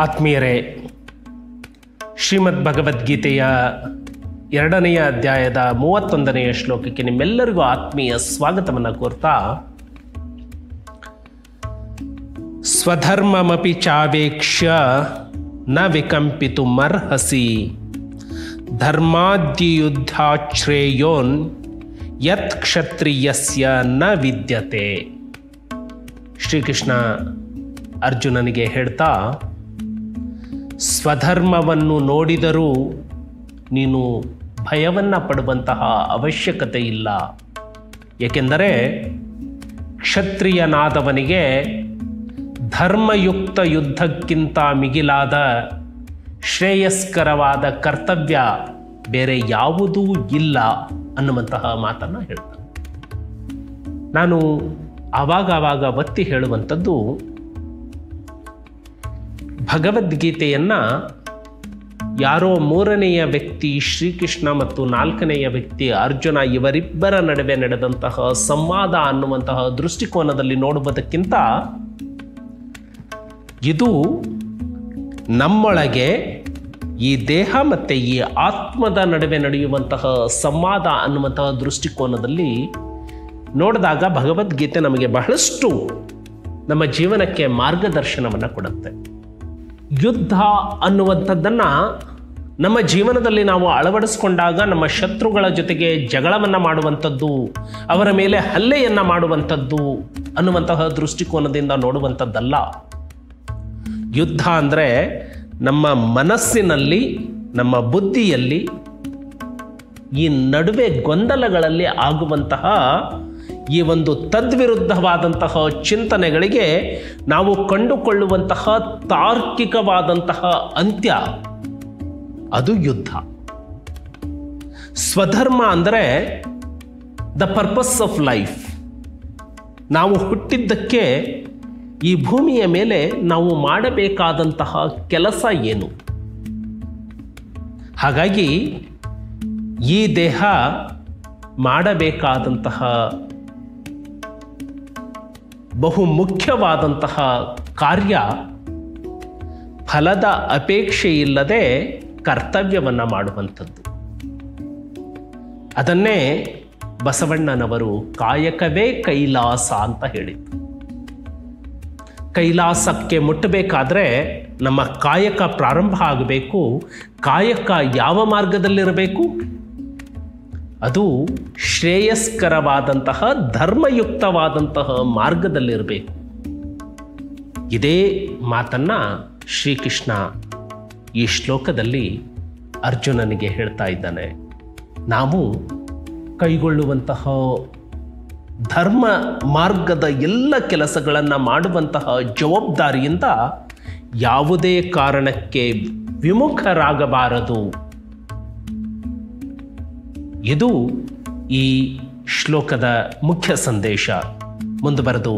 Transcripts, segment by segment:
ಆತ್ಮೀಯರೇ, ಶ್ರೀಮದ್ ಭಗವದ್ಗೀತೆಯ 2ನೇ ಅಧ್ಯಾಯದ 31ನೇ ಶ್ಲೋಕಕ್ಕೆ ನಿಮ್ಮೆಲ್ಲರಿಗೂ ಆತ್ಮೀಯ ಸ್ವಾಗತವನ್ನು ಕೋರ್ತಾ, ಸ್ವಧರ್ಮಮಪಿ ಚಾವೇಕ್ಷ್ಯ ನ ವಿಕಂಪಿತುಮರ್ಹಸಿ ಧರ್ಮಾದ್ಯುದ್ಧಾಶ್ರೇಯೋನ್ ಯತ್ ಕ್ಷತ್ರಿಯಸ್ಯ ನ ವಿದ್ಯತೆ. ಶ್ರೀಕೃಷ್ಣ ಅರ್ಜುನನಿಗೆ ಹೇಳ್ತಾ, ಸ್ವಧರ್ಮವನ್ನು ನೋಡಿದರೂ ನೀನು ಭಯವನ್ನು ಪಡುವಂತಹ ಅವಶ್ಯಕತೆ ಇಲ್ಲ. ಏಕೆಂದರೆ ಕ್ಷತ್ರಿಯನಾದವನಿಗೆ ಧರ್ಮಯುಕ್ತ ಯುದ್ಧಕ್ಕಿಂತ ಮಿಗಿಲಾದ ಶ್ರೇಯಸ್ಕರವಾದ ಕರ್ತವ್ಯ ಬೇರೆ ಯಾವುದೂ ಇಲ್ಲ ಅನ್ನುವಂತಹ ಮಾತನ್ನು ಹೇಳ್ತಾನೆ. ನಾನು ಆವಾಗ ಒತ್ತಿ ಹೇಳುವಂಥದ್ದು, ಭಗವದ್ಗೀತೆಯನ್ನು ಯಾರೋ 3ನೆಯ ವ್ಯಕ್ತಿ ಶ್ರೀಕೃಷ್ಣ ಮತ್ತು 4ನೆಯ ವ್ಯಕ್ತಿ ಅರ್ಜುನ ಇವರಿಬ್ಬರ ನಡುವೆ ನಡೆದಂತಹ ಸಂವಾದ ಅನ್ನುವಂತಹ ದೃಷ್ಟಿಕೋನದಲ್ಲಿ ನೋಡುವುದಕ್ಕಿಂತ ಇದು ನಮ್ಮೊಳಗೆ ಈ ದೇಹ ಮತ್ತು ಈ ಆತ್ಮದ ನಡುವೆ ನಡೆಯುವಂತಹ ಸಂವಾದ ಅನ್ನುವಂತಹ ದೃಷ್ಟಿಕೋನದಲ್ಲಿ ನೋಡಿದಾಗ ಭಗವದ್ಗೀತೆ ನಮಗೆ ಬಹಳಷ್ಟು ನಮ್ಮ ಜೀವನಕ್ಕೆ ಮಾರ್ಗದರ್ಶನವನ್ನು ಕೊಡುತ್ತೆ. ಯುದ್ಧ ಅನ್ನುವಂಥದ್ದನ್ನು ನಮ್ಮ ಜೀವನದಲ್ಲಿ ನಾವು ಅಳವಡಿಸ್ಕೊಂಡಾಗ ನಮ್ಮ ಶತ್ರುಗಳ ಜೊತೆಗೆ ಜಗಳವನ್ನು ಮಾಡುವಂಥದ್ದು, ಅವರ ಮೇಲೆ ಹಲ್ಲೆಯನ್ನು ಮಾಡುವಂಥದ್ದು ಅನ್ನುವಂತಹ ದೃಷ್ಟಿಕೋನದಿಂದ ನೋಡುವಂಥದ್ದಲ್ಲ. ಯುದ್ಧ ಅಂದರೆ ನಮ್ಮ ಮನಸ್ಸಿನಲ್ಲಿ, ನಮ್ಮ ಬುದ್ಧಿಯಲ್ಲಿ ಈ ನಡುವೆ ಗೊಂದಲಗಳಲ್ಲಿ ಆಗುವಂತಹ ಈ ಒಂದು ತದ್ವಿರುದ್ಧವಾದಂತಹ ಚಿಂತನೆಗಳಿಗೆ ನಾವು ಕಂಡುಕೊಳ್ಳುವಂತಹ ತಾರ್ಕಿಕವಾದಂತಹ ಅಂತ್ಯ, ಅದು ಯುದ್ಧ. ಸ್ವಧರ್ಮ ಅಂದರೆ ದ ಪರ್ಪಸ್ ಆಫ್ ಲೈಫ್. ನಾವು ಹುಟ್ಟಿದ್ದಕ್ಕೆ ಈ ಭೂಮಿಯ ಮೇಲೆ ನಾವು ಮಾಡಬೇಕಾದಂತಹ ಕೆಲಸ ಏನು? ಹಾಗಾಗಿ ಈ ದೇಹ ಮಾಡಬೇಕಾದಂತಹ ಬಹು ಮುಖ್ಯವಾದಂತಹ ಕಾರ್ಯ ಫಲದ ಅಪೇಕ್ಷೆ ಇಲ್ಲದೆ ಕರ್ತವ್ಯವನ್ನು ಮಾಡುವಂಥದ್ದು. ಅದನ್ನೇ ಬಸವಣ್ಣನವರು ಕಾಯಕವೇ ಕೈಲಾಸ ಅಂತ ಹೇಳಿದರು. ಕೈಲಾಸಕ್ಕೆ ಮುಟ್ಟಬೇಕಾದ್ರೆ ನಮ್ಮ ಕಾಯಕ ಪ್ರಾರಂಭ ಆಗಬೇಕು. ಕಾಯಕ ಯಾವ ಮಾರ್ಗದಲ್ಲಿರಬೇಕು? ಅದು ಶ್ರೇಯಸ್ಕರವಾದಂತಹ ಧರ್ಮಯುಕ್ತವಾದಂತಹ ಮಾರ್ಗದಲ್ಲಿರಬೇಕು. ಇದೇ ಮಾತನ್ನು ಶ್ರೀಕೃಷ್ಣ ಈ ಶ್ಲೋಕದಲ್ಲಿ ಅರ್ಜುನನಿಗೆ ಹೇಳ್ತಾ ಇದ್ದಾನೆ. ನಾವು ಕೈಗೊಳ್ಳುವಂತಹ ಧರ್ಮ ಮಾರ್ಗದ ಎಲ್ಲ ಕೆಲಸಗಳನ್ನು ಮಾಡುವಂತಹ ಜವಾಬ್ದಾರಿಯಿಂದ ಯಾವುದೇ ಕಾರಣಕ್ಕೆ ವಿಮುಖರಾಗಬಾರದು. ಇದು ಈ ಶ್ಲೋಕದ ಮುಖ್ಯ ಸಂದೇಶ. ಮುಂದುವರೆದು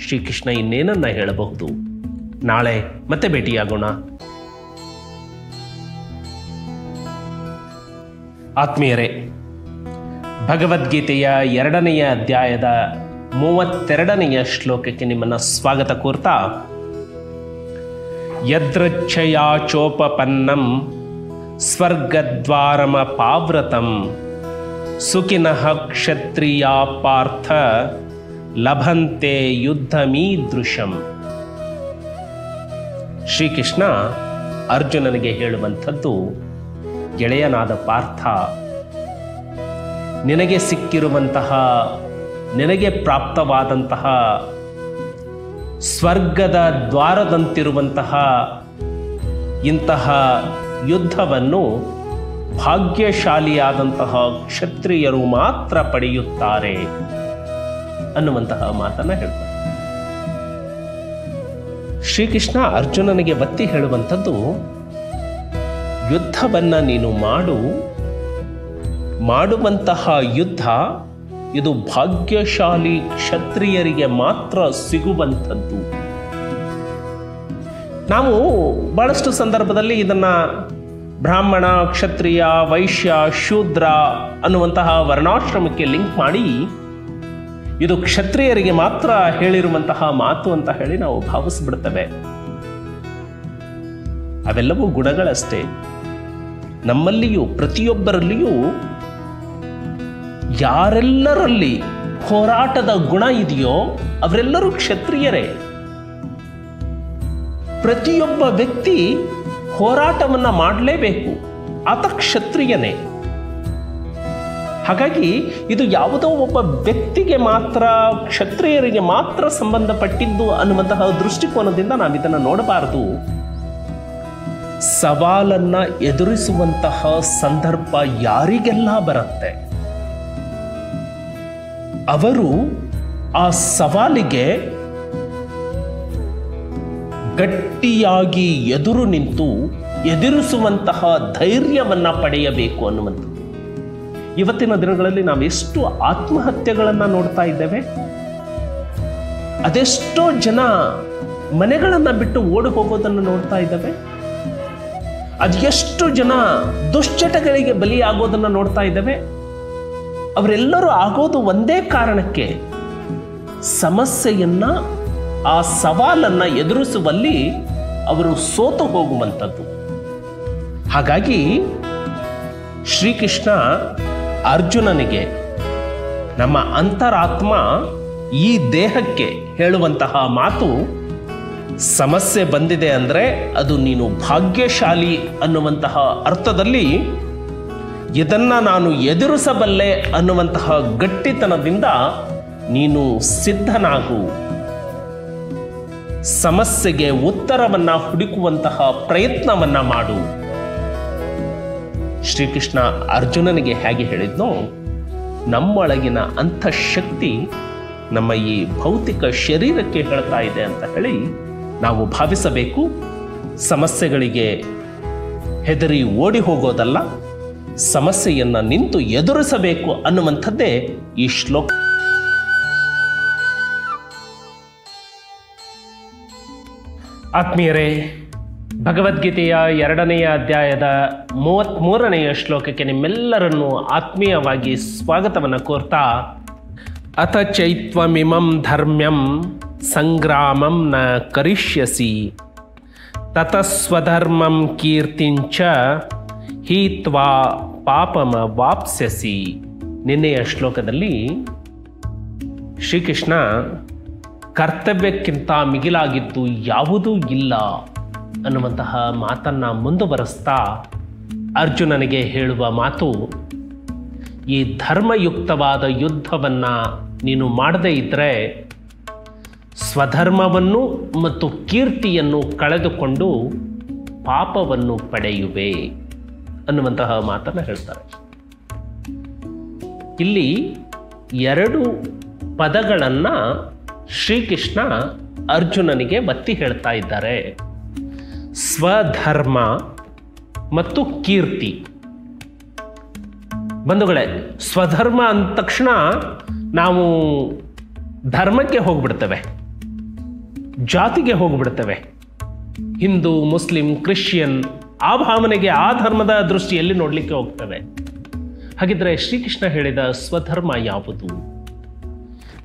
ಶ್ರೀಕೃಷ್ಣ ಇನ್ನೇನನ್ನ ಹೇಳಬಹುದು? ನಾಳೆ ಮತ್ತೆ ಭೇಟಿಯಾಗೋಣ. ಆತ್ಮೀಯರೇ, ಭಗವದ್ಗೀತೆಯ 2ನೇ ಅಧ್ಯಾಯದ 32ನೇ ಶ್ಲೋಕಕ್ಕೆ ನಿಮ್ಮನ್ನು ಸ್ವಾಗತ ಕೋರ್ತಾ, ಯದೃಚ್ಛಯಾ ಚೋಪಪನ್ನಂ ಸ್ವರ್ಗದ್ವಾರಮಪಾವ್ರತಂ ಸುಖಿನಃ ಕ್ಷತ್ರಿಯಾ ಪಾರ್ಥ ಲಭಂತೆ ಯುದ್ಧಮೀದೃಶಂ. ಶ್ರೀಕೃಷ್ಣ ಅರ್ಜುನನಿಗೆ ಹೇಳುವಂಥದ್ದು, ಗೆಳೆಯನಾದ ಪಾರ್ಥ, ನಿನಗೆ ಸಿಕ್ಕಿರುವಂತಹ, ನಿನಗೆ ಪ್ರಾಪ್ತವಾದಂತಹ ಸ್ವರ್ಗದ ದ್ವಾರದಂತಿರುವಂತಹ ಇಂತಹ ಯುದ್ಧವನ್ನು ಭಾಗ್ಯಶಾಲಿಯಾದಂತಹ ಕ್ಷತ್ರಿಯರು ಮಾತ್ರ ಪಡೆಯುತ್ತಾರೆ ಅನ್ನುವಂತಹ ಮಾತನ್ನು ಹೇಳ್ತಾರೆ. ಶ್ರೀಕೃಷ್ಣ ಅರ್ಜುನನಿಗೆ ಒತ್ತಿ ಹೇಳುವಂಥದ್ದು, ಯುದ್ಧವನ್ನು ನೀನು ಮಾಡುವಂತಹ ಯುದ್ಧ ಇದು ಭಾಗ್ಯಶಾಲಿ ಕ್ಷತ್ರಿಯರಿಗೆ ಮಾತ್ರ ಸಿಗುವಂಥದ್ದು. ನಾವು ಬಹಳಷ್ಟು ಸಂದರ್ಭದಲ್ಲಿ ಇದನ್ನು ಬ್ರಾಹ್ಮಣ, ಕ್ಷತ್ರಿಯ, ವೈಶ್ಯ, ಶೂದ್ರ ಅನ್ನುವಂತಹ ವರ್ಣಾಶ್ರಮಕ್ಕೆ ಲಿಂಕ್ ಮಾಡಿ ಇದು ಕ್ಷತ್ರಿಯರಿಗೆ ಮಾತ್ರ ಹೇಳಿರುವಂತಹ ಮಾತು ಅಂತ ಹೇಳಿ ನಾವು ಭಾವಿಸ್ಬಿಡ್ತೇವೆ. ಅವೆಲ್ಲವೂ ಗುಣಗಳಷ್ಟೇ. ನಮ್ಮಲ್ಲಿಯೂ ಪ್ರತಿಯೊಬ್ಬರಲ್ಲಿಯೂ ಯಾರೆಲ್ಲರಲ್ಲಿ ಹೋರಾಟದ ಗುಣ ಇದೆಯೋ ಅವರೆಲ್ಲರೂ ಕ್ಷತ್ರಿಯರೇ. ಪ್ರತಿಯೊಬ್ಬ ವ್ಯಕ್ತಿ ಹೋರಾಟವನ್ನು ಮಾಡಲೇಬೇಕು, ಆತ ಕ್ಷತ್ರಿಯನೇ. ಹಾಗಾಗಿ ಇದು ಯಾವುದೋ ಒಬ್ಬ ವ್ಯಕ್ತಿಗೆ ಮಾತ್ರ, ಕ್ಷತ್ರಿಯರಿಗೆ ಮಾತ್ರ ಸಂಬಂಧಪಟ್ಟಿದ್ದು ಅನ್ನುವಂತಹ ದೃಷ್ಟಿಕೋನದಿಂದ ನಾವಿದನ್ನು ನೋಡಬಾರದು. ಸವಾಲನ್ನ ಎದುರಿಸುವಂತಹ ಸಂದರ್ಭ ಯಾರಿಗೆಲ್ಲ ಬರುತ್ತೆ, ಅವರು ಆ ಸವಾಲಿಗೆ ಗಟ್ಟಿಯಾಗಿ ಎದುರು ನಿಂತು ಎದುರಿಸುವಂತಹ ಧೈರ್ಯವನ್ನ ಪಡೆಯಬೇಕು ಅನ್ನುವಂಥದ್ದು. ಇವತ್ತಿನ ದಿನಗಳಲ್ಲಿ ನಾವು ಎಷ್ಟು ಆತ್ಮಹತ್ಯೆಗಳನ್ನು ನೋಡ್ತಾ ಇದ್ದೇವೆ. ಅದೆಷ್ಟೋ ಜನ ಮನೆಗಳನ್ನು ಬಿಟ್ಟು ಓಡಿ ಹೋಗೋದನ್ನು ನೋಡ್ತಾ ಇದ್ದೇವೆ. ಅದೆಷ್ಟು ಜನ ದುಶ್ಚಟಗಳಿಗೆ ಬಲಿಯಾಗೋದನ್ನು ನೋಡ್ತಾ ಇದ್ದೇವೆ. ಅವರೆಲ್ಲರೂ ಆಗೋದು ಒಂದೇ ಕಾರಣಕ್ಕೆ, ಸಮಸ್ಯೆಯನ್ನ, ಆ ಸವಾಲನ್ನ ಎದುರಿಸುವಲ್ಲಿ ಅವರು ಸೋತು ಹೋಗುವಂಥದ್ದು. ಹಾಗಾಗಿ ಶ್ರೀಕೃಷ್ಣ ಅರ್ಜುನನಿಗೆ, ನಮ್ಮ ಅಂತರಾತ್ಮ ಈ ದೇಹಕ್ಕೆ ಹೇಳುವಂತಹ ಮಾತು, ಸಮಸ್ಯೆ ಬಂದಿದೆ ಅಂದರೆ ಅದು ನೀನು ಭಾಗ್ಯಶಾಲಿ ಅನ್ನುವಂತಹ ಅರ್ಥದಲ್ಲಿ, ಇದನ್ನ ನಾನು ಎದುರಿಸಬಲ್ಲೆ ಅನ್ನುವಂತಹ ಗಟ್ಟಿತನದಿಂದ ನೀನು ಸಿದ್ಧನಾಗು, ಸಮಸ್ಯೆಗೆ ಉತ್ತರವನ್ನ ಹುಡುಕುವಂತಹ ಪ್ರಯತ್ನವನ್ನ ಮಾಡು. ಶ್ರೀಕೃಷ್ಣ ಅರ್ಜುನನಿಗೆ ಹೇಗೆ ಹೇಳಿದ್ನೋ, ನಮ್ಮೊಳಗಿನ ಅಂತಃಶಕ್ತಿ ನಮ್ಮ ಈ ಭೌತಿಕ ಶರೀರಕ್ಕೆ ಹೇಳ್ತಾ ಇದೆ ಅಂತ ಹೇಳಿ ನಾವು ಭಾವಿಸಬೇಕು. ಸಮಸ್ಯೆಗಳಿಗೆ ಹೆದರಿ ಓಡಿ ಹೋಗೋದಲ್ಲ, ಸಮಸ್ಯೆಯನ್ನು ನಿಂತು ಎದುರಿಸಬೇಕು ಅನ್ನುವಂಥದ್ದೇ ಈ ಶ್ಲೋಕ. ಆತ್ಮೀಯರೇ, ಭಗವದ್ಗೀತೆಯ 2ನೆಯ ಅಧ್ಯಾಯದ 33ನೆಯ ಶ್ಲೋಕಕ್ಕೆ ನಿಮ್ಮೆಲ್ಲರನ್ನೂ ಆತ್ಮೀಯವಾಗಿ ಸ್ವಾಗತವನ್ನು ಕೋರ್ತಾ, ಅಥ ಚೈತ್ವಮಿಮಂ ಧರ್ಮ್ಯಂ ಸಂಗ್ರಾಮಂ ನ ಕರಿಷ್ಯಸಿ ತತಸ್ವಧರ್ಮಂ ಕೀರ್ತಿಂಚ ಹೀತ್ವಾ ಪಾಪಮ ವಾಪ್ಸ್ಯಸಿ. ನಿನ್ನೆಯ ಶ್ಲೋಕದಲ್ಲಿ ಶ್ರೀಕೃಷ್ಣ ಕರ್ತವ್ಯಕ್ಕಿಂತ ಮಿಗಿಲಾಗಿದ್ದು ಯಾವುದೂ ಇಲ್ಲ ಅನ್ನುವಂತಹ ಮಾತನ್ನು ಮುಂದುವರೆಸ್ತಾ ಅರ್ಜುನನಿಗೆ ಹೇಳುವ ಮಾತು, ಈ ಧರ್ಮಯುಕ್ತವಾದ ಯುದ್ಧವನ್ನು ನೀನು ಮಾಡದೇ ಇದ್ದರೆ ಸ್ವಧರ್ಮವನ್ನು ಮತ್ತು ಕೀರ್ತಿಯನ್ನು ಕಳೆದುಕೊಂಡು ಪಾಪವನ್ನು ಪಡೆಯುವೆ ಅನ್ನುವಂತಹ ಮಾತನ್ನು ಹೇಳ್ತಾರೆ. ಇಲ್ಲಿ 2 ಪದಗಳನ್ನು ಶ್ರೀಕೃಷ್ಣ ಅರ್ಜುನನಿಗೆ ಒತ್ತಿ ಹೇಳ್ತಾ ಇದ್ದಾರೆ, ಸ್ವಧರ್ಮ ಮತ್ತು ಕೀರ್ತಿ. ಬಂಧುಗಳೇ, ಸ್ವಧರ್ಮ ಅಂದ ತಕ್ಷಣ ನಾವು ಧರ್ಮಕ್ಕೆ ಹೋಗ್ಬಿಡ್ತೇವೆ, ಜಾತಿಗೆ ಹೋಗ್ಬಿಡ್ತೇವೆ. ಹಿಂದೂ, ಮುಸ್ಲಿಂ, ಕ್ರಿಶ್ಚಿಯನ್, ಆ ಭಾವನೆಗೆ, ಆ ಧರ್ಮದ ದೃಷ್ಟಿಯಲ್ಲಿ ನೋಡಲಿಕ್ಕೆ ಹೋಗ್ತೇವೆ. ಹಾಗಿದ್ರೆ ಶ್ರೀಕೃಷ್ಣ ಹೇಳಿದ ಸ್ವಧರ್ಮ ಯಾವುದು?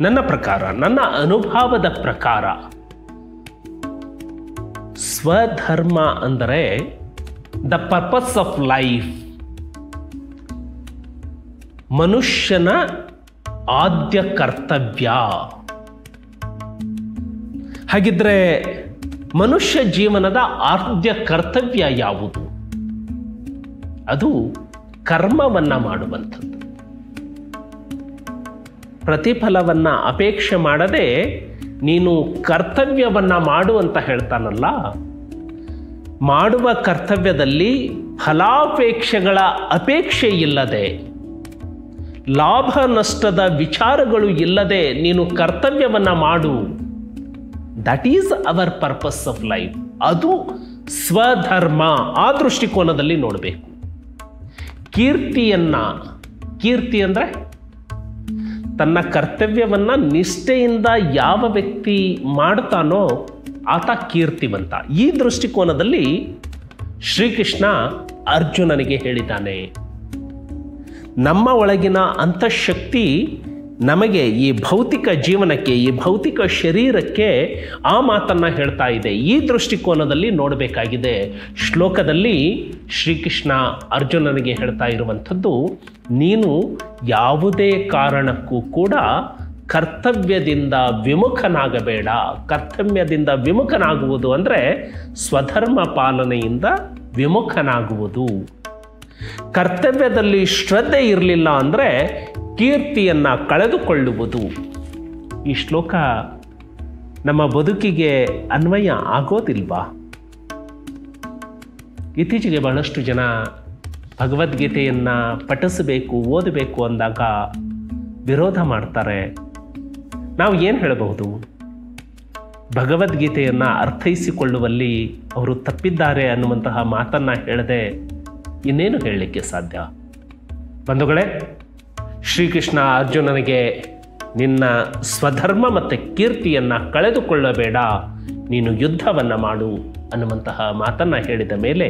ನನ್ನ ಪ್ರಕಾರ, ನನ್ನ ಅನುಭವದ ಪ್ರಕಾರ, ಸ್ವಧರ್ಮ ಅಂದರೆ ದ ಪರ್ಪಸ್ ಆಫ್ ಲೈಫ್, ಮನುಷ್ಯನ ಆದ್ಯ ಕರ್ತವ್ಯ. ಹಾಗಿದ್ರೆ ಮನುಷ್ಯ ಜೀವನದ ಆದ್ಯ ಕರ್ತವ್ಯ ಯಾವುದು? ಅದು ಕರ್ಮವನ್ನ ಮಾಡುವಂಥದ್ದು. ಪ್ರತಿಫಲವನ್ನ ಅಪೇಕ್ಷೆ ಮಾಡದೆ ನೀನು ಕರ್ತವ್ಯವನ್ನ ಮಾಡು ಅಂತ ಹೇಳ್ತಾನಲ್ಲ, ಮಾಡುವ ಕರ್ತವ್ಯದಲ್ಲಿ ಫಲಾಪೇಕ್ಷೆಗಳ ಅಪೇಕ್ಷೆ ಇಲ್ಲದೆ, ಲಾಭ ನಷ್ಟದ ವಿಚಾರಗಳು ಇಲ್ಲದೆ ನೀನು ಕರ್ತವ್ಯವನ್ನ ಮಾಡು. That is our purpose of life. ಅದು ಸ್ವಧರ್ಮ. ಆ ದೃಷ್ಟಿಕೋನದಲ್ಲಿ ನೋಡಬೇಕು. ಕೀರ್ತಿ ಅಂದರೆ ತನ್ನ ಕರ್ತವ್ಯವನ್ನ ನಿಷ್ಠೆಯಿಂದ ಯಾವ ವ್ಯಕ್ತಿ ಮಾಡ್ತಾನೋ ಆತ ಕೀರ್ತಿವಂತ. ಈ ದೃಷ್ಟಿಕೋನದಲ್ಲಿ ಶ್ರೀಕೃಷ್ಣ ಅರ್ಜುನನಿಗೆ ಹೇಳಿದ್ದಾನೆ, ನಮ್ಮ ಒಳಗಿನ ಅಂತಃಶಕ್ತಿ ನಮಗೆ ಈ ಭೌತಿಕ ಜೀವನಕ್ಕೆ, ಈ ಭೌತಿಕ ಶರೀರಕ್ಕೆ ಆ ಮಾತನ್ನು ಹೇಳ್ತಾ ಇದೆ. ಈ ದೃಷ್ಟಿಕೋನದಲ್ಲಿ ನೋಡಬೇಕಾಗಿದೆ. ಶ್ಲೋಕದಲ್ಲಿ ಶ್ರೀಕೃಷ್ಣ ಅರ್ಜುನನಿಗೆ ಹೇಳ್ತಾ ಇರುವಂಥದ್ದು, ನೀನು ಯಾವುದೇ ಕಾರಣಕ್ಕೂ ಕೂಡ ಕರ್ತವ್ಯದಿಂದ ವಿಮುಖನಾಗಬೇಡ. ಕರ್ತವ್ಯದಿಂದ ವಿಮುಖನಾಗುವುದು ಅಂದರೆ ಸ್ವಧರ್ಮ ಪಾಲನೆಯಿಂದ ವಿಮುಖನಾಗುವುದು. ಕರ್ತವ್ಯದಲ್ಲಿ ಶ್ರದ್ಧೆ ಇರಲಿಲ್ಲ ಅಂದರೆ ಕೀರ್ತಿಯನ್ನು ಕಳೆದುಕೊಳ್ಳುವುದು. ಈ ಶ್ಲೋಕ ನಮ್ಮ ಬದುಕಿಗೆ ಅನ್ವಯ ಆಗೋದಿಲ್ವಾ? ಇತ್ತೀಚೆಗೆ ಬಹಳಷ್ಟು ಜನ ಭಗವದ್ಗೀತೆಯನ್ನು ಪಠಿಸಬೇಕು, ಓದಬೇಕು ಅಂದಾಗ ವಿರೋಧ ಮಾಡ್ತಾರೆ. ನಾವು ಏನು ಹೇಳಬಹುದು? ಭಗವದ್ಗೀತೆಯನ್ನು ಅರ್ಥೈಸಿಕೊಳ್ಳುವಲ್ಲಿ ಅವರು ತಪ್ಪಿದ್ದಾರೆ ಅನ್ನುವಂತಹ ಮಾತನ್ನು ಹೇಳದೆ ಇನ್ನೇನು ಹೇಳಲಿಕ್ಕೆ ಸಾಧ್ಯ? ಬಂಧುಗಳೇ, ಶ್ರೀಕೃಷ್ಣ ಅರ್ಜುನನಿಗೆ ನಿನ್ನ ಸ್ವಧರ್ಮ ಮತ್ತು ಕೀರ್ತಿಯನ್ನು ಕಳೆದುಕೊಳ್ಳಬೇಡ, ನೀನು ಯುದ್ಧವನ್ನು ಮಾಡು ಅನ್ನುವಂತಹ ಮಾತನ್ನು ಹೇಳಿದ ಮೇಲೆ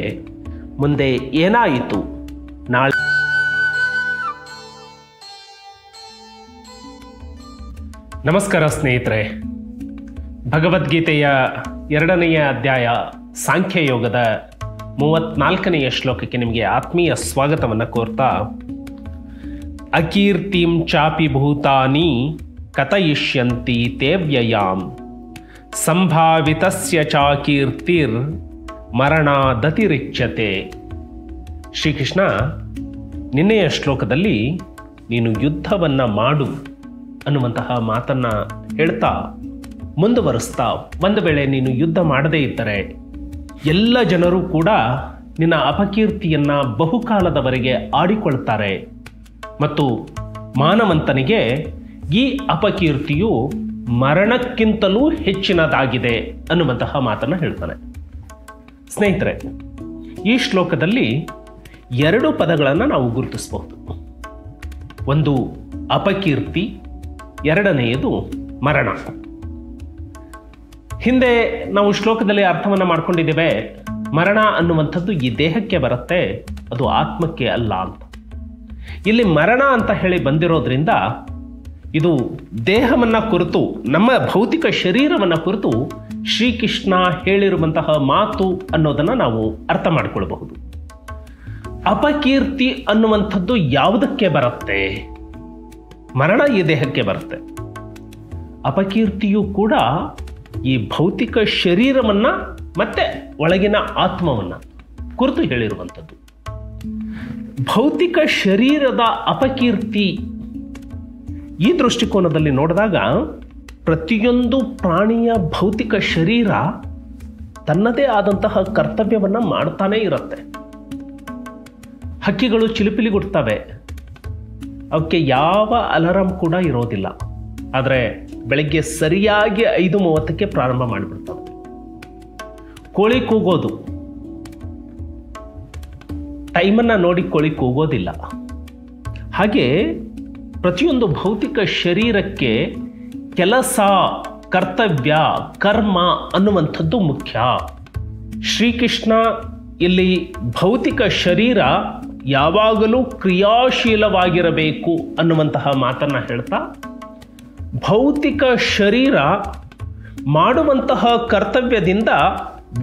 ಮುಂದೆ ಏನಾಯಿತು? ನಾಳೆ ನಮಸ್ಕಾರ ಸ್ನೇಹಿತರೆ. ಭಗವದ್ಗೀತೆಯ 2ನೇ ಅಧ್ಯಾಯ ಸಾಂಖ್ಯಯೋಗದ 34ನೇ ಶ್ಲೋಕಕ್ಕೆ ನಿಮಗೆ ಆತ್ಮೀಯ ಸ್ವಾಗತವನ್ನು ಕೋರ್ತಾ, ಅಕೀರ್ತಿಂ ಚಾಪಿ ಭೂತಾನಿ ಕಥಯಿಷ್ಯಂತಿ ತೇ ವ್ಯಯಾಂ ಸಂಭಾವಿತಸ್ಯ ಚ ಕೀರ್ತಿರ್ ಮರಣಾದತಿರಿಚ್ಯತೆ. ಶ್ರೀಕೃಷ್ಣ ನಿನ್ನೆಯ ಶ್ಲೋಕದಲ್ಲಿ ನೀನು ಯುದ್ಧವನ್ನು ಮಾಡು ಅನ್ನುವಂತಹ ಮಾತನ್ನು ಹೇಳ್ತಾ ಮುಂದುವರಿಸ್ತಾ, ಒಂದು ವೇಳೆ ನೀನು ಯುದ್ಧ ಮಾಡದೇ ಇದ್ದರೆ ಎಲ್ಲ ಜನರು ಕೂಡ ನಿನ್ನ ಅಪಕೀರ್ತಿಯನ್ನು ಬಹುಕಾಲದವರೆಗೆ ಆಡಿಕೊಳ್ತಾರೆ ಮತ್ತು ಮಾನವಂತನಿಗೆ ಈ ಅಪಕೀರ್ತಿಯು ಮರಣಕ್ಕಿಂತಲೂ ಹೆಚ್ಚಿನದಾಗಿದೆ ಅನ್ನುವಂತಹ ಮಾತನ್ನು ಹೇಳ್ತಾನೆ. ಸ್ನೇಹಿತರೆ, ಈ ಶ್ಲೋಕದಲ್ಲಿ 2 ಪದಗಳನ್ನು ನಾವು ಗುರುತಿಸಬಹುದು. ಒಂದು ಅಪಕೀರ್ತಿ, 2ನೇಯದು ಮರಣ. ಹಿಂದೆ ನಾವು ಶ್ಲೋಕದಲ್ಲಿ ಅರ್ಥವನ್ನು ಮಾಡ್ಕೊಂಡಿದ್ದೇವೆ, ಮರಣ ಅನ್ನುವಂಥದ್ದು ಈ ದೇಹಕ್ಕೆ ಬರುತ್ತೆ, ಅದು ಆತ್ಮಕ್ಕೆ ಅಲ್ಲ ಅಂತ. ಇಲ್ಲಿ ಮರಣ ಅಂತ ಹೇಳಿ ಬಂದಿರೋದ್ರಿಂದ ಇದು ದೇಹವನ್ನು ಕುರಿತು, ನಮ್ಮ ಭೌತಿಕ ಶರೀರವನ್ನು ಕುರಿತು ಶ್ರೀಕೃಷ್ಣ ಹೇಳಿರುವಂತಹ ಮಾತು ಅನ್ನೋದನ್ನು ನಾವು ಅರ್ಥ ಮಾಡಿಕೊಳ್ಬಹುದು. ಅಪಕೀರ್ತಿ ಅನ್ನುವಂಥದ್ದು ಯಾವುದಕ್ಕೆ ಬರುತ್ತೆ? ಮರಣ ಈ ದೇಹಕ್ಕೆ ಬರುತ್ತೆ. ಅಪಕೀರ್ತಿಯು ಕೂಡ ಈ ಭೌತಿಕ ಶರೀರವನ್ನು ಮತ್ತೆ ಒಳಗಿನ ಆತ್ಮವನ್ನು ಕುರಿತು ಹೇಳಿರುವಂಥದ್ದು. ಭೌತಿಕ ಶರೀರದ ಅಪಕೀರ್ತಿ ಈ ದೃಷ್ಟಿಕೋನದಲ್ಲಿ ನೋಡಿದಾಗ ಪ್ರತಿಯೊಂದು ಪ್ರಾಣಿಯ ಭೌತಿಕ ಶರೀರ ತನ್ನದೇ ಆದಂತಹ ಕರ್ತವ್ಯವನ್ನು ಮಾಡ್ತಾನೇ ಇರುತ್ತೆ. ಹಕ್ಕಿಗಳು ಚಿಲಿಪಿಲಿಗುಡ್ತವೆ, ಅವಕ್ಕೆ ಯಾವ ಅಲಾರಾಮ್ ಕೂಡ ಇರೋದಿಲ್ಲ, ಆದರೆ ಬೆಳಗ್ಗೆ ಸರಿಯಾಗಿ 5:30ಕ್ಕೆ ಪ್ರಾರಂಭ ಮಾಡಿಬಿಡ್ತವೆ. ಕೋಳಿ ಕೂಗೋದು ಟೈಮನ್ನು ನೋಡಿ ಕೋಳಿ ಕೂಗೋದಿಲ್ಲ. ಹಾಗೆ ಪ್ರತಿಯೊಂದು ಭೌತಿಕ ಶರೀರಕ್ಕೆ ಕೆಲಸ, ಕರ್ತವ್ಯ, ಕರ್ಮ ಅನ್ನುವಂಥದ್ದು ಮುಖ್ಯ. ಶ್ರೀಕೃಷ್ಣ ಇಲ್ಲಿ ಭೌತಿಕ ಶರೀರ ಯಾವಾಗಲೂ ಕ್ರಿಯಾಶೀಲವಾಗಿರಬೇಕು ಅನ್ನುವಂತಹ ಮಾತನ್ನು ಹೇಳ್ತಾ, ಭೌತಿಕ ಶರೀರ ಮಾಡುವಂತಹ ಕರ್ತವ್ಯದಿಂದ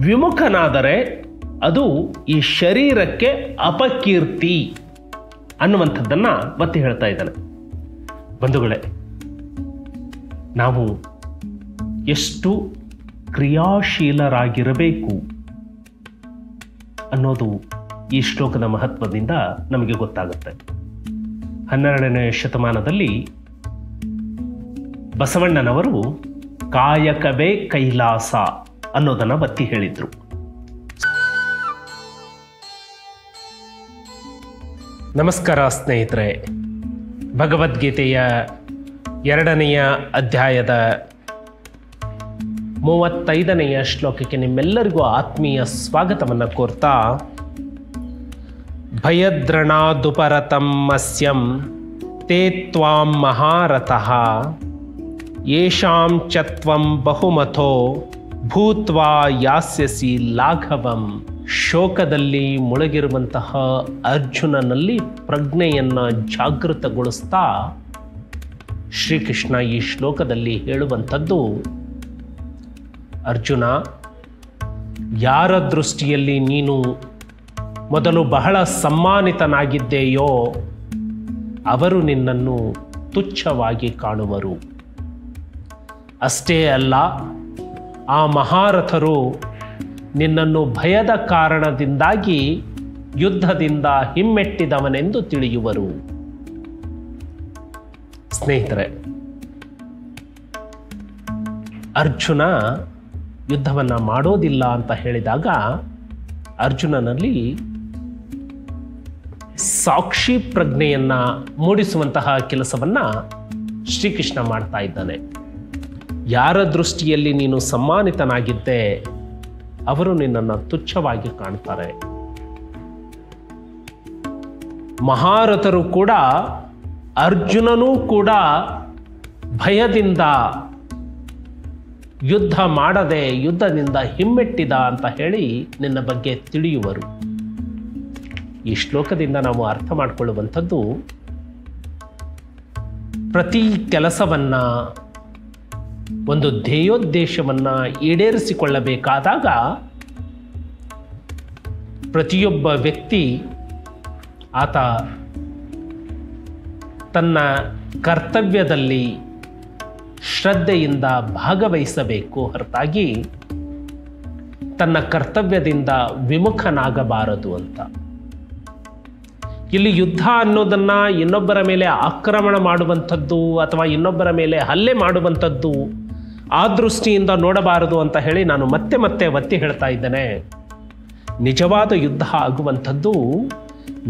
ವಿಮುಖನಾದರೆ ಅದು ಈ ಶರೀರಕ್ಕೆ ಅಪಕೀರ್ತಿ ಅನ್ನುವಂಥದ್ದನ್ನು ಒತ್ತಿ ಹೇಳ್ತಾ ಇದ್ದಾನೆ. ಬಂಧುಗಳೇ, ನಾವು ಎಷ್ಟು ಕ್ರಿಯಾಶೀಲರಾಗಿರಬೇಕು ಅನ್ನೋದು ಈ ಶ್ಲೋಕದ ಮಹತ್ವದಿಂದ ನಮಗೆ ಗೊತ್ತಾಗುತ್ತೆ. 12ನೇ ಶತಮಾನದಲ್ಲಿ ಬಸವಣ್ಣನವರು ಕಾಯಕವೇ ಕೈಲಾಸ ಅನ್ನೋದನ್ನು ಒತ್ತಿ ಹೇಳಿದ್ರು. ನಮಸ್ಕಾರ ಸ್ನೇಹಿತರೆ. ಭಗವದ್ಗೀತೆಯ 2ನೇ ಅಧ್ಯಾಯದ 35ನೇ ಶ್ಲೋಕಕ್ಕೆ ನಿಮ್ಮೆಲ್ಲರಿಗೂ ಆತ್ಮೀಯ ಸ್ವಾಗತವನ್ನು ಕೋರ್ತಾ, ಭಯದ್ರಣಾದುಪರತಂ ಮಸ್ಯಂ ತೇ ತ್ವಾಂ ಮಹಾರಥಃ ಯೇಷಾಂ ಚ ತ್ವಂ ಬಹುಮಥೋ ಭೂತ್ವಾ ಯಾಸ್ಯಸಿ ಲಾಘವಂ. ಶೋಕದಲ್ಲಿ ಮುಳುಗಿರುವಂತಹ ಅರ್ಜುನನಲ್ಲಿ ಪ್ರಜ್ಞೆಯನ್ನು ಜಾಗೃತಗೊಳಿಸ್ತಾ ಶ್ರೀಕೃಷ್ಣ ಈ ಶ್ಲೋಕದಲ್ಲಿ ಹೇಳುವಂಥದ್ದು, ಅರ್ಜುನ, ಯಾರ ದೃಷ್ಟಿಯಲ್ಲಿ ನೀನು ಮೊದಲು ಬಹಳ ಸಮ್ಮಾನಿತನಾಗಿದ್ದೆಯೋ ಅವರು ನಿನ್ನನ್ನು ತುಚ್ಛವಾಗಿ ಕಾಣುವರು. ಅಷ್ಟೇ ಅಲ್ಲ, ಆ ಮಹಾರಥರು ನಿನ್ನನ್ನು ಭಯದ ಕಾರಣದಿಂದಾಗಿ ಯುದ್ಧದಿಂದ ಹಿಮ್ಮೆಟ್ಟಿದವನೆಂದು ತಿಳಿಯುವರು. ಸ್ನೇಹಿತರೆ, ಅರ್ಜುನ ಯುದ್ಧವನ್ನು ಮಾಡೋದಿಲ್ಲ ಅಂತ ಹೇಳಿದಾಗ ಅರ್ಜುನನಲ್ಲಿ ಸಾಕ್ಷಿ ಪ್ರಜ್ಞೆಯನ್ನು ಮೂಡಿಸುವಂತಹ ಕೆಲಸವನ್ನು ಶ್ರೀಕೃಷ್ಣ ಮಾಡ್ತಾ ಇದ್ದಾನೆ. ಯಾರ ದೃಷ್ಟಿಯಲ್ಲಿ ನೀನು ಸಮ್ಮಾನಿತನಾಗಿದ್ದೆ ಅವರು ನಿನ್ನನ್ನು ತುಚ್ಛವಾಗಿ ಕಾಣ್ತಾರೆ. ಮಹಾರಥರು ಕೂಡ, ಅರ್ಜುನನೂ ಕೂಡ ಭಯದಿಂದ ಯುದ್ಧ ಮಾಡದೆ ಯುದ್ಧದಿಂದ ಹಿಮ್ಮೆಟ್ಟಿದ ಅಂತ ಹೇಳಿ ನಿನ್ನ ಬಗ್ಗೆ ತಿಳಿಯುವರು. ಈ ಶ್ಲೋಕದಿಂದ ನಾವು ಅರ್ಥ ಮಾಡಿಕೊಳ್ಳುವಂಥದ್ದು, ಪ್ರತಿ ಕೆಲಸವನ್ನ, ಒಂದು ಧ್ಯೇಯೋದ್ದೇಶವನ್ನು ಈಡೇರಿಸಿಕೊಳ್ಳಬೇಕಾದಾಗ ಪ್ರತಿಯೊಬ್ಬ ವ್ಯಕ್ತಿ ಆತ ತನ್ನ ಕರ್ತವ್ಯದಲ್ಲಿ ಶ್ರದ್ಧೆಯಿಂದ ಭಾಗವಹಿಸಬೇಕು ಹೊರತಾಗಿ ತನ್ನ ಕರ್ತವ್ಯದಿಂದ ವಿಮುಖನಾಗಬಾರದು ಅಂತ. ಇಲ್ಲಿ ಯುದ್ಧ ಅನ್ನೋದನ್ನು ಇನ್ನೊಬ್ಬರ ಮೇಲೆ ಆಕ್ರಮಣ ಮಾಡುವಂಥದ್ದು ಅಥವಾ ಇನ್ನೊಬ್ಬರ ಮೇಲೆ ಹಲ್ಲೆ ಮಾಡುವಂಥದ್ದು ಆ ದೃಷ್ಟಿಯಿಂದ ನೋಡಬಾರದು ಅಂತ ಹೇಳಿ ನಾನು ಮತ್ತೆ ಮತ್ತೆ ಒತ್ತಿ ಹೇಳ್ತಾ ಇದ್ದೇನೆ. ನಿಜವಾದ ಯುದ್ಧ ಆಗುವಂಥದ್ದು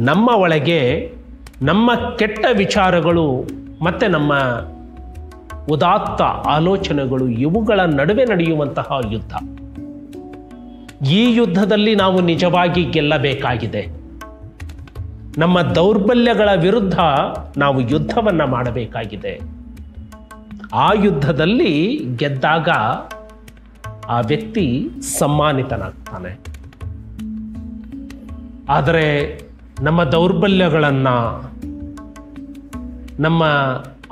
ನಮ್ಮ ಒಳಗೆ ನಮ್ಮ ಕೆಟ್ಟ ವಿಚಾರಗಳು ಮತ್ತು ನಮ್ಮ ಉದಾತ್ತ ಆಲೋಚನೆಗಳು ಇವುಗಳ ನಡುವೆ ನಡೆಯುವಂತಹ ಯುದ್ಧ. ಈ ಯುದ್ಧದಲ್ಲಿ ನಾವು ನಿಜವಾಗಿ ಗೆಲ್ಲಬೇಕಾಗಿದೆ. ನಮ್ಮ ದೌರ್ಬಲ್ಯಗಳ ವಿರುದ್ಧ ನಾವು ಯುದ್ಧವನ್ನು ಮಾಡಬೇಕಾಗಿದೆ. ಆ ಯುದ್ಧದಲ್ಲಿ ಗೆದ್ದಾಗ ಆ ವ್ಯಕ್ತಿ ಸಮ್ಮಾನಿತನಾಗ್ತಾನೆ. ಆದರೆ ನಮ್ಮ ದೌರ್ಬಲ್ಯಗಳನ್ನು, ನಮ್ಮ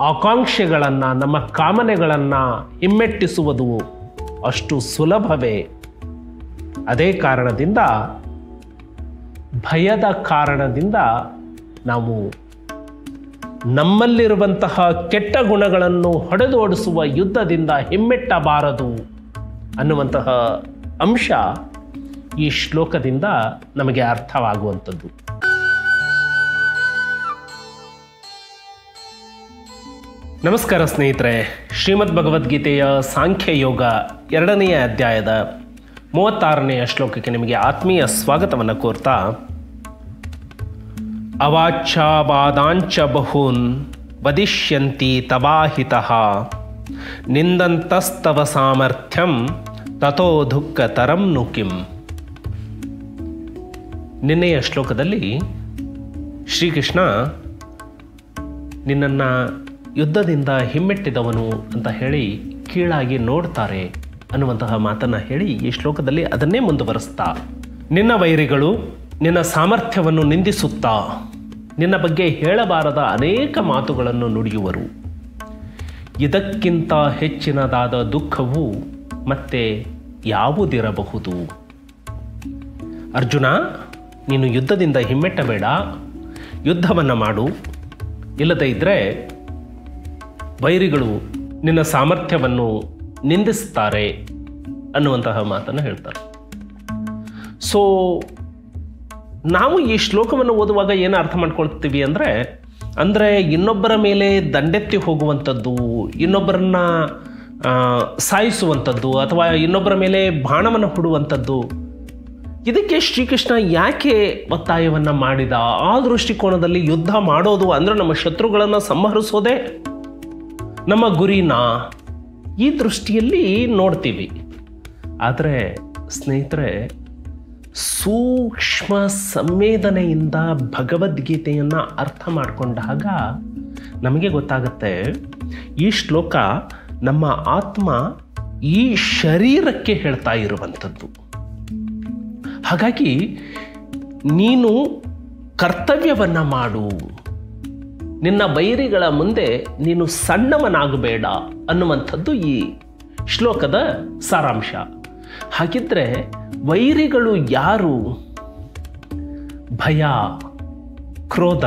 ಆಕಾಂಕ್ಷೆಗಳನ್ನು, ನಮ್ಮ ಕಾಮನೆಗಳನ್ನು ಹಿಮ್ಮೆಟ್ಟಿಸುವುದು ಅಷ್ಟು ಸುಲಭವೇ? ಅದೇ ಕಾರಣದಿಂದ, ಭಯದ ಕಾರಣದಿಂದ ನಾವು ನಮ್ಮಲ್ಲಿರುವಂತಹ ಕೆಟ್ಟ ಗುಣಗಳನ್ನು ಹೊಡೆದೋಡಿಸುವ ಯುದ್ಧದಿಂದ ಹಿಮ್ಮೆಟ್ಟಬಾರದು ಅನ್ನುವಂತಹ ಅಂಶ ಈ ಶ್ಲೋಕದಿಂದ ನಮಗೆ ಅರ್ಥವಾಗುವಂಥದ್ದು. ನಮಸ್ಕಾರ ಸ್ನೇಹಿತರೆ, ಶ್ರೀಮದ್ ಭಗವದ್ಗೀತೆಯ ಸಾಂಖ್ಯಯೋಗ 2ನೇ ಅಧ್ಯಾಯದ 36ನೇ ಶ್ಲೋಕಕ್ಕೆ ನಿಮಗೆ ಆತ್ಮೀಯ ಸ್ವಾಗತವನ್ನು ಕೋರ್ತಾ, ಅವಾಚ್ಯಾವಾದಾಂಚ ಬಹೂನ್ ವದಿಷ್ಯಂತಿ ತವಾಹಿತಃ ನಿಂದಂತಸ್ತವ ಸಾಮರ್ಥ್ಯಂ ತಥೋ ದುಃಖತರಂ ನು ಕಿಂ. ನಿನ್ನೆಯ ಶ್ಲೋಕದಲ್ಲಿ ಶ್ರೀಕೃಷ್ಣ ನಿನ್ನನ್ನು ಯುದ್ಧದಿಂದ ಹಿಮ್ಮೆಟ್ಟಿದವನು ಅಂತ ಹೇಳಿ ಕೀಳಾಗಿ ನೋಡ್ತಾರೆ ಅನ್ನುವಂತಹ ಮಾತನ್ನು ಹೇಳಿ ಈ ಶ್ಲೋಕದಲ್ಲಿ ಅದನ್ನೇ ಮುಂದುವರಿಸ್ತಾ, ನಿನ್ನ ವೈರಿಗಳು ನಿನ್ನ ಸಾಮರ್ಥ್ಯವನ್ನು ನಿಂದಿಸುತ್ತಾ ನಿನ್ನ ಬಗ್ಗೆ ಹೇಳಬಾರದ ಅನೇಕ ಮಾತುಗಳನ್ನು ನುಡಿಯುವರು. ಇದಕ್ಕಿಂತ ಹೆಚ್ಚಿನದಾದ ದುಃಖವು ಮತ್ತೆ ಯಾವುದಿರಬಹುದು? ಅರ್ಜುನ, ನೀನು ಯುದ್ಧದಿಂದ ಹಿಮ್ಮೆಟ್ಟಬೇಡ, ಯುದ್ಧವನ್ನು ಮಾಡು. ಇಲ್ಲದೇ ಇದ್ದರೆ ವೈರಿಗಳು ನಿನ್ನ ಸಾಮರ್ಥ್ಯವನ್ನು ನಿಂದಿಸ್ತಾರೆ ಅನ್ನುವಂತಹ ಮಾತನ್ನು ಹೇಳ್ತಾರೆ. ಸೊ ನಾವು ಈ ಶ್ಲೋಕವನ್ನು ಓದುವಾಗ ಏನು ಅರ್ಥ ಮಾಡ್ಕೊಳ್ತೀವಿ ಅಂದರೆ ಇನ್ನೊಬ್ಬರ ಮೇಲೆ ದಂಡೆತ್ತಿ ಹೋಗುವಂಥದ್ದು, ಇನ್ನೊಬ್ಬರನ್ನ ಸಾಯಿಸುವಂಥದ್ದು ಅಥವಾ ಇನ್ನೊಬ್ಬರ ಮೇಲೆ ಬಾಣವನ್ನು ಹೂಡುವಂಥದ್ದು, ಇದಕ್ಕೆ ಶ್ರೀಕೃಷ್ಣ ಯಾಕೆ ಒತ್ತಾಯವನ್ನು ಮಾಡಿದ? ಆ ದೃಷ್ಟಿಕೋನದಲ್ಲಿ ಯುದ್ಧ ಮಾಡೋದು ಅಂದರೆ ನಮ್ಮ ಶತ್ರುಗಳನ್ನು ಸಂಹರಿಸೋದೇ ನಮ್ಮ ಗುರಿನಾ? ಈ ದೃಷ್ಟಿಯಲ್ಲಿ ನೋಡ್ತೀವಿ. ಆದರೆ ಸ್ನೇಹಿತರೆ, ಸೂಕ್ಷ್ಮ ಸಂವೇದನೆಯಿಂದ ಭಗವದ್ಗೀತೆಯನ್ನು ಅರ್ಥ ಮಾಡಿಕೊಂಡಾಗ ನಮಗೆ ಗೊತ್ತಾಗುತ್ತೆ, ಈ ಶ್ಲೋಕ ನಮ್ಮ ಆತ್ಮ ಈ ಶರೀರಕ್ಕೆ ಹೇಳ್ತಾ ಇರುವಂಥದ್ದು. ಹಾಗಾಗಿ ನೀನು ಕರ್ತವ್ಯವನ್ನು ಮಾಡು, ನಿನ್ನ ವೈರಿಗಳ ಮುಂದೆ ನೀನು ಸಣ್ಣವನಾಗಬೇಡ ಅನ್ನುವಂಥದ್ದು ಈ ಶ್ಲೋಕದ ಸಾರಾಂಶ. ಹಾಗಿದ್ರೆ ವೈರಿಗಳು ಯಾರು? ಭಯ, ಕ್ರೋಧ,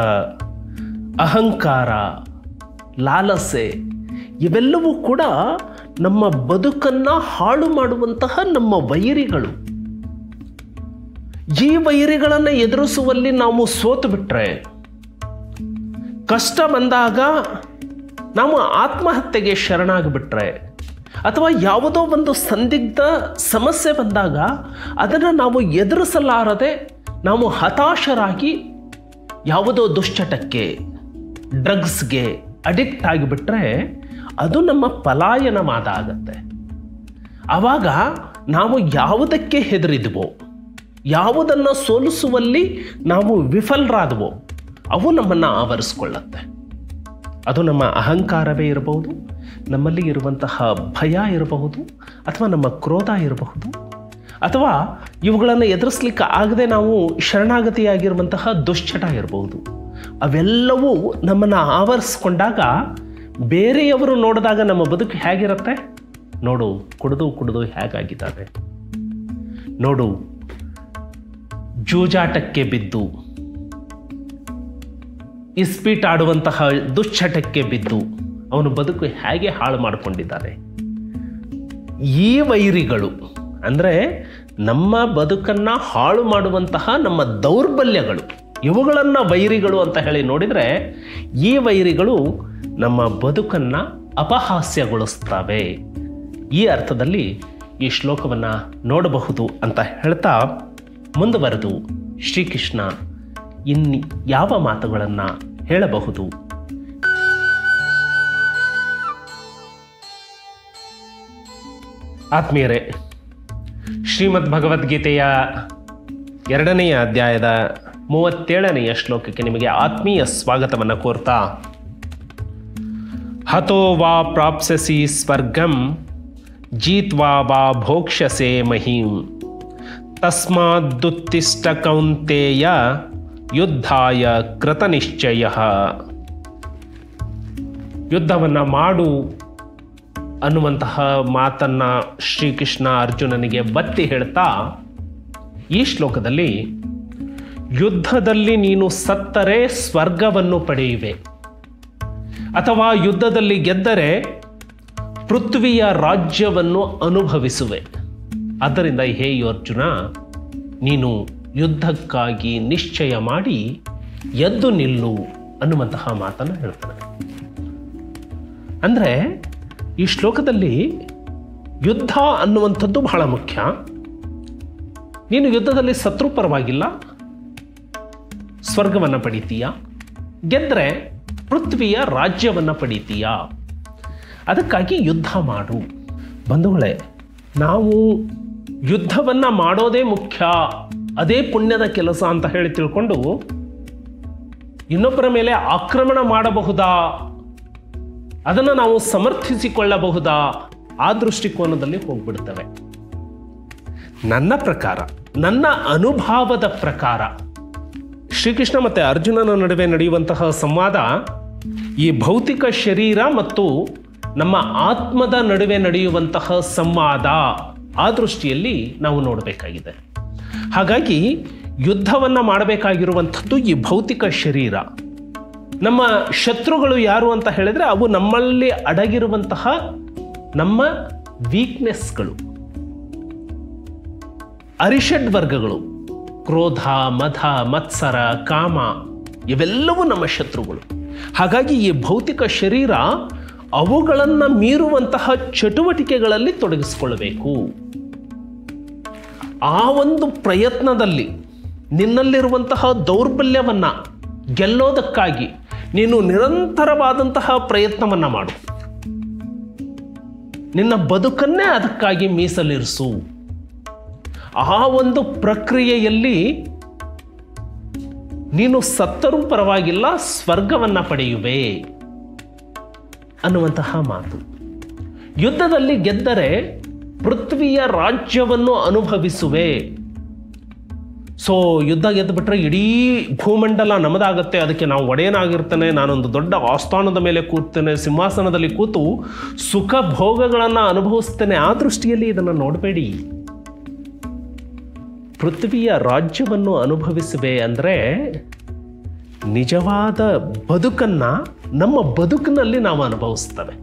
ಅಹಂಕಾರ, ಲಾಲಸೆ ಇವೆಲ್ಲವೂ ಕೂಡ ನಮ್ಮ ಬದುಕನ್ನು ಹಾಳು ಮಾಡುವಂತಹ ನಮ್ಮ ವೈರಿಗಳು. ಈ ವೈರಿಗಳನ್ನು ಎದುರಿಸುವಲ್ಲಿ ನಾವು ಸೋತು ಬಿಟ್ರೆ, ಕಷ್ಟ ಬಂದಾಗ ನಾವು ಆತ್ಮಹತ್ಯೆಗೆ ಶರಣಾಗಿಬಿಟ್ರೆ, ಅಥವಾ ಯಾವುದೋ ಒಂದು ಸಂದಿಗ್ಧ ಸಮಸ್ಯೆ ಬಂದಾಗ ಅದನ್ನು ನಾವು ಎದುರಿಸಲಾರದೆ ನಾವು ಹತಾಶರಾಗಿ ಯಾವುದೋ ದುಶ್ಚಟಕ್ಕೆ, ಡ್ರಗ್ಸ್ಗೆ ಅಡಿಕ್ಟ್ ಆಗಿಬಿಟ್ರೆ ಅದು ನಮ್ಮ ಪಲಾಯನ ಮಾದ ಆಗತ್ತೆ. ಆವಾಗ ನಾವು ಯಾವುದಕ್ಕೆ ಹೆದರಿದ್ವೋ, ಯಾವುದನ್ನು ಸೋಲಿಸುವಲ್ಲಿ ನಾವು ವಿಫಲರಾದವೋ ಅವು ನಮ್ಮನ್ನು ಆವರಿಸ್ಕೊಳ್ಳತ್ತೆ. ಅದು ನಮ್ಮ ಅಹಂಕಾರವೇ ಇರಬಹುದು, ನಮ್ಮಲ್ಲಿ ಇರುವಂತಹ ಭಯ ಇರಬಹುದು, ಅಥವಾ ನಮ್ಮ ಕ್ರೋಧ ಇರಬಹುದು, ಅಥವಾ ಇವುಗಳನ್ನು ಎದುರಿಸಲಿಕ್ಕೆ ಆಗದೆ ನಾವು ಶರಣಾಗತಿಯಾಗಿರುವಂತಹ ದುಶ್ಚಟ ಇರಬಹುದು. ಅವೆಲ್ಲವೂ ನಮ್ಮನ್ನು ಆವರಿಸ್ಕೊಂಡಾಗ ಬೇರೆಯವರು ನೋಡಿದಾಗ ನಮ್ಮ ಬದುಕು ಹೇಗಿರುತ್ತೆ? ನೋಡು, ಕುಡಿದು ಹೇಗಾಗಿದ್ದಾರೆ, ನೋಡು ಜೂಜಾಟಕ್ಕೆ ಬಿದ್ದು, ಇಸ್ಪೀಟ್ ಆಡುವಂತಹ ದುಶ್ಚಟಕ್ಕೆ ಬಿದ್ದು ಅವನು ಬದುಕು ಹೇಗೆ ಹಾಳು ಮಾಡಿಕೊಂಡಿದ್ದಾರೆ. ಈ ವೈರಿಗಳು ಅಂದರೆ ನಮ್ಮ ಬದುಕನ್ನು ಹಾಳು ಮಾಡುವಂತಹ ನಮ್ಮ ದೌರ್ಬಲ್ಯಗಳು, ಇವುಗಳನ್ನು ವೈರಿಗಳು ಅಂತ ಹೇಳಿ ನೋಡಿದರೆ, ಈ ವೈರಿಗಳು ನಮ್ಮ ಬದುಕನ್ನು ಅಪಹಾಸ್ಯಗೊಳಿಸ್ತವೆ. ಈ ಅರ್ಥದಲ್ಲಿ ಈ ಶ್ಲೋಕವನ್ನು ನೋಡಬಹುದು ಅಂತ ಹೇಳ್ತಾ ಮುಂದುವರೆದು ಶ್ರೀಕೃಷ್ಣ ಇನ್ನು ಯಾವ ಮಾತುಗಳನ್ನು ಹೇಳಬಹುದು? ಆತ್ಮೀಯರೇ, ಶ್ರೀಮದ್ ಭಗವದ್ಗೀತೆಯ 2ನೇ ಅಧ್ಯಾಯದ 37ನೇ ಶ್ಲೋಕಕ್ಕೆ ನಿಮಗೆ ಆತ್ಮೀಯ ಸ್ವಾಗತವನ್ನು ಕೋರ್ತಾ, ಹತೋ ವಾ ಪ್ರಾಪ್ಸ್ಯಸಿ ಸ್ವರ್ಗಂ ಜೀತ್ವಾ ವಾ ಭೋಕ್ಷ್ಯಸೆ ಮಹೀಂ ತಸ್ಮಾದುತ್ತಿಷ್ಠ ಕೌಂತೇಯ ಯುದ್ಧಾಯ ಕೃತನಿಶ್ಚಯಃ. ಯುದ್ಧವನ್ನು ಮಾಡು ಅನ್ನುವಂತಹ ಮಾತನ್ನು ಶ್ರೀಕೃಷ್ಣ ಅರ್ಜುನನಿಗೆ ಬತ್ತಿ ಹೇಳ್ತಾ ಈ ಶ್ಲೋಕದಲ್ಲಿ, ಯುದ್ಧದಲ್ಲಿ ನೀನು ಸತ್ತರೆ ಸ್ವರ್ಗವನ್ನು ಪಡೆಯುವೆ, ಅಥವಾ ಯುದ್ಧದಲ್ಲಿ ಗೆದ್ದರೆ ಪೃಥ್ವಿಯ ರಾಜ್ಯವನ್ನು ಅನುಭವಿಸುವೆ. ಆದ್ದರಿಂದ ಹೇ ಅರ್ಜುನ, ನೀನು ಯುದ್ಧಕ್ಕಾಗಿ ನಿಶ್ಚಯ ಮಾಡಿ ಎದ್ದು ನಿಲ್ಲು ಅನ್ನುವಂತಹ ಮಾತನ್ನು ಹೇಳ್ತಾನೆ. ಅಂದರೆ ಈ ಶ್ಲೋಕದಲ್ಲಿ ಯುದ್ಧ ಅನ್ನುವಂಥದ್ದು ಬಹಳ ಮುಖ್ಯ. ನೀನು ಯುದ್ಧದಲ್ಲಿ ಸತ್ರು ಪರವಾಗಿಲ್ಲ, ಸ್ವರ್ಗವನ್ನು ಪಡಿತೀಯ, ಗೆದ್ದರೆ ಪೃಥ್ವಿಯ ರಾಜ್ಯವನ್ನು ಪಡಿತೀಯ. ಅದಕ್ಕಾಗಿ ಯುದ್ಧ ಮಾಡು. ಬಂಧುಗಳೇ, ನಾವು ಯುದ್ಧವನ್ನು ಮಾಡೋದೇ ಮುಖ್ಯ, ಅದೇ ಪುಣ್ಯದ ಕೆಲಸ ಅಂತ ಹೇಳಿ ತಿಳ್ಕೊಂಡು ಇನ್ನೊಬ್ಬರ ಮೇಲೆ ಆಕ್ರಮಣ ಮಾಡಬಹುದಾ, ಅದನ್ನು ನಾವು ಸಮರ್ಥಿಸಿಕೊಳ್ಳಬಹುದಾ, ಆ ದೃಷ್ಟಿಕೋನದಲ್ಲಿ ಹೋಗ್ಬಿಡ್ತವೆ. ನನ್ನ ಪ್ರಕಾರ, ನನ್ನ ಅನುಭವದ ಪ್ರಕಾರ, ಶ್ರೀಕೃಷ್ಣ ಮತ್ತು ಅರ್ಜುನನ ನಡುವೆ ನಡೆಯುವಂತಹ ಸಂವಾದ ಈ ಭೌತಿಕ ಶರೀರ ಮತ್ತು ನಮ್ಮ ಆತ್ಮದ ನಡುವೆ ನಡೆಯುವಂತಹ ಸಂವಾದ, ಆ ದೃಷ್ಟಿಯಲ್ಲಿ ನಾವು ನೋಡಬೇಕಾಗಿದೆ. ಹಾಗಾಗಿ ಯುದ್ಧವನ್ನು ಮಾಡಬೇಕಾಗಿರುವಂಥದ್ದು ಈ ಭೌತಿಕ ಶರೀರ. ನಮ್ಮ ಶತ್ರುಗಳು ಯಾರು ಅಂತ ಹೇಳಿದರೆ, ಅವು ನಮ್ಮಲ್ಲಿ ಅಡಗಿರುವಂತಹ ನಮ್ಮ ವೀಕ್ನೆಸ್ಗಳು, ಅರಿಷಡ್ ವರ್ಗಗಳು, ಕ್ರೋಧ, ಮದ, ಮತ್ಸರ, ಕಾಮ ಇವೆಲ್ಲವೂ ನಮ್ಮ ಶತ್ರುಗಳು. ಹಾಗಾಗಿ ಈ ಭೌತಿಕ ಶರೀರ ಅವುಗಳನ್ನು ಮೀರುವಂತಹ ಚಟುವಟಿಕೆಗಳಲ್ಲಿ ತೊಡಗಿಸಿಕೊಳ್ಳಬೇಕು. ಆ ಒಂದು ಪ್ರಯತ್ನದಲ್ಲಿ ನಿನ್ನಲ್ಲಿರುವಂತಹ ದೌರ್ಬಲ್ಯವನ್ನು ಗೆಲ್ಲೋದಕ್ಕಾಗಿ ನೀನು ನಿರಂತರವಾದಂತಹ ಪ್ರಯತ್ನವನ್ನು ಮಾಡು. ನಿನ್ನ ಬದುಕನ್ನೇ ಅದಕ್ಕಾಗಿ ಮೀಸಲಿರಿಸು. ಆ ಒಂದು ಪ್ರಕ್ರಿಯೆಯಲ್ಲಿ ನೀನು ಸತ್ತರೂ ಪರವಾಗಿಲ್ಲ, ಸ್ವರ್ಗವನ್ನು ಪಡೆಯುವೆ ಅನ್ನುವಂತಹ ಮಾತು. ಯುದ್ಧದಲ್ಲಿ ಗೆದ್ದರೆ ಪೃಥ್ವಿಯ ರಾಜ್ಯವನ್ನು ಅನುಭವಿಸುವೆ. ಸೊ ಯುದ್ಧ ಗೆದ್ದುಬಿಟ್ರೆ ಇಡೀ ಭೂಮಂಡಲ ನಮ್ಮದಾಗತ್ತೆ, ಅದಕ್ಕೆ ನಾವು ಒಡೆಯನಾಗಿರ್ತೇನೆ, ನಾನೊಂದು ದೊಡ್ಡ ಆಸ್ಥಾನದ ಮೇಲೆ ಕೂರ್ತೇನೆ, ಸಿಂಹಾಸನದಲ್ಲಿ ಕೂತು ಸುಖ ಭೋಗಗಳನ್ನು ಅನುಭವಿಸ್ತೇನೆ. ಆ ದೃಷ್ಟಿಯಲ್ಲಿ ಇದನ್ನು ನೋಡಬೇಡಿ. ಪೃಥ್ವಿಯ ರಾಜ್ಯವನ್ನು ಅನುಭವಿಸುವೆ ಅಂದರೆ ನಿಜವಾದ ಬದುಕನ್ನು ನಮ್ಮ ಬದುಕಿನಲ್ಲಿ ನಾವು ಅನುಭವಿಸ್ತೇವೆ.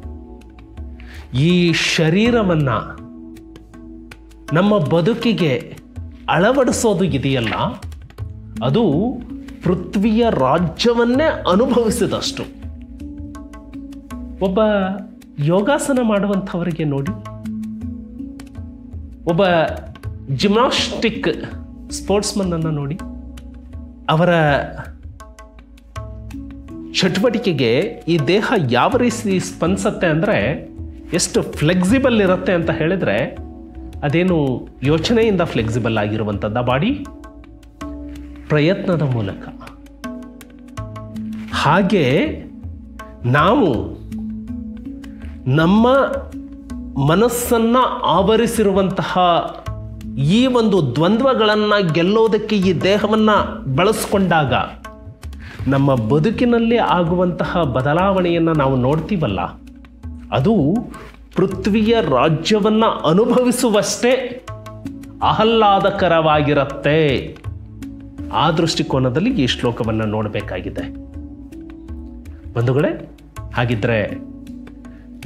ಈ ಶರೀರವನ್ನು ನಮ್ಮ ಬದುಕಿಗೆ ಅಳವಡಿಸೋದು ಇದೆಯಲ್ಲ, ಅದು ಪೃಥ್ವಿಯ ರಾಜ್ಯವನ್ನೇ ಅನುಭವಿಸಿದಷ್ಟು. ಒಬ್ಬ ಯೋಗಾಸನ ಮಾಡುವಂಥವರಿಗೆ ನೋಡಿ, ಒಬ್ಬ ಜಿಮ್ನಾಸ್ಟಿಕ್ ಸ್ಪೋರ್ಟ್ಸ್ಮನ್ನನ್ನು ನೋಡಿ, ಅವರ ಚಟುವಟಿಕೆಗೆ ಈ ದೇಹ ಯಾವ ರೀತಿ ಸ್ಪಂದಿಸುತ್ತೆ ಅಂದರೆ ಎಷ್ಟು ಫ್ಲೆಕ್ಸಿಬಲ್ ಇರುತ್ತೆ ಅಂತ ಹೇಳಿದರೆ, ಅದೇನು ಯೋಚನೆಯಿಂದ ಫ್ಲೆಕ್ಸಿಬಲ್ ಆಗಿರುವಂಥದ್ದು ಬಾಡಿ, ಪ್ರಯತ್ನದ ಮೂಲಕ. ಹಾಗೆ ನಾವು ನಮ್ಮ ಮನಸ್ಸನ್ನು ಆವರಿಸಿರುವಂತಹ ಈ ಒಂದು ದ್ವಂದ್ವಗಳನ್ನು ಗೆಲ್ಲೋದಕ್ಕೆ ಈ ದೇಹವನ್ನು ಬಳಸ್ಕೊಂಡಾಗ ನಮ್ಮ ಬದುಕಿನಲ್ಲಿ ಆಗುವಂತಹ ಬದಲಾವಣೆಯನ್ನು ನಾವು ನೋಡ್ತೀವಲ್ಲ, ಅದು ಪೃಥ್ವಿಯ ರಾಜ್ಯವನ್ನು ಅನುಭವಿಸುವಷ್ಟೇ ಆಹ್ಲಾದಕರವಾಗಿರುತ್ತೆ. ಆ ದೃಷ್ಟಿಕೋನದಲ್ಲಿ ಈ ಶ್ಲೋಕವನ್ನು ನೋಡಬೇಕಾಗಿದೆ ಬಂಧುಗಳೇ. ಹಾಗಿದ್ರೆ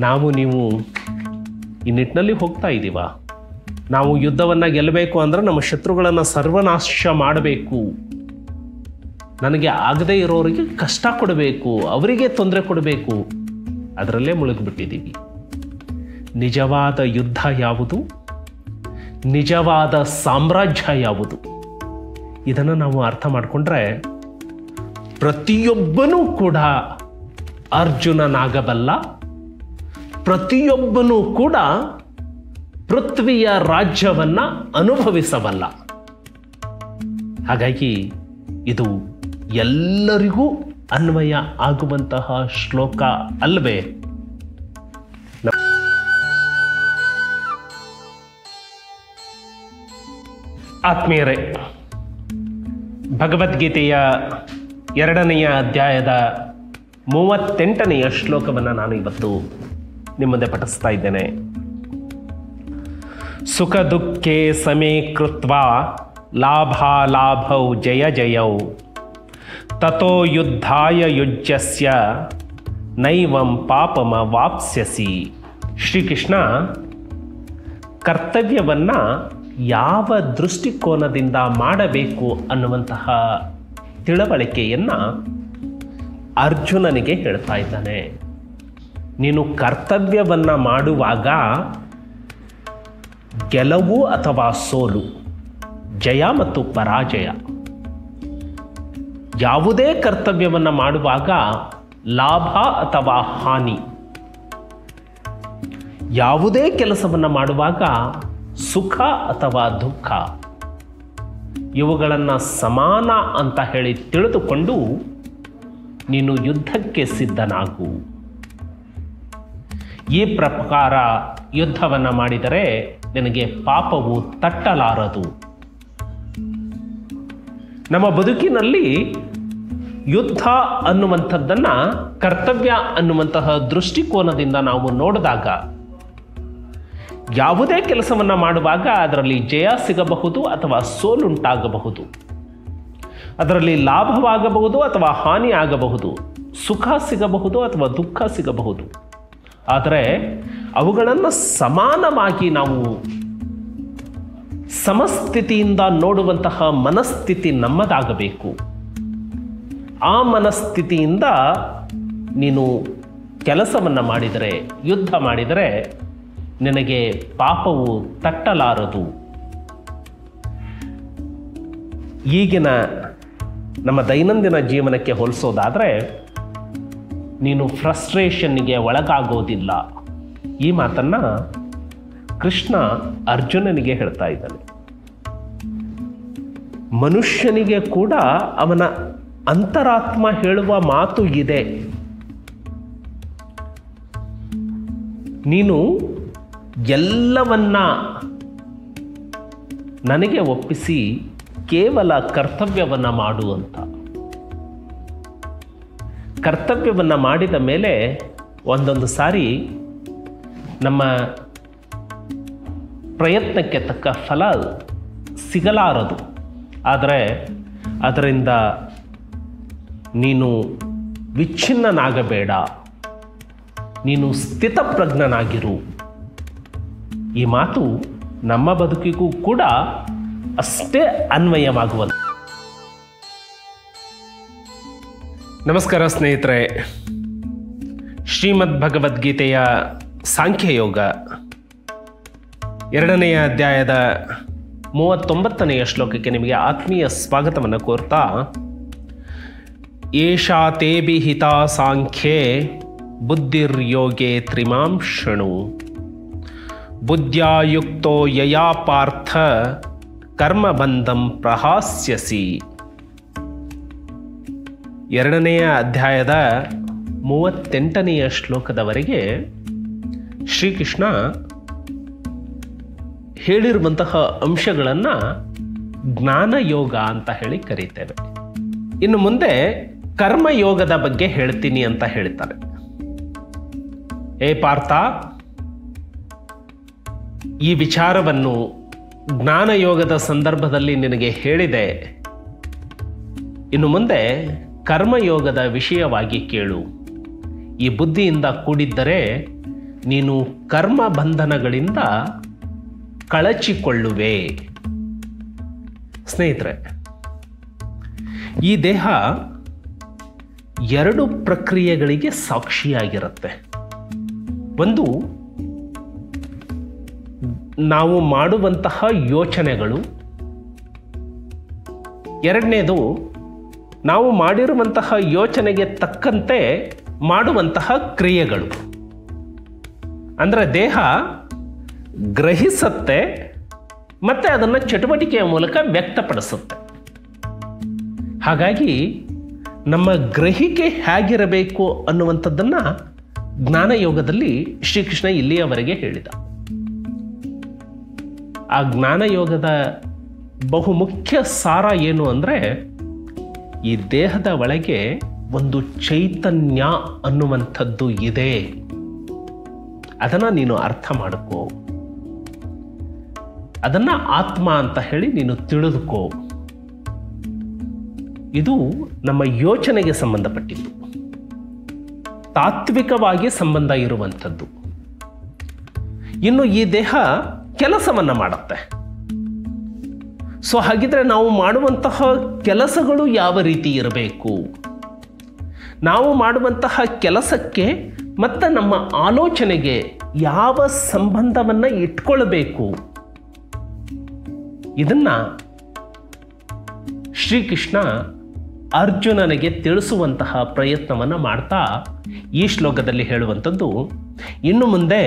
ನಾವು ನೀವು ಈ ನಿಟ್ಟಿನಲ್ಲಿ ಹೋಗ್ತಾ ಇದ್ದೀವ? ನಾವು ಯುದ್ಧವನ್ನು ಗೆಲ್ಲಬೇಕು ಅಂದರೆ ನಮ್ಮ ಶತ್ರುಗಳನ್ನು ಸರ್ವನಾಶ ಮಾಡಬೇಕು, ನನಗೆ ಆಗದೇ ಇರೋರಿಗೆ ಕಷ್ಟ ಕೊಡಬೇಕು, ಅವರಿಗೆ ತೊಂದರೆ ಕೊಡಬೇಕು, ಅದರಲ್ಲೇ ಮುಳುಗಿಬಿಟ್ಟಿದ್ದೀವಿ. ನಿಜವಾದ ಯುದ್ಧ ಯಾವುದು? ನಿಜವಾದ ಸಾಮ್ರಾಜ್ಯ ಯಾವುದು? ಇದನ್ನು ನಾವು ಅರ್ಥ ಮಾಡಿಕೊಂಡ್ರೆ ಪ್ರತಿಯೊಬ್ಬನೂ ಕೂಡ ಅರ್ಜುನನಾಗಬಲ್ಲ, ಪ್ರತಿಯೊಬ್ಬನೂ ಕೂಡ ಪೃಥ್ವಿಯ ರಾಜ್ಯವನ್ನು ಅನುಭವಿಸಬಲ್ಲ. ಹಾಗಾಗಿ ಇದು ಎಲ್ಲರಿಗೂ ಅನ್ವಯ ಆಗುವಂತಹ ಶ್ಲೋಕ ಅಲ್ವೇ? ಆತ್ಮೀಯರೇ, ಭಗವದ್ಗೀತೆಯ 2ನೆಯ ಅಧ್ಯಾಯದ 38ನೆಯ ಶ್ಲೋಕವನ್ನು ನಾನು ಇವತ್ತು ನಿಮ್ಮ ಮುಂದೆ ಪಠಿಸ್ತಾ ಇದ್ದೇನೆ. ಸುಖ ದುಃಖೇ ಸಮೇ ಕೃತ್ವಾ ಲಾಭಾಲಾಭೌ ಜಯ ಜಯೌ ತಥೋ ಯುದ್ಧಾಯ ಯುಜ್ಯಸ್ಯ ನೈವಂ ಪಾಪಮ ವಾಪ್ಸ್ಯಸಿ. ಶ್ರೀಕೃಷ್ಣ ಕರ್ತವ್ಯವನ್ನು ಯಾವ ದೃಷ್ಟಿಕೋನದಿಂದ ಮಾಡಬೇಕು ಅನ್ನುವಂತಹ ತಿಳುವಳಿಕೆಯನ್ನು ಅರ್ಜುನನಿಗೆ ಹೇಳ್ತಾ ಇದ್ದಾನೆ. ನೀನು ಕರ್ತವ್ಯವನ್ನು ಮಾಡುವಾಗ ಗೆಲುವು ಅಥವಾ ಸೋಲು, ಜಯ ಮತ್ತು ಪರಾಜಯ, ಯಾವುದೇ ಕರ್ತವ್ಯವನ್ನು ಮಾಡುವಾಗ ಲಾಭ ಅಥವಾ ಹಾನಿ, ಯಾವುದೇ ಕೆಲಸವನ್ನು ಮಾಡುವಾಗ ಸುಖ ಅಥವಾ ದುಃಖ, ಇವುಗಳನ್ನು ಸಮಾನ ಅಂತ ಹೇಳಿ ತಿಳಿದುಕೊಂಡು ನೀನು ಯುದ್ಧಕ್ಕೆ ಸಿದ್ಧನಾಗು. ಈ ಪ್ರಕಾರ ಯುದ್ಧವನ್ನು ಮಾಡಿದರೆ ನಿನಗೆ ಪಾಪವು ತಟ್ಟಲಾರದು. ನಮ್ಮ ಬದುಕಿನಲ್ಲಿ ಯುದ್ಧ ಅನ್ನುವಂಥದ್ದನ್ನು ಕರ್ತವ್ಯ ಅನ್ನುವಂತಹ ದೃಷ್ಟಿಕೋನದಿಂದ ನಾವು ನೋಡಿದಾಗ ಯಾವುದೇ ಕೆಲಸವನ್ನು ಮಾಡುವಾಗ ಅದರಲ್ಲಿ ಜಯ ಸಿಗಬಹುದು ಅಥವಾ ಸೋಲುಂಟಾಗಬಹುದು, ಅದರಲ್ಲಿ ಲಾಭವಾಗಬಹುದು ಅಥವಾ ಹಾನಿ ಆಗಬಹುದು, ಸುಖ ಸಿಗಬಹುದು ಅಥವಾ ದುಃಖ ಸಿಗಬಹುದು. ಆದರೆ ಅವುಗಳನ್ನು ಸಮಾನವಾಗಿ ನಾವು ಸಮಸ್ಥಿತಿಯಿಂದ ನೋಡುವಂತಹ ಮನಸ್ಥಿತಿ ನಮ್ಮದಾಗಬೇಕು. ಆ ಮನಸ್ಥಿತಿಯಿಂದ ನೀನು ಕೆಲಸವನ್ನು ಮಾಡಿದರೆ, ಯುದ್ಧ ಮಾಡಿದರೆ ನಿನಗೆ ಪಾಪವು ತಟ್ಟಲಾರದು. ಈಗಿನ ನಮ್ಮ ದೈನಂದಿನ ಜೀವನಕ್ಕೆ ಹೋಲಿಸೋದಾದರೆ ನೀನು ಫ್ರಸ್ಟ್ರೇಷನ್ನಿಗೆ ಒಳಗಾಗೋದಿಲ್ಲ. ಈ ಮಾತನ್ನು ಕೃಷ್ಣ ಅರ್ಜುನನಿಗೆ ಹೇಳ್ತಾ ಇದ್ದಾನೆ. ಮನುಷ್ಯನಿಗೆ ಕೂಡ ಅವನ ಅಂತರಾತ್ಮ ಹೇಳುವ ಮಾತು ಇದೆ. ನೀನು ಎಲ್ಲವನ್ನ ನನಗೆ ಒಪ್ಪಿಸಿ ಕೇವಲ ಕರ್ತವ್ಯವನ್ನು ಮಾಡು ಅಂತ. ಕರ್ತವ್ಯವನ್ನು ಮಾಡಿದ ಮೇಲೆ ಒಂದೊಂದು ಸಾರಿ ನಮ್ಮ ಪ್ರಯತ್ನಕ್ಕೆ ತಕ್ಕ ಫಲ ಸಿಗಲಾರದು. ಆದರೆ ಅದರಿಂದ ನೀನು ವಿಚ್ಛಿನ್ನನಾಗಬೇಡ, ನೀನು ಸ್ಥಿತಪ್ರಜ್ಞನಾಗಿರು. ಈ ಮಾತು ನಮ್ಮ ಬದುಕಿಗೂ ಕೂಡ ಅಷ್ಟೇ ಅನ್ವಯವಾಗುವಂಥ. ನಮಸ್ಕಾರ ಸ್ನೇಹಿತರೆ, ಶ್ರೀಮದ್ ಭಗವದ್ಗೀತೆಯ ಸಾಂಖ್ಯಯೋಗ 2ನೇ ಅಧ್ಯಾಯದ 39ನೆಯ ಶ್ಲೋಕಕ್ಕೆ ನಿಮಗೆ ಆತ್ಮೀಯ ಸ್ವಾಗತವನ್ನು ಕೋರ್ತಾ, ಏಷಾ ತೇ ವಿಹಿತಾ ಸಾಂಖ್ಯೇ ಬುದ್ಧಿರ್ಯೋಗೆ ತ್ರಿಮಾಂ ಶೃಣು ಬುದ್ಧ್ಯಾಯುಕ್ತೋ ಯಯಾ ಪಾರ್ಥ ಕರ್ಮಬಂಧಂ ಪ್ರಹಾಸ್ಯಸಿ. 2ನೆಯ ಅಧ್ಯಾಯದ 38ನೆಯ ಶ್ಲೋಕದವರೆಗೆ ಶ್ರೀಕೃಷ್ಣ ಹೇಳಿರುವಂತಹ ಅಂಶಗಳನ್ನು ಜ್ಞಾನಯೋಗ ಅಂತ ಹೇಳಿ ಕರೀತೇವೆ. ಇನ್ನು ಮುಂದೆ ಕರ್ಮಯೋಗದ ಬಗ್ಗೆ ಹೇಳ್ತೀನಿ ಅಂತ ಹೇಳ್ತಾರೆ. ಏ ಪಾರ್ಥ, ಈ ವಿಚಾರವನ್ನು ಜ್ಞಾನಯೋಗದ ಸಂದರ್ಭದಲ್ಲಿ ನಿನಗೆ ಹೇಳಿದೆ. ಇನ್ನು ಮುಂದೆ ಕರ್ಮಯೋಗದ ವಿಷಯವಾಗಿ ಕೇಳು. ಈ ಬುದ್ಧಿಯಿಂದ ಕೂಡಿದ್ದರೆ ನೀನು ಕರ್ಮ ಬಂಧನಗಳಿಂದ ಕಳಚಿಕೊಳ್ಳುವೆ. ಸ್ನೇಹಿತರೆ, ಈ ದೇಹ 2 ಪ್ರಕ್ರಿಯೆಗಳಿಗೆ ಸಾಕ್ಷಿಯಾಗಿರುತ್ತೆ. ಒಂದು, ನಾವು ಮಾಡುವಂತಹ ಯೋಚನೆಗಳು. ಎರಡನೇದು, ನಾವು ಮಾಡಿರುವಂತಹ ಯೋಚನೆಗೆ ತಕ್ಕಂತೆ ಮಾಡುವಂತಹ ಕ್ರಿಯೆಗಳು. ಅಂದರೆ ದೇಹ ಗ್ರಹಿಸುತ್ತೆ ಮತ್ತು ಅದನ್ನು ಚಟುವಟಿಕೆಯ ಮೂಲಕ ವ್ಯಕ್ತಪಡಿಸುತ್ತೆ. ಹಾಗಾಗಿ ನಮ್ಮ ಗ್ರಹಿಕೆ ಹೇಗಿರಬೇಕು ಅನ್ನುವಂಥದ್ದನ್ನು ಜ್ಞಾನಯೋಗದಲ್ಲಿ ಶ್ರೀಕೃಷ್ಣ ಇಲ್ಲಿಯವರೆಗೆ ಹೇಳಿದ. ಆ ಜ್ಞಾನಯೋಗದ ಬಹುಮುಖ್ಯ ಸಾರ ಏನು ಅಂದರೆ, ಈ ದೇಹದ ಒಳಗೆ ಒಂದು ಚೈತನ್ಯ ಅನ್ನುವಂಥದ್ದು ಇದೆ. ಅದನ್ನು ನೀನು ಅರ್ಥ ಮಾಡಿಕೋ, ಅದನ್ನು ಆತ್ಮ ಅಂತ ಹೇಳಿ ನೀನು ತಿಳಿದುಕೋ. ಇದು ನಮ್ಮ ಯೋಚನೆಗೆ ಸಂಬಂಧಪಟ್ಟಿದ್ದು, ತಾತ್ವಿಕವಾಗಿ ಸಂಬಂಧ ಇರುವಂಥದ್ದು. ಇನ್ನು ಈ ದೇಹ ಕೆಲಸವನ್ನು ಮಾಡುತ್ತೆ. ಸೊ ಹಾಗಿದ್ರೆ ನಾವು ಮಾಡುವಂತಹ ಕೆಲಸಗಳು ಯಾವ ರೀತಿ ಇರಬೇಕು, ನಾವು ಮಾಡುವಂತಹ ಕೆಲಸಕ್ಕೆ ಮತ್ತು ನಮ್ಮ ಆಲೋಚನೆಗೆ ಯಾವ ಸಂಬಂಧವನ್ನು ಇಟ್ಕೊಳ್ಬೇಕು, ಇದನ್ನು ಶ್ರೀಕೃಷ್ಣ ಅರ್ಜುನನಿಗೆ ತಿಳಿಸುವಂತಹ ಪ್ರಯತ್ನವನ್ನು ಮಾಡ್ತಾ ಈ ಶ್ಲೋಕದಲ್ಲಿ ಹೇಳುವಂಥದ್ದು, ಇನ್ನು ಮುಂದೆ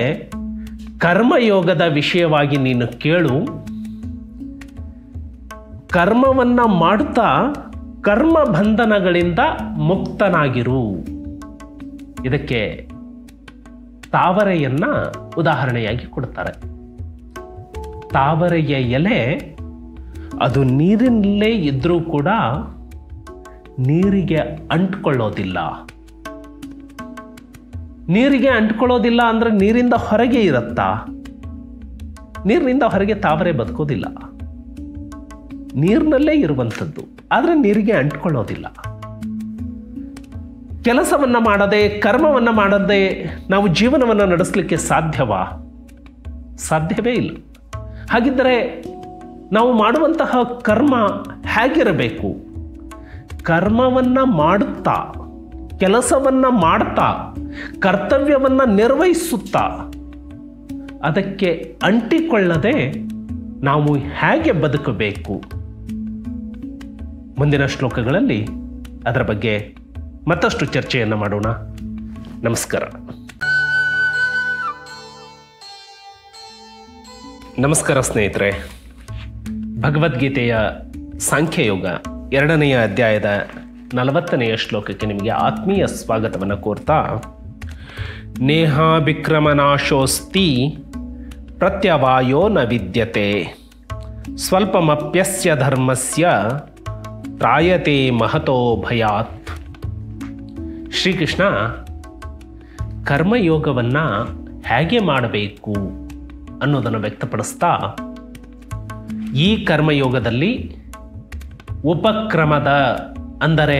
ಕರ್ಮಯೋಗದ ವಿಷಯವಾಗಿ ನೀನು ಕೇಳು. ಕರ್ಮವನ್ನು ಮಾಡುತ್ತಾ ಕರ್ಮ ಬಂಧನಗಳಿಂದ ಮುಕ್ತನಾಗಿರು. ಇದಕ್ಕೆ ತಾವರೆಯನ್ನು ಉದಾಹರಣೆಯಾಗಿ ಕೊಡ್ತಾರೆ. ತಾವರೆಯ ಎಲೆ ಅದು ನೀರಿನಲ್ಲೇ ಇದ್ದರೂ ಕೂಡ ನೀರಿಗೆ ಅಂಟ್ಕೊಳ್ಳೋದಿಲ್ಲ. ನೀರಿಗೆ ಅಂಟ್ಕೊಳ್ಳೋದಿಲ್ಲ ಅಂದರೆ ನೀರಿಂದ ಹೊರಗೆ ಇರುತ್ತಾ? ನೀರಿನಿಂದ ಹೊರಗೆ ತಾವರೆ ಬದುಕೋದಿಲ್ಲ. ನೀರಿನಲ್ಲೇ ಇರುವಂಥದ್ದು, ಆದರೆ ನೀರಿಗೆ ಅಂಟ್ಕೊಳ್ಳೋದಿಲ್ಲ. ಕೆಲಸವನ್ನು ಮಾಡದೆ, ಕರ್ಮವನ್ನು ಮಾಡದೆ ನಾವು ಜೀವನವನ್ನು ನಡೆಸಲಿಕ್ಕೆ ಸಾಧ್ಯವಾ? ಸಾಧ್ಯವೇ ಇಲ್ಲ. ಹಾಗಿದ್ದರೆ ನಾವು ಮಾಡುವಂತಹ ಕರ್ಮ ಹೇಗಿರಬೇಕು? ಕರ್ಮವನ್ನು ಮಾಡುತ್ತಾ, ಕೆಲಸವನ್ನು ಮಾಡ್ತಾ, ಕರ್ತವ್ಯವನ್ನು ನಿರ್ವಹಿಸುತ್ತಾ, ಅದಕ್ಕೆ ಅಂಟಿಕೊಳ್ಳದೆ ನಾವು ಹೇಗೆ ಬದುಕಬೇಕು? ಮುಂದಿನ ಶ್ಲೋಕಗಳಲ್ಲಿ ಅದರ ಬಗ್ಗೆ ಮತ್ತಷ್ಟು ಚರ್ಚೆಯನ್ನು ಮಾಡೋಣ. ನಮಸ್ಕಾರ. ನಮಸ್ಕಾರ ಸ್ನೇಹಿತರೆ, ಭಗವದ್ಗೀತೆಯ ಸಾಂಖ್ಯಯೋಗ 2ನೆಯ ಅಧ್ಯಾಯದ 40ನೆಯ ಶ್ಲೋಕಕ್ಕೆ ನಿಮಗೆ ಆತ್ಮೀಯ ಸ್ವಾಗತವನ್ನು ಕೋರ್ತಾ, ನೇಹಾಭಿಕ್ರಮನಾಶೋಸ್ತಿ ಪ್ರತ್ಯವಾಯೋ ನ ವಿದ್ಯತೆ ಸ್ವಲ್ಪಮಪ್ಯಸ್ಯ ಧರ್ಮಸ್ಯ ತ್ರಾಯತೆ ಮಹತೋ ಭಯಾತ್. ಶ್ರೀಕೃಷ್ಣ ಕರ್ಮಯೋಗವನ್ನು ಹೇಗೆ ಮಾಡಬೇಕು ಅನ್ನೋದನ್ನು ವ್ಯಕ್ತಪಡಿಸ್ತಾ, ಈ ಕರ್ಮಯೋಗದಲ್ಲಿ ಉಪಕ್ರಮದ ಅಂದರೆ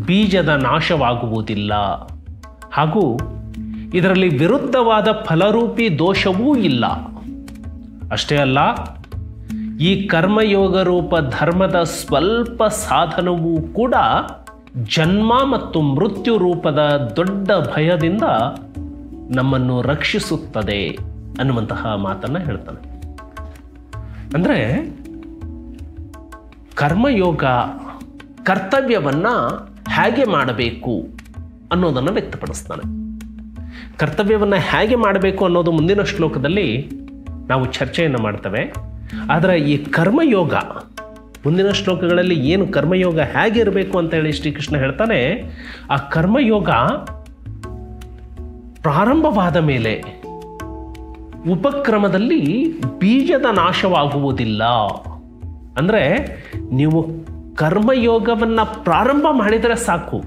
ಬೀಜದ ನಾಶವಾಗುವುದಿಲ್ಲ, ಹಾಗೂ ಇದರಲ್ಲಿ ವಿರುದ್ಧವಾದ ಫಲರೂಪಿ ದೋಷವೂ ಇಲ್ಲ. ಅಷ್ಟೇ ಅಲ್ಲ, ಈ ಕರ್ಮಯೋಗ ರೂಪ ಧರ್ಮದ ಸ್ವಲ್ಪ ಸಾಧನವೂ ಕೂಡ ಜನ್ಮ ಮತ್ತು ಮೃತ್ಯು ರೂಪದ ದೊಡ್ಡ ಭಯದಿಂದ ನಮ್ಮನ್ನು ರಕ್ಷಿಸುತ್ತದೆ ಅನ್ನುವಂತಹ ಮಾತನ್ನು ಹೇಳ್ತಾನೆ. ಅಂದರೆ ಕರ್ಮಯೋಗ ಕರ್ತವ್ಯವನ್ನು ಹೇಗೆ ಮಾಡಬೇಕು ಅನ್ನೋದನ್ನು ವ್ಯಕ್ತಪಡಿಸ್ತಾನೆ. ಕರ್ತವ್ಯವನ್ನು ಹೇಗೆ ಮಾಡಬೇಕು ಅನ್ನೋದು ಮುಂದಿನ ಶ್ಲೋಕದಲ್ಲಿ ನಾವು ಚರ್ಚೆಯನ್ನು ಮಾಡ್ತೇವೆ. ಆದರೆ ಈ ಕರ್ಮಯೋಗ ಮುಂದಿನ ಶ್ಲೋಕಗಳಲ್ಲಿ ಏನು ಕರ್ಮಯೋಗ ಹೇಗೆ ಇರಬೇಕು ಅಂತ ಹೇಳಿ ಶ್ರೀಕೃಷ್ಣ ಹೇಳ್ತಾನೆ. ಆ ಕರ್ಮಯೋಗ ಪ್ರಾರಂಭವಾದ ಮೇಲೆ ಉಪಕ್ರಮದಲ್ಲಿ ಬೀಜದ ನಾಶವಾಗುವುದಿಲ್ಲ. ಅಂದರೆ ನೀವು ಕರ್ಮಯೋಗವನ್ನು ಪ್ರಾರಂಭ ಮಾಡಿದರೆ ಸಾಕು,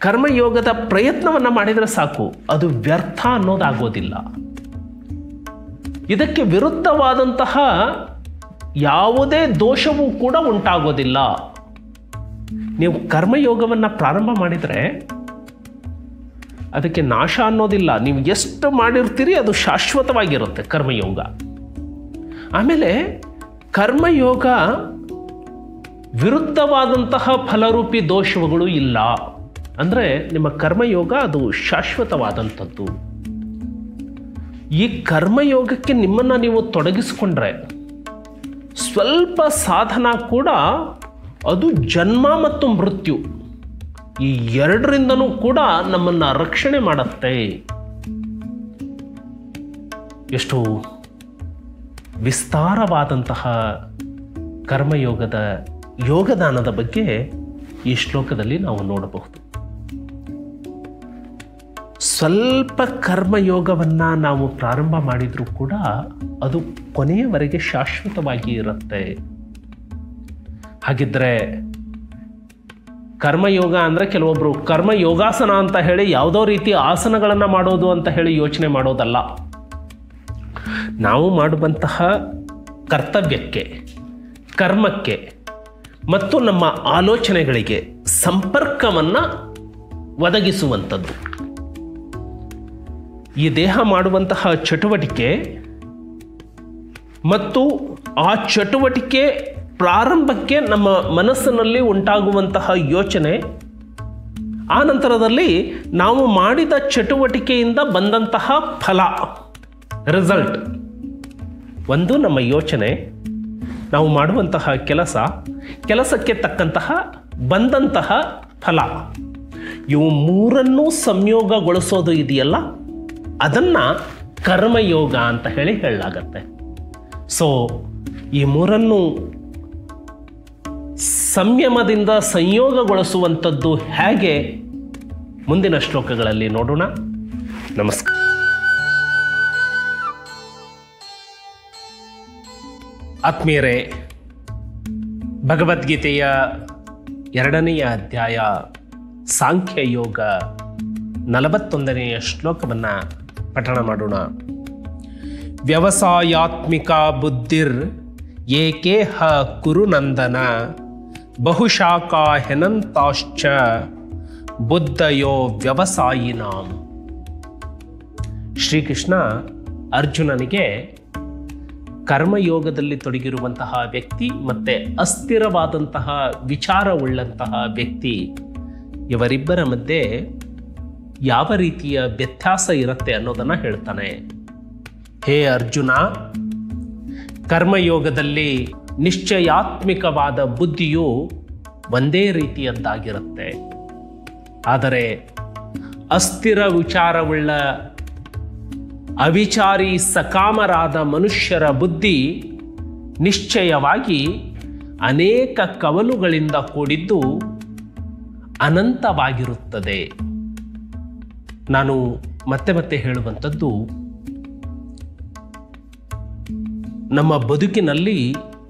ಕರ್ಮಯೋಗದ ಪ್ರಯತ್ನವನ್ನು ಮಾಡಿದರೆ ಸಾಕು, ಅದು ವ್ಯರ್ಥ ಅನ್ನೋದಾಗೋದಿಲ್ಲ. ಇದಕ್ಕೆ ವಿರುದ್ಧವಾದಂತಹ ಯಾವುದೇ ದೋಷವೂ ಕೂಡ ಉಂಟಾಗೋದಿಲ್ಲ. ನೀವು ಕರ್ಮಯೋಗವನ್ನು ಪ್ರಾರಂಭ ಮಾಡಿದರೆ ಅದಕ್ಕೆ ನಾಶ ಅನ್ನೋದಿಲ್ಲ. ನೀವು ಎಷ್ಟು ಮಾಡಿರ್ತೀರಿ ಅದು ಶಾಶ್ವತವಾಗಿರುತ್ತೆ ಕರ್ಮಯೋಗ. ಆಮೇಲೆ ಕರ್ಮಯೋಗ ವಿರುದ್ಧವಾದಂತಹ ಫಲರೂಪಿ ದೋಷಗಳು ಇಲ್ಲ. ಅಂದರೆ ನಿಮ್ಮ ಕರ್ಮಯೋಗ ಅದು ಶಾಶ್ವತವಾದಂಥದ್ದು. ಈ ಕರ್ಮಯೋಗಕ್ಕೆ ನಿಮ್ಮನ್ನು ನೀವು ತೊಡಗಿಸಿಕೊಂಡ್ರೆ ಸ್ವಲ್ಪ ಸಾಧನ ಕೂಡ ಅದು ಜನ್ಮ ಮತ್ತು ಮೃತ್ಯು ಈ ಎರಡರಿಂದನೂ ಕೂಡ ನಮ್ಮನ್ನು ರಕ್ಷಣೆ ಮಾಡುತ್ತೆ. ಎಷ್ಟು ವಿಸ್ತಾರವಾದಂತಹ ಕರ್ಮಯೋಗದ ಯೋಗದಾನದ ಬಗ್ಗೆ ಈ ಶ್ಲೋಕದಲ್ಲಿ ನಾವು ನೋಡಬಹುದು. ಸ್ವಲ್ಪ ಕರ್ಮಯೋಗವನ್ನು ನಾವು ಪ್ರಾರಂಭ ಮಾಡಿದರೂ ಕೂಡ ಅದು ಕೊನೆಯವರೆಗೆ ಶಾಶ್ವತವಾಗಿ ಇರುತ್ತೆ. ಹಾಗಿದ್ರೆ ಕರ್ಮಯೋಗ ಅಂದರೆ ಕೆಲವೊಬ್ಬರು ಕರ್ಮಯೋಗಾಸನ ಅಂತ ಹೇಳಿ ಯಾವುದೋ ರೀತಿ ಆಸನಗಳನ್ನು ಮಾಡೋದು ಅಂತ ಹೇಳಿ ಯೋಚನೆ ಮಾಡೋದಲ್ಲ. ನಾವು ಮಾಡುವಂತಹ ಕರ್ತವ್ಯಕ್ಕೆ, ಕರ್ಮಕ್ಕೆ ಮತ್ತು ನಮ್ಮ ಆಲೋಚನೆಗಳಿಗೆ ಸಂಪರ್ಕವನ್ನು ಒದಗಿಸುವಂಥದ್ದು. ಈ ದೇಹ ಮಾಡುವಂತಹ ಚಟುವಟಿಕೆ ಮತ್ತು ಆ ಚಟುವಟಿಕೆ ಪ್ರಾರಂಭಕ್ಕೆ ನಮ್ಮ ಮನಸ್ಸಿನಲ್ಲಿ ಉಂಟಾಗುವಂತಹ ಯೋಚನೆ, ಆ ನಂತರದಲ್ಲಿ ನಾವು ಮಾಡಿದ ಚಟುವಟಿಕೆಯಿಂದ ಬಂದಂತಹ ಫಲ, ರಿಸಲ್ಟ್. ಒಂದು ನಮ್ಮ ಯೋಚನೆ, ನಾವು ಮಾಡುವಂತಹ ಕೆಲಸಕ್ಕೆ ತಕ್ಕಂತಹ ಬಂದಂತಹ ಫಲ, ಇವು ಮೂರನ್ನೂ ಸಂಯೋಗಗೊಳಿಸೋದು ಇದೆಯಲ್ಲ, ಅದನ್ನು ಕರ್ಮಯೋಗ ಅಂತ ಹೇಳಲಾಗತ್ತೆ. ಸೊ ಈ ಮೂರನ್ನು ಸಂಯಮದಿಂದ ಸಂಯೋಗಗೊಳಿಸುವಂಥದ್ದು ಹೇಗೆ ಮುಂದಿನ ಶ್ಲೋಕಗಳಲ್ಲಿ ನೋಡೋಣ. ನಮಸ್ಕಾರ. ಆತ್ಮೀಯರೇ, ಭಗವದ್ಗೀತೆಯ 2ನೇ ಅಧ್ಯಾಯ ಸಾಂಖ್ಯಯೋಗ 41ನೇ ಶ್ಲೋಕವನ್ನು ಪಠಣ ಮಾಡೋಣ. ವ್ಯವಸಾಯಾತ್ಮಿಕ ಬುದ್ಧಿರ್ ಏಕೇಹ ಕುರು ನಂದನ ಬಹುಶಾಖಾ ಹೆನಂತಾಶ್ಚ ಬುದ್ಧಯೋ ವ್ಯವಸಾಯಿನಾಂ. ಶ್ರೀಕೃಷ್ಣ ಅರ್ಜುನನಿಗೆ ಕರ್ಮಯೋಗದಲ್ಲಿ ತೊಡಗಿರುವಂತಹ ವ್ಯಕ್ತಿ ಮತ್ತು ಅಸ್ಥಿರವಾದಂತಹ ವಿಚಾರವುಳ್ಳಂತಹ ವ್ಯಕ್ತಿ, ಇವರಿಬ್ಬರ ಮಧ್ಯೆ ಯಾವ ರೀತಿಯ ವ್ಯತ್ಯಾಸ ಇರುತ್ತೆ ಅನ್ನೋದನ್ನು ಹೇಳ್ತಾನೆ. ಹೇ ಅರ್ಜುನ, ಕರ್ಮಯೋಗದಲ್ಲಿ ನಿಶ್ಚಯಾತ್ಮಿಕವಾದ ಬುದ್ಧಿಯು ಒಂದೇ ರೀತಿಯದ್ದಾಗಿರುತ್ತೆ. ಆದರೆ ಅಸ್ಥಿರ ವಿಚಾರವುಳ್ಳ ಅವಿಚಾರಿ ಸಕಾಮರಾದ ಮನುಷ್ಯರ ಬುದ್ಧಿ ನಿಶ್ಚಯವಾಗಿ ಅನೇಕ ಕವಲುಗಳಿಂದ ಕೂಡಿದ್ದು ಅನಂತವಾಗಿರುತ್ತದೆ. ನಾನು ಮತ್ತೆ ಹೇಳುವಂಥದ್ದು, ನಮ್ಮ ಬದುಕಿನಲ್ಲಿ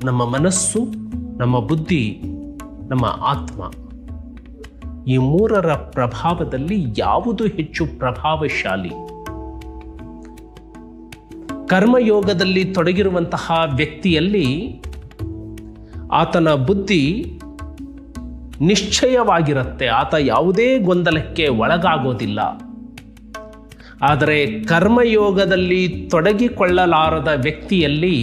ನಮ್ಮ ಮನಸ್ಸು, ನಮ್ಮ ಬುದ್ಧಿ, ನಮ್ಮ ಆತ್ಮ ಈ ಮೂರರ ಪ್ರಭಾವದಲ್ಲಿ ಯಾವುದು ಹೆಚ್ಚು ಪ್ರಭಾವಶಾಲಿ? ಕರ್ಮಯೋಗದಲ್ಲಿ ತೊಡಗಿರುವಂತಹ ವ್ಯಕ್ತಿಯಲ್ಲಿ ಆತನ ಬುದ್ಧಿ ನಿಶ್ಚಯವಾಗಿರುತ್ತೆ, ಆತ ಯಾವುದೇ ಗೊಂದಲಕ್ಕೆ ಒಳಗಾಗೋದಿಲ್ಲ. ಆದರೆ ಕರ್ಮಯೋಗದಲ್ಲಿ ತೊಡಗಿಕೊಳ್ಳಲಾರದ ವ್ಯಕ್ತಿಯಲ್ಲಿ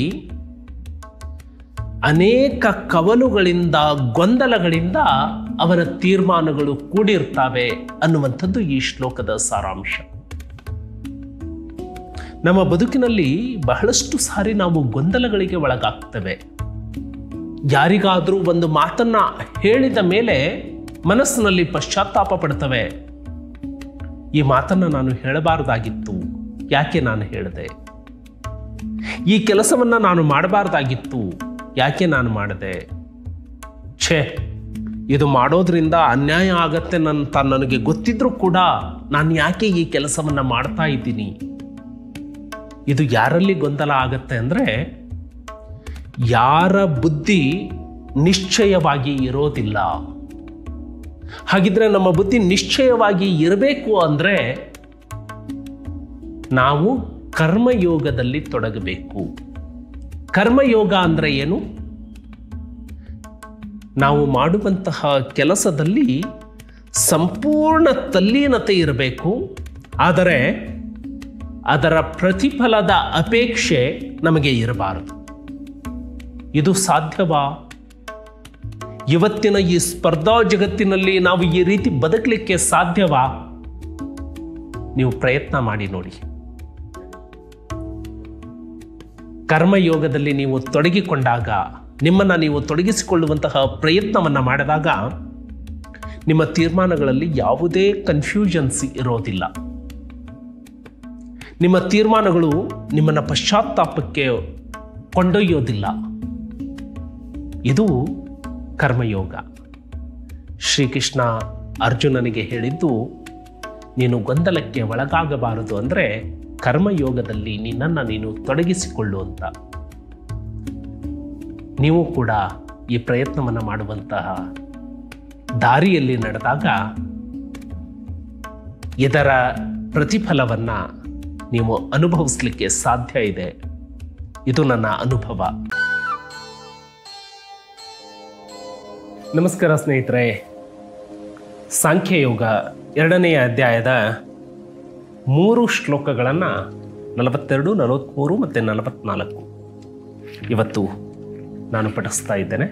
ಅನೇಕ ಕವಲುಗಳಿಂದ, ಗೊಂದಲಗಳಿಂದ ಅವನ ತೀರ್ಮಾನಗಳು ಕೂಡಿರ್ತವೆ ಅನ್ನುವಂಥದ್ದು ಈ ಶ್ಲೋಕದ ಸಾರಾಂಶ. ನಮ್ಮ ಬದುಕಿನಲ್ಲಿ ಬಹಳಷ್ಟು ಸಾರಿ ನಾವು ಗೊಂದಲಗಳಿಗೆ ಒಳಗಾಗ್ತೇವೆ. ಯಾರಿಗಾದರೂ ಒಂದು ಮಾತನ್ನ ಹೇಳಿದ ಮೇಲೆ ಮನಸ್ಸಿನಲ್ಲಿ ಪಶ್ಚಾತ್ತಾಪ ಪಡ್ತವೆ. ಈ ಮಾತನ್ನು ನಾನು ಹೇಳಬಾರ್ದಾಗಿತ್ತು, ಯಾಕೆ ನಾನು ಹೇಳಿದೆ? ಈ ಕೆಲಸವನ್ನ ನಾನು ಮಾಡಬಾರ್ದಾಗಿತ್ತು, ಯಾಕೆ ನಾನು ಮಾಡಿದೆ? ಛೇ, ಇದು ಮಾಡೋದ್ರಿಂದ ಅನ್ಯಾಯ ಆಗತ್ತೆ ಅಂತ ನನಗೆ ಗೊತ್ತಿದ್ರೂ ಕೂಡ ನಾನು ಯಾಕೆ ಈ ಕೆಲಸವನ್ನ ಮಾಡ್ತಾ ಇದ್ದೀನಿ? ಇದು ಯಾರಲ್ಲಿ ಗೊಂದಲ ಆಗತ್ತೆ ಅಂದರೆ, ಯಾರ ಬುದ್ಧಿ ನಿಶ್ಚಯವಾಗಿ ಇರೋದಿಲ್ಲ. ಹಾಗಿದ್ರೆ ನಮ್ಮ ಬುದ್ಧಿ ನಿಶ್ಚಯವಾಗಿ ಇರಬೇಕು ಅಂದರೆ ನಾವು ಕರ್ಮಯೋಗದಲ್ಲಿ ತೊಡಗಬೇಕು. ಕರ್ಮಯೋಗ ಅಂದರೆ ಏನು? ನಾವು ಮಾಡುವಂತಹ ಕೆಲಸದಲ್ಲಿ ಸಂಪೂರ್ಣ ತಲ್ಲೀನತೆ ಇರಬೇಕು, ಆದರೆ ಅದರ ಪ್ರತಿಫಲದ ಅಪೇಕ್ಷೆ ನಮಗೆ ಇರಬಾರದು. ಇದು ಸಾಧ್ಯವಾ? ಇವತ್ತಿನ ಈ ಸ್ಪರ್ಧಾ ಜಗತ್ತಿನಲ್ಲಿ ನಾವು ಈ ರೀತಿ ಬದುಕಲಿಕ್ಕೆ ಸಾಧ್ಯವಾ? ನೀವು ಪ್ರಯತ್ನ ಮಾಡಿ ನೋಡಿ. ಕರ್ಮಯೋಗದಲ್ಲಿ ನೀವು ತೊಡಗಿಕೊಂಡಾಗ, ನಿಮ್ಮನ್ನು ನೀವು ತೊಡಗಿಸಿಕೊಳ್ಳುವಂತಹ ಪ್ರಯತ್ನವನ್ನು ಮಾಡಿದಾಗ ನಿಮ್ಮ ತೀರ್ಮಾನಗಳಲ್ಲಿ ಯಾವುದೇ ಕನ್ಫ್ಯೂಷನ್ಸ್ ಇರೋದಿಲ್ಲ. ನಿಮ್ಮ ತೀರ್ಮಾನಗಳು ನಿಮ್ಮನ್ನು ಪಶ್ಚಾತ್ತಾಪಕ್ಕೆ ಕೊಂಡೊಯ್ಯೋದಿಲ್ಲ. ಇದು ಕರ್ಮಯೋಗ. ಶ್ರೀಕೃಷ್ಣ ಅರ್ಜುನನಿಗೆ ಹೇಳಿದ್ದು, ನೀನು ಗೊಂದಲಕ್ಕೆ ಒಳಗಾಗಬಾರದು ಅಂದರೆ ಕರ್ಮಯೋಗದಲ್ಲಿ ನಿನ್ನನ್ನು ನೀನು ತೊಡಗಿಸಿಕೊಳ್ಳು ಅಂತ. ನೀವು ಕೂಡ ಈ ಪ್ರಯತ್ನವನ್ನು ಮಾಡುವಂತಹ ದಾರಿಯಲ್ಲಿ ನಡೆದಾಗ ಇದರ ಪ್ರತಿಫಲವನ್ನು ನೀವು ಅನುಭವಿಸಲಿಕ್ಕೆ ಸಾಧ್ಯ ಇದೆ. ಇದು ನನ್ನ ಅನುಭವ. ನಮಸ್ಕಾರ ಸ್ನೇಹಿತರೆ. ಸಾಂಖ್ಯಯೋಗ 2ನೇ ಅಧ್ಯಾಯದ 3 ಶ್ಲೋಕಗಳನ್ನು 42, 43 ಮತ್ತು 44 ಇವತ್ತು ನಾನು ಪಠಿಸ್ತಾ ಇದ್ದೇನೆ.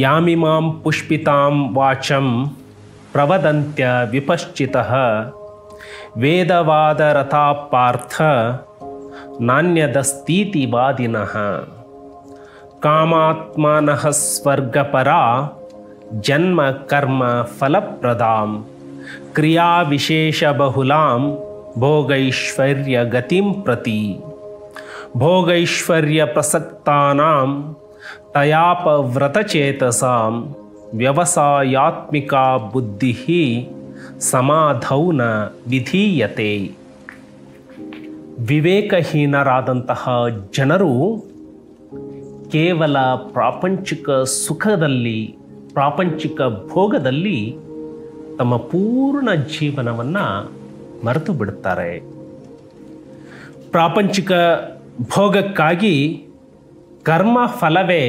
ಯಾಮಿಮಾಂ ಪುಷ್ಪಿತಾಂ ವಾಚಂ ಪ್ರವದಂತ್ಯ ವಿಪಶ್ಚಿತಃ ವೇದವಾದರತಾ ಪಾರ್ಥ ನಾಣ್ಯದಸ್ತೀತಿ ವಾದಿನಃ ಕಾಮಾತ್ಮನಃ ಸ್ವರ್ಗಪರಾ ಜನ್ಮ ಕರ್ಮ ಫಲಪ್ರದಾಂ ಕ್ರಿಯಾ ವಿಶೇಷ ಬಹುಲಾಂ ಭೋಗೈಶ್ವರ್ಯ ಗತಿಂ ಪ್ರತಿ ಭೋಗೈಶ್ವರ್ಯ ಪ್ರಸಕ್ತಾನಾಂ ತಯಾಪವ್ರತಚೇತಸಾಂ ವ್ಯವಸಾಯಾತ್ಮಿಕಾ ಬುದ್ಧಿ ಸಮಾಧೌನ ವಿಧೀಯತೆ. ವಿವೇಕಹೀನರಾದಂತಹ ಜನರು ಕೇವಲ ಪ್ರಾಪಂಚಿಕ ಸುಖದಲ್ಲಿ, ಪ್ರಾಪಂಚಿಕ ಭೋಗದಲ್ಲಿ ತಮ್ಮ ಪೂರ್ಣ ಜೀವನವನ್ನು ಮರೆತು ಬಿಡುತ್ತಾರೆ. ಪ್ರಾಪಂಚಿಕ ಭೋಗಕ್ಕಾಗಿ ಕರ್ಮ ಫಲವೇ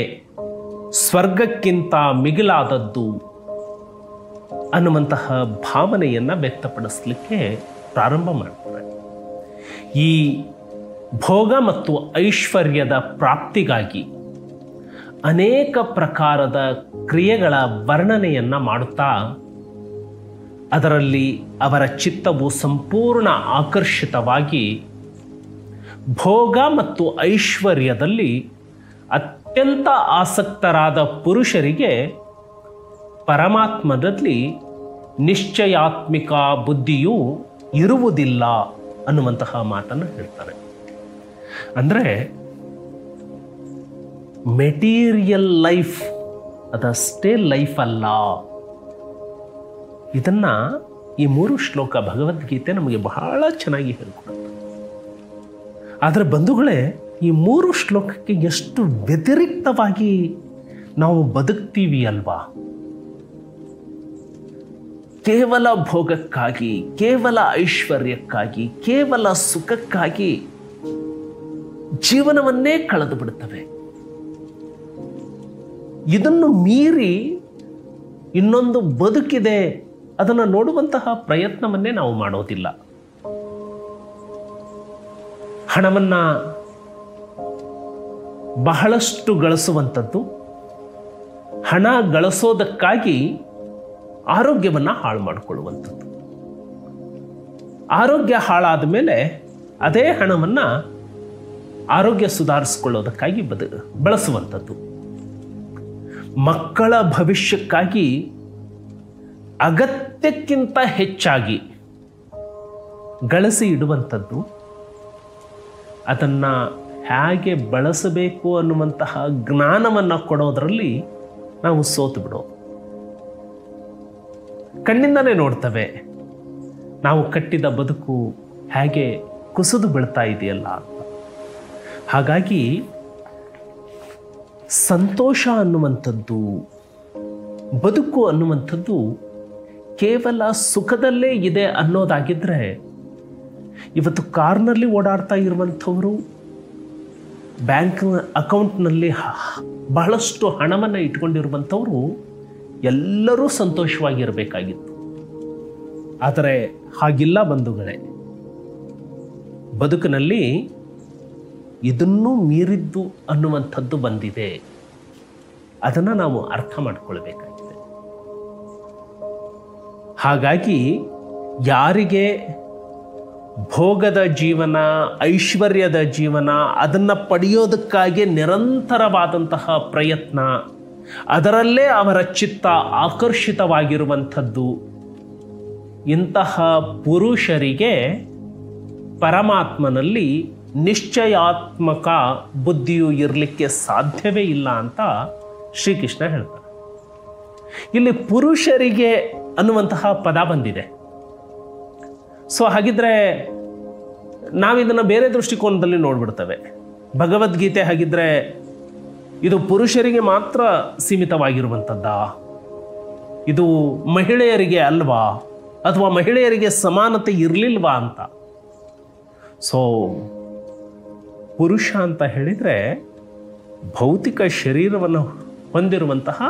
ಸ್ವರ್ಗಕ್ಕಿಂತ ಮಿಗಿಲಾದದ್ದು ಅನ್ನುವಂತಹ ಭಾವನೆಯನ್ನು ವ್ಯಕ್ತಪಡಿಸಲಿಕ್ಕೆ ಪ್ರಾರಂಭ ಮಾಡ್ತಾರೆ. ಈ ಭೋಗ ಮತ್ತು ಐಶ್ವರ್ಯದ ಪ್ರಾಪ್ತಿಗಾಗಿ ಅನೇಕ ಪ್ರಕಾರದ ಕ್ರಿಯೆಗಳ ವರ್ಣನೆಯನ್ನು ಮಾಡುತ್ತಾ ಅದರಲ್ಲಿ ಅವರ ಚಿತ್ತವು ಸಂಪೂರ್ಣ ಆಕರ್ಷಿತವಾಗಿ ಭೋಗ ಮತ್ತು ಐಶ್ವರ್ಯದಲ್ಲಿ ಅತ್ಯಂತ ಆಸಕ್ತರಾದ ಪುರುಷರಿಗೆ ಪರಮಾತ್ಮನಲ್ಲಿ ನಿಶ್ಚಯಾತ್ಮಿಕ ಬುದ್ಧಿಯೂ ಇರುವುದಿಲ್ಲ ಅನ್ನುವಂತಹ ಮಾತನ್ನು ಹೇಳ್ತಾರೆ. ಅಂದರೆ ಮೆಟೀರಿಯಲ್ ಲೈಫ್ ಅದಷ್ಟೇ ಲೈಫ್ ಅಲ್ಲ. ಇದನ್ನ ಈ 3 ಶ್ಲೋಕ ಭಗವದ್ಗೀತೆ ನಮಗೆ ಬಹಳ ಚೆನ್ನಾಗಿ ಹೇಳ್ಕೊಡುತ್ತೆ. ಆದರೆ ಬಂಧುಗಳೇ, ಈ 3 ಶ್ಲೋಕಕ್ಕೆ ಎಷ್ಟು ವ್ಯತಿರಿಕ್ತವಾಗಿ ನಾವು ಬದುಕ್ತೀವಿ ಅಲ್ವಾ? ಕೇವಲ ಭೋಗಕ್ಕಾಗಿ, ಕೇವಲ ಐಶ್ವರ್ಯಕ್ಕಾಗಿ, ಕೇವಲ ಸುಖಕ್ಕಾಗಿ ಜೀವನವನ್ನೇ ಕಳೆದು ಬಿಡುತ್ತವೆ. ಇದನ್ನು ಮೀರಿ ಇನ್ನೊಂದು ಬದುಕಿದೆ, ಅದನ್ನು ನೋಡುವಂತಹ ಪ್ರಯತ್ನವನ್ನೇ ನಾವು ಮಾಡೋದಿಲ್ಲ. ಹಣವನ್ನ ಬಹಳಷ್ಟು ಗಳಿಸುವಂಥದ್ದು, ಹಣ ಗಳಿಸೋದಕ್ಕಾಗಿ ಆರೋಗ್ಯವನ್ನ ಹಾಳು ಮಾಡಿಕೊಳ್ಳುವಂಥದ್ದು. ಆರೋಗ್ಯ ಹಾಳಾದ ಮೇಲೆ ಅದೇ ಹಣವನ್ನ ಆರೋಗ್ಯ ಸುಧಾರಿಸಿಕೊಳ್ಳೋದಕ್ಕಾಗಿ ಬಳಸುವಂಥದ್ದು. ಮಕ್ಕಳ ಭವಿಷ್ಯಕ್ಕಾಗಿ ಅಗತ್ಯಕ್ಕಿಂತ ಹೆಚ್ಚಾಗಿ ಗಳಿಸಿ ಇಡುವಂಥದ್ದು, ಅದನ್ನು ಹೇಗೆ ಬಳಸಬೇಕು ಅನ್ನುವಂತಹ ಜ್ಞಾನವನ್ನು ಕೊಡೋದರಲ್ಲಿ ನಾವು ಸೋತು ಬಿಡೋದು. ಕಣ್ಣಿಂದನೇ ನೋಡ್ತವೆ ನಾವು ಕಟ್ಟಿದ ಬದುಕು ಹೇಗೆ ಕುಸಿದು ಬೀಳ್ತಾ ಇದೆಯಲ್ಲ ಅಂತ. ಹಾಗಾಗಿ ಸಂತೋಷ ಅನ್ನುವಂಥದ್ದು, ಬದುಕು ಅನ್ನುವಂಥದ್ದು ಕೇವಲ ಸುಖದಲ್ಲೇ ಇದೆ ಅನ್ನೋದಾಗಿದ್ದರೆ, ಇವತ್ತು ಕಾರ್ನಲ್ಲಿ ಓಡಾಡ್ತಾ ಇರುವಂಥವರು ಬ್ಯಾಂಕ್ ಅಕೌಂಟ್ನಲ್ಲಿ ಬಹಳಷ್ಟು ಹಣವನ್ನು ಇಟ್ಕೊಂಡಿರುವಂಥವರು ಎಲ್ಲರೂ ಸಂತೋಷವಾಗಿರಬೇಕಾಗಿತ್ತು. ಆದರೆ ಹಾಗಿಲ್ಲ ಬಂಧುಗಳೇ. ಬದುಕಿನಲ್ಲಿ ಇದನ್ನೂ ಮೀರಿದ್ದು ಅನ್ನುವಂಥದ್ದು ಬಂದಿದೆ. ಅದನ್ನು ನಾವು ಅರ್ಥ ಮಾಡಿಕೊಳ್ಬೇಕಾಗಿದೆ. ಹಾಗಾಗಿ ಯಾರಿಗೆ ಭೋಗದ ಜೀವನ, ಐಶ್ವರ್ಯದ ಜೀವನ, ಅದನ್ನು ಪಡೆಯೋದಕ್ಕಾಗಿ ನಿರಂತರವಾದಂತಹ ಪ್ರಯತ್ನ, ಅದರಲ್ಲೇ ಅವರ ಚಿತ್ತ ಆಕರ್ಷಿತವಾಗಿರುವಂಥದ್ದು, ಇಂತಹ ಪುರುಷರಿಗೆ ಪರಮಾತ್ಮನಲ್ಲಿ ನಿಶ್ಚಯಾತ್ಮಕ ಬುದ್ಧಿಯು ಇರಲಿಕ್ಕೆ ಸಾಧ್ಯವೇ ಇಲ್ಲ ಅಂತ ಶ್ರೀಕೃಷ್ಣ ಹೇಳ್ತಾರೆ. ಇಲ್ಲಿ ಪುರುಷರಿಗೆ ಅನ್ನುವಂತಹ ಪದ ಬಂದಿದೆ. ಸೊ ಹಾಗಿದ್ರೆ ನಾವಿದನ್ನು ಬೇರೆ ದೃಷ್ಟಿಕೋನದಲ್ಲಿ ನೋಡ್ಬಿಡ್ತೇವೆ. ಭಗವದ್ಗೀತೆ ಹಾಗಿದ್ರೆ ಇದು ಪುರುಷರಿಗೆ ಮಾತ್ರ ಸೀಮಿತವಾಗಿರುವಂಥದ್ದಾ? ಇದು ಮಹಿಳೆಯರಿಗೆ ಅಲ್ವಾ? ಅಥವಾ ಮಹಿಳೆಯರಿಗೆ ಸಮಾನತೆ ಇರಲಿಲ್ವಾ ಅಂತ. ಸೊ ಪುರುಷ ಅಂತ ಹೇಳಿದರೆ ಭೌತಿಕ ಶರೀರವನ್ನು ಹೊಂದಿರುವಂತಹ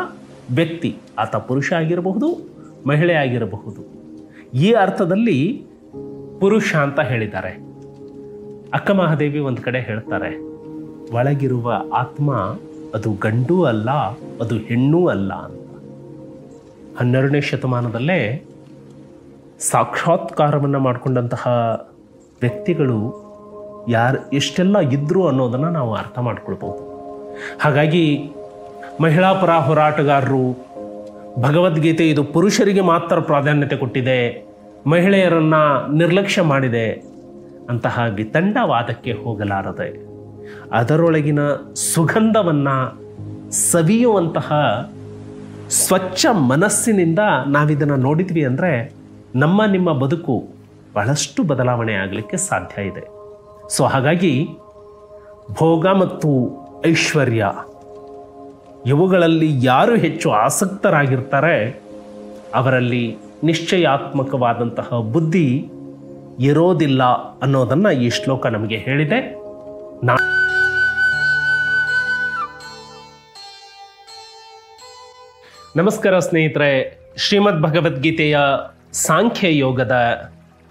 ವ್ಯಕ್ತಿ, ಆತ ಪುರುಷ ಆಗಿರಬಹುದು, ಮಹಿಳೆ ಆಗಿರಬಹುದು. ಈ ಅರ್ಥದಲ್ಲಿ ಪುರುಷ ಅಂತ ಹೇಳಿದ್ದಾರೆ. ಅಕ್ಕ ಮಹಾದೇವಿ ಒಂದು ಕಡೆ ಹೇಳ್ತಾರೆ, ಒಳಗಿರುವ ಆತ್ಮ ಅದು ಗಂಡು ಅಲ್ಲ, ಅದು ಹೆಣ್ಣೂ ಅಲ್ಲ ಅಂತ. 12ನೇ ಶತಮಾನದಲ್ಲೇ ಸಾಕ್ಷಾತ್ಕಾರವನ್ನು ಮಾಡಿಕೊಂಡಂತಹ ವ್ಯಕ್ತಿಗಳು ಎಷ್ಟೆಲ್ಲ ಇದ್ರು ಅನ್ನೋದನ್ನು ನಾವು ಅರ್ಥ ಮಾಡ್ಕೊಳ್ಬೋದು. ಹಾಗಾಗಿ ಮಹಿಳಾ ಪರ ಹೋರಾಟಗಾರರು ಭಗವದ್ಗೀತೆ ಇದು ಪುರುಷರಿಗೆ ಮಾತ್ರ ಪ್ರಾಧಾನ್ಯತೆ ಕೊಟ್ಟಿದೆ, ಮಹಿಳೆಯರನ್ನು ನಿರ್ಲಕ್ಷ್ಯ ಮಾಡಿದೆ ಅಂತಹ ವಿತಂಡವಾದಕ್ಕೆ ಹೋಗಲಾರದೆ ಅದರೊಳಗಿನ ಸುಗಂಧವನ್ನು ಸವಿಯುವಂತಹ ಸ್ವಚ್ಛ ಮನಸ್ಸಿನಿಂದ ನಾವಿದನ್ನು ನೋಡಿದ್ವಿ ಅಂದರೆ ನಿಮ್ಮ ಬದುಕು ಬಹಳಷ್ಟು ಬದಲಾವಣೆ ಆಗಲಿಕ್ಕೆ ಸಾಧ್ಯ ಇದೆ. ಸೊ ಹಾಗಾಗಿ ಭೋಗ ಮತ್ತು ಐಶ್ವರ್ಯ ಇವುಗಳಲ್ಲಿ ಯಾರು ಹೆಚ್ಚು ಆಸಕ್ತರಾಗಿರ್ತಾರೆ ಅವರಲ್ಲಿ ನಿಶ್ಚಯಾತ್ಮಕವಾದಂತಹ ಬುದ್ಧಿ ಇರೋದಿಲ್ಲ ಅನ್ನೋದನ್ನು ಈ ಶ್ಲೋಕ ನಮಗೆ ಹೇಳಿದೆ. ನಮಸ್ಕಾರ ಸ್ನೇಹಿತರೆ, ಶ್ರೀಮದ್ ಭಗವದ್ಗೀತೆಯ ಸಾಂಖ್ಯ ಯೋಗದ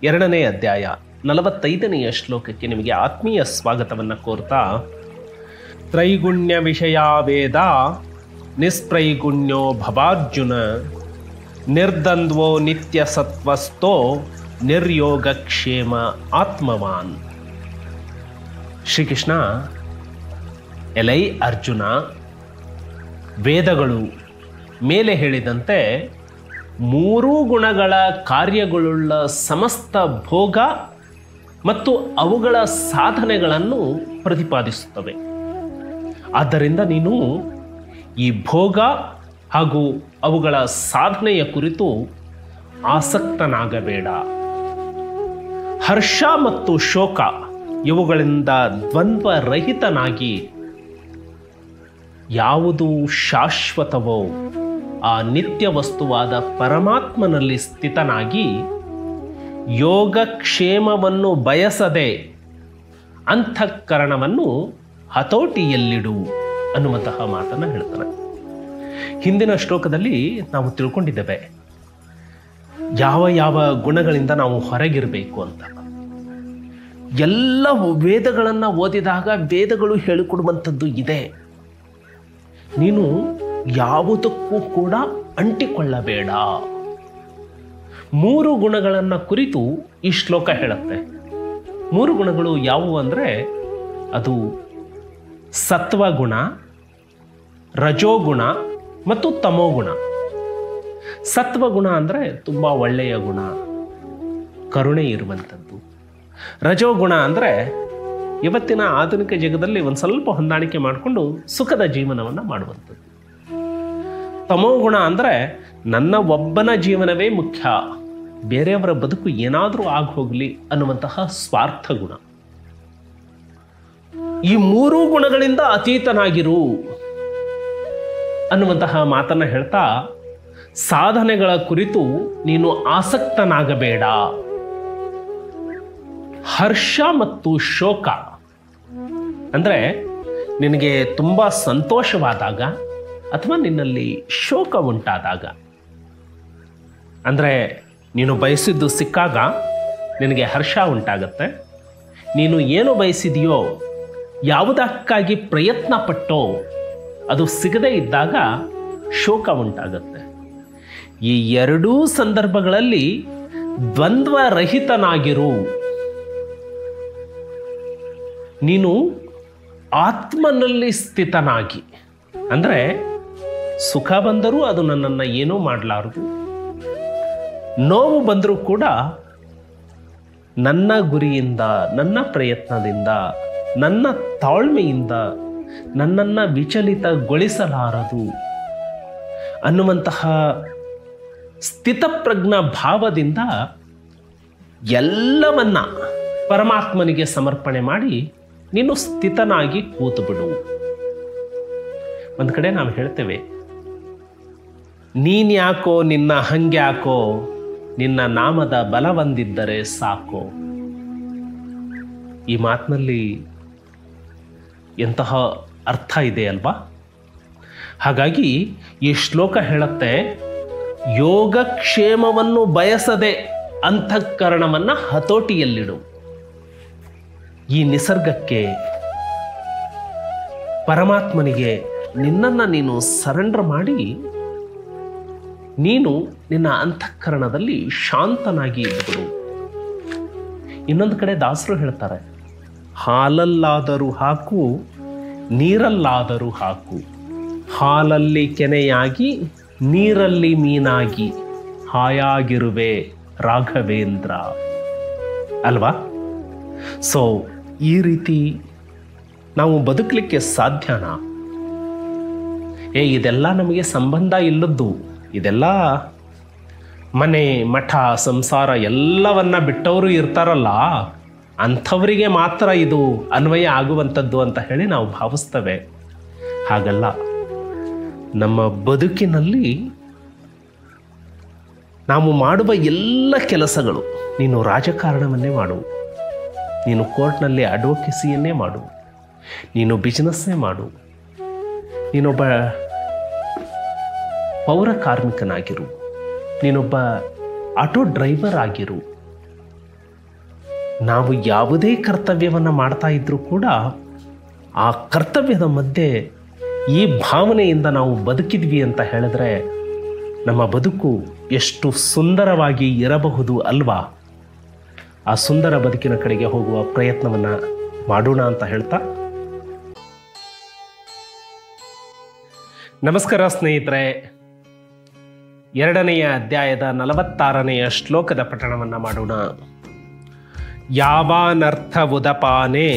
2ನೇ ಅಧ್ಯಾಯ 45ನೆಯ ಶ್ಲೋಕಕ್ಕೆ ನಿಮಗೆ ಆತ್ಮೀಯ ಸ್ವಾಗತವನ್ನು ಕೋರ್ತಾ, ತ್ರೈಗುಣ್ಯ ವಿಷಯ ವೇದ ನಿಸ್ತ್ರೈಗುಣ್ಯೋ ಭವಾರ್ಜುನ ನಿರ್ದ್ವಂದ್ವೋ ನಿತ್ಯ ಸತ್ವಸ್ಥೋ ನಿರ್ಯೋಗಕ್ಷೇಮ ಆತ್ಮವಾನ್. ಶ್ರೀಕೃಷ್ಣ, ಎಲೈ ಅರ್ಜುನ, ವೇದಗಳು ಮೇಲೆ ಹೇಳಿದಂತೆ 3 ಗುಣಗಳ ಕಾರ್ಯಗಳುಳ್ಳ ಸಮಸ್ತ ಭೋಗ ಮತ್ತು ಅವುಗಳ ಸಾಧನೆಗಳನ್ನು ಪ್ರತಿಪಾದಿಸುತ್ತವೆ. ಆದ್ದರಿಂದ ನೀನು ಈ ಭೋಗ ಹಾಗೂ ಅವುಗಳ ಸಾಧನೆಯ ಕುರಿತು ಆಸಕ್ತನಾಗಬೇಡ. ಹರ್ಷ ಮತ್ತು ಶೋಕ ಇವುಗಳಿಂದ ದ್ವಂದ್ವರಹಿತನಾಗಿ ಯಾವುದು ಶಾಶ್ವತವೋ ಆ ನಿತ್ಯ ವಸ್ತುವಾದ ಪರಮಾತ್ಮನಲ್ಲಿ ಸ್ಥಿತನಾಗಿ ಯೋಗಕ್ಷೇಮವನ್ನು ಬಯಸದೆ ಅಂತಃಕರಣವನ್ನು ಹತೋಟಿಯಲ್ಲಿಡು ಅನ್ನುವಂತಹ ಮಾತನ್ನು ಹೇಳ್ತಾರೆ. ಹಿಂದಿನ ಶ್ಲೋಕದಲ್ಲಿ ನಾವು ತಿಳ್ಕೊಂಡಿದ್ದೇವೆ ಯಾವ ಯಾವ ಗುಣಗಳಿಂದ ನಾವು ಹೊರಗಿರಬೇಕು ಅಂತ. ಎಲ್ಲ ವೇದಗಳನ್ನು ಓದಿದಾಗ ವೇದಗಳು ಹೇಳಿಕೊಡುವಂಥದ್ದು ಇದೆ, ನೀನು ಯಾವುದಕ್ಕೂ ಕೂಡ ಅಂಟಿಕೊಳ್ಳಬೇಡ. 3 ಗುಣಗಳನ್ನು ಕುರಿತು ಈ ಶ್ಲೋಕ ಹೇಳುತ್ತೆ. 3 ಗುಣಗಳು ಯಾವುವು ಅಂದರೆ ಅದು ಸತ್ವಗುಣ, ರಜೋಗುಣ ಮತ್ತು ತಮೋಗುಣ. ಸತ್ವಗುಣ ಅಂದರೆ ತುಂಬ ಒಳ್ಳೆಯ ಗುಣ, ಕರುಣೆ ಇರುವಂಥದ್ದು. ರಜೋಗುಣ ಅಂದರೆ ಇವತ್ತಿನ ಆಧುನಿಕ ಜಗದಲ್ಲಿ ಒಂದು ಸ್ವಲ್ಪ ಹೊಂದಾಣಿಕೆ ಮಾಡಿಕೊಂಡು ಸುಖದ ಜೀವನವನ್ನು ಮಾಡುವಂಥದ್ದು. ತಮೋಗುಣ ಅಂದರೆ ನನ್ನ ಒಬ್ಬನ ಜೀವನವೇ ಮುಖ್ಯ, ಬೇರೆಯವರ ಬದುಕು ಏನಾದರೂ ಆಗಿ ಹೋಗಲಿ ಅನ್ನುವಂತಹ ಸ್ವಾರ್ಥ ಗುಣ. ಈ 3 ಗುಣಗಳಿಂದ ಅತೀತನಾಗಿರು ಅನ್ನುವಂತಹ ಮಾತನ್ನು ಹೇಳ್ತಾ ಸಾಧನೆಗಳ ಕುರಿತು ನೀನು ಆಸಕ್ತನಾಗಬೇಡ. ಹರ್ಷ ಮತ್ತು ಶೋಕ ಅಂದರೆ ನಿನಗೆ ತುಂಬ ಸಂತೋಷವಾದಾಗ ಅಥವಾ ನಿನ್ನಲ್ಲಿ ಶೋಕ ಉಂಟಾದಾಗ, ಅಂದರೆ ನೀನು ಬಯಸಿದ್ದು ಸಿಕ್ಕಾಗ ನಿನಗೆ ಹರ್ಷ ಉಂಟಾಗತ್ತೆ, ನೀನು ಏನು ಬಯಸಿದೆಯೋ ಯಾವುದಕ್ಕಾಗಿ ಪ್ರಯತ್ನ ಪಟ್ಟೋ ಅದು ಸಿಗದೇ ಇದ್ದಾಗ ಶೋಕ ಉಂಟಾಗತ್ತೆ. ಈ 2 ಸಂದರ್ಭಗಳಲ್ಲಿ ದ್ವಂದ್ವರಹಿತನಾಗಿರು. ನೀನು ಆತ್ಮನಲ್ಲಿ ಸ್ಥಿತನಾಗಿ, ಅಂದರೆ ಸುಖ ಬಂದರೂ ಅದು ನನ್ನನ್ನು ಏನೂ ಮಾಡಲಾರದು, ನೋವು ಬಂದರೂ ಕೂಡ ನನ್ನ ಗುರಿಯಿಂದ, ನನ್ನ ಪ್ರಯತ್ನದಿಂದ, ನನ್ನ ತಾಳ್ಮೆಯಿಂದ ನನ್ನನ್ನು ವಿಚಲಿತಗೊಳಿಸಲಾರದು ಅನ್ನುವಂತಹ ಸ್ಥಿತಪ್ರಜ್ಞ ಭಾವದಿಂದ ಎಲ್ಲವನ್ನ ಪರಮಾತ್ಮನಿಗೆ ಸಮರ್ಪಣೆ ಮಾಡಿ ನೀನು ಸ್ಥಿತನಾಗಿ ಕೂತು ಬಿಡು. ಒಂದು ಕಡೆ ನಾವು ಹೇಳ್ತೇವೆ, ನೀನ್ಯಾಕೋ ನಿನ್ನ ಹಂಗ್ಯಾಕೋ, ನಿನ್ನ ನಾಮದ ಬಲವಂದಿದ್ದರೆ ಸಾಕೋ. ಈ ಮಾತಿನಲ್ಲಿ ಎಂತಹ ಅರ್ಥ ಇದೆ ಅಲ್ವಾ? ಹಾಗಾಗಿ ಈ ಶ್ಲೋಕ ಹೇಳುತ್ತೆ, ಯೋಗಕ್ಷೇಮವನ್ನು ಬಯಸದೆ ಅಂತಃಕರಣವನ್ನು ಹತೋಟಿಯಲ್ಲಿಡು. ಈ ನಿಸರ್ಗಕ್ಕೆ, ಪರಮಾತ್ಮನಿಗೆ ನಿನ್ನನ್ನು ನೀನು ಸರೆಂಡರ್ ಮಾಡಿ ನೀನು ನಿನ್ನ ಅಂತಃಕರಣದಲ್ಲಿ ಶಾಂತನಾಗಿ ಇದ್ಬಿಡು. ಇನ್ನೊಂದು ಕಡೆ ದಾಸರು ಹೇಳ್ತಾರೆ, ಹಾಲಲ್ಲಾದರೂ ಹಾಕು, ನೀರಲ್ಲಾದರೂ ಹಾಕು, ಹಾಲಲ್ಲಿ ಕೆನೆಯಾಗಿ ನೀರಲ್ಲಿ ಮೀನಾಗಿ ಹಾಯಾಗಿರುವೆ ರಾಘವೇಂದ್ರ ಅಲ್ವಾ? ಸೊ ಈ ರೀತಿ ನಾವು ಬದುಕಲಿಕ್ಕೆ ಸಾಧ್ಯನಾ? ಇದೆಲ್ಲ ನಮಗೆ ಸಂಬಂಧ ಇಲ್ಲದ್ದು, ಇದೆಲ್ಲ ಮನೆ ಮಠ ಸಂಸಾರ ಎಲ್ಲವನ್ನ ಬಿಟ್ಟವರು ಇರ್ತಾರಲ್ಲ, ಅಂಥವರಿಗೆ ಮಾತ್ರ ಇದು ಅನ್ವಯ ಆಗುವಂಥದ್ದು ಅಂತ ಹೇಳಿ ನಾವು ಭಾವಿಸ್ತೇವೆ. ಹಾಗಲ್ಲ, ನಮ್ಮ ಬದುಕಿನಲ್ಲಿ ನಾವು ಮಾಡುವ ಎಲ್ಲ ಕೆಲಸಗಳು, ನೀನು ರಾಜಕಾರಣವನ್ನೇ ಮಾಡು, ನೀನು ಕೋರ್ಟ್ನಲ್ಲಿ ಅಡ್ವೊಕೇಸಿಯನ್ನೇ ಮಾಡು, ನೀನು ಬಿಸ್ನೆಸ್ಸೇ ಮಾಡು, ನೀನೊಬ್ಬ ಪೌರ ಕಾರ್ಮಿಕನಾಗಿರು, ನೀನೊಬ್ಬ ಆಟೋ ಡ್ರೈವರ್ ಆಗಿರು. ನಾವು ಯಾವುದೇ ಕರ್ತವ್ಯವನ್ನು ಮಾಡ್ತಾ ಇದ್ರೂ ಕೂಡ ಆ ಕರ್ತವ್ಯದ ಮಧ್ಯೆ ಈ ಭಾವನೆಯಿಂದ ನಾವು ಬದುಕಿದ್ವಿ ಅಂತ ಹೇಳಿದ್ರೆ ನಮ್ಮ ಬದುಕು ಎಷ್ಟು ಸುಂದರವಾಗಿ ಇರಬಹುದು ಅಲ್ವಾ? ಆ ಸುಂದರ ಬದುಕಿನ ಕಡೆಗೆ ಹೋಗುವ ಪ್ರಯತ್ನವನ್ನು ಮಾಡೋಣ ಅಂತ ಹೇಳ್ತಾ, ನಮಸ್ಕಾರ ಸ್ನೇಹಿತರೆ. 2ನೆಯ ಅಧ್ಯಾಯದ 46ನೆಯ ಶ್ಲೋಕದ ಪಠಣವನ್ನು ಮಾಡೋಣ. ಯಾವಾನರ್ಥ ಉದಪಾನೆ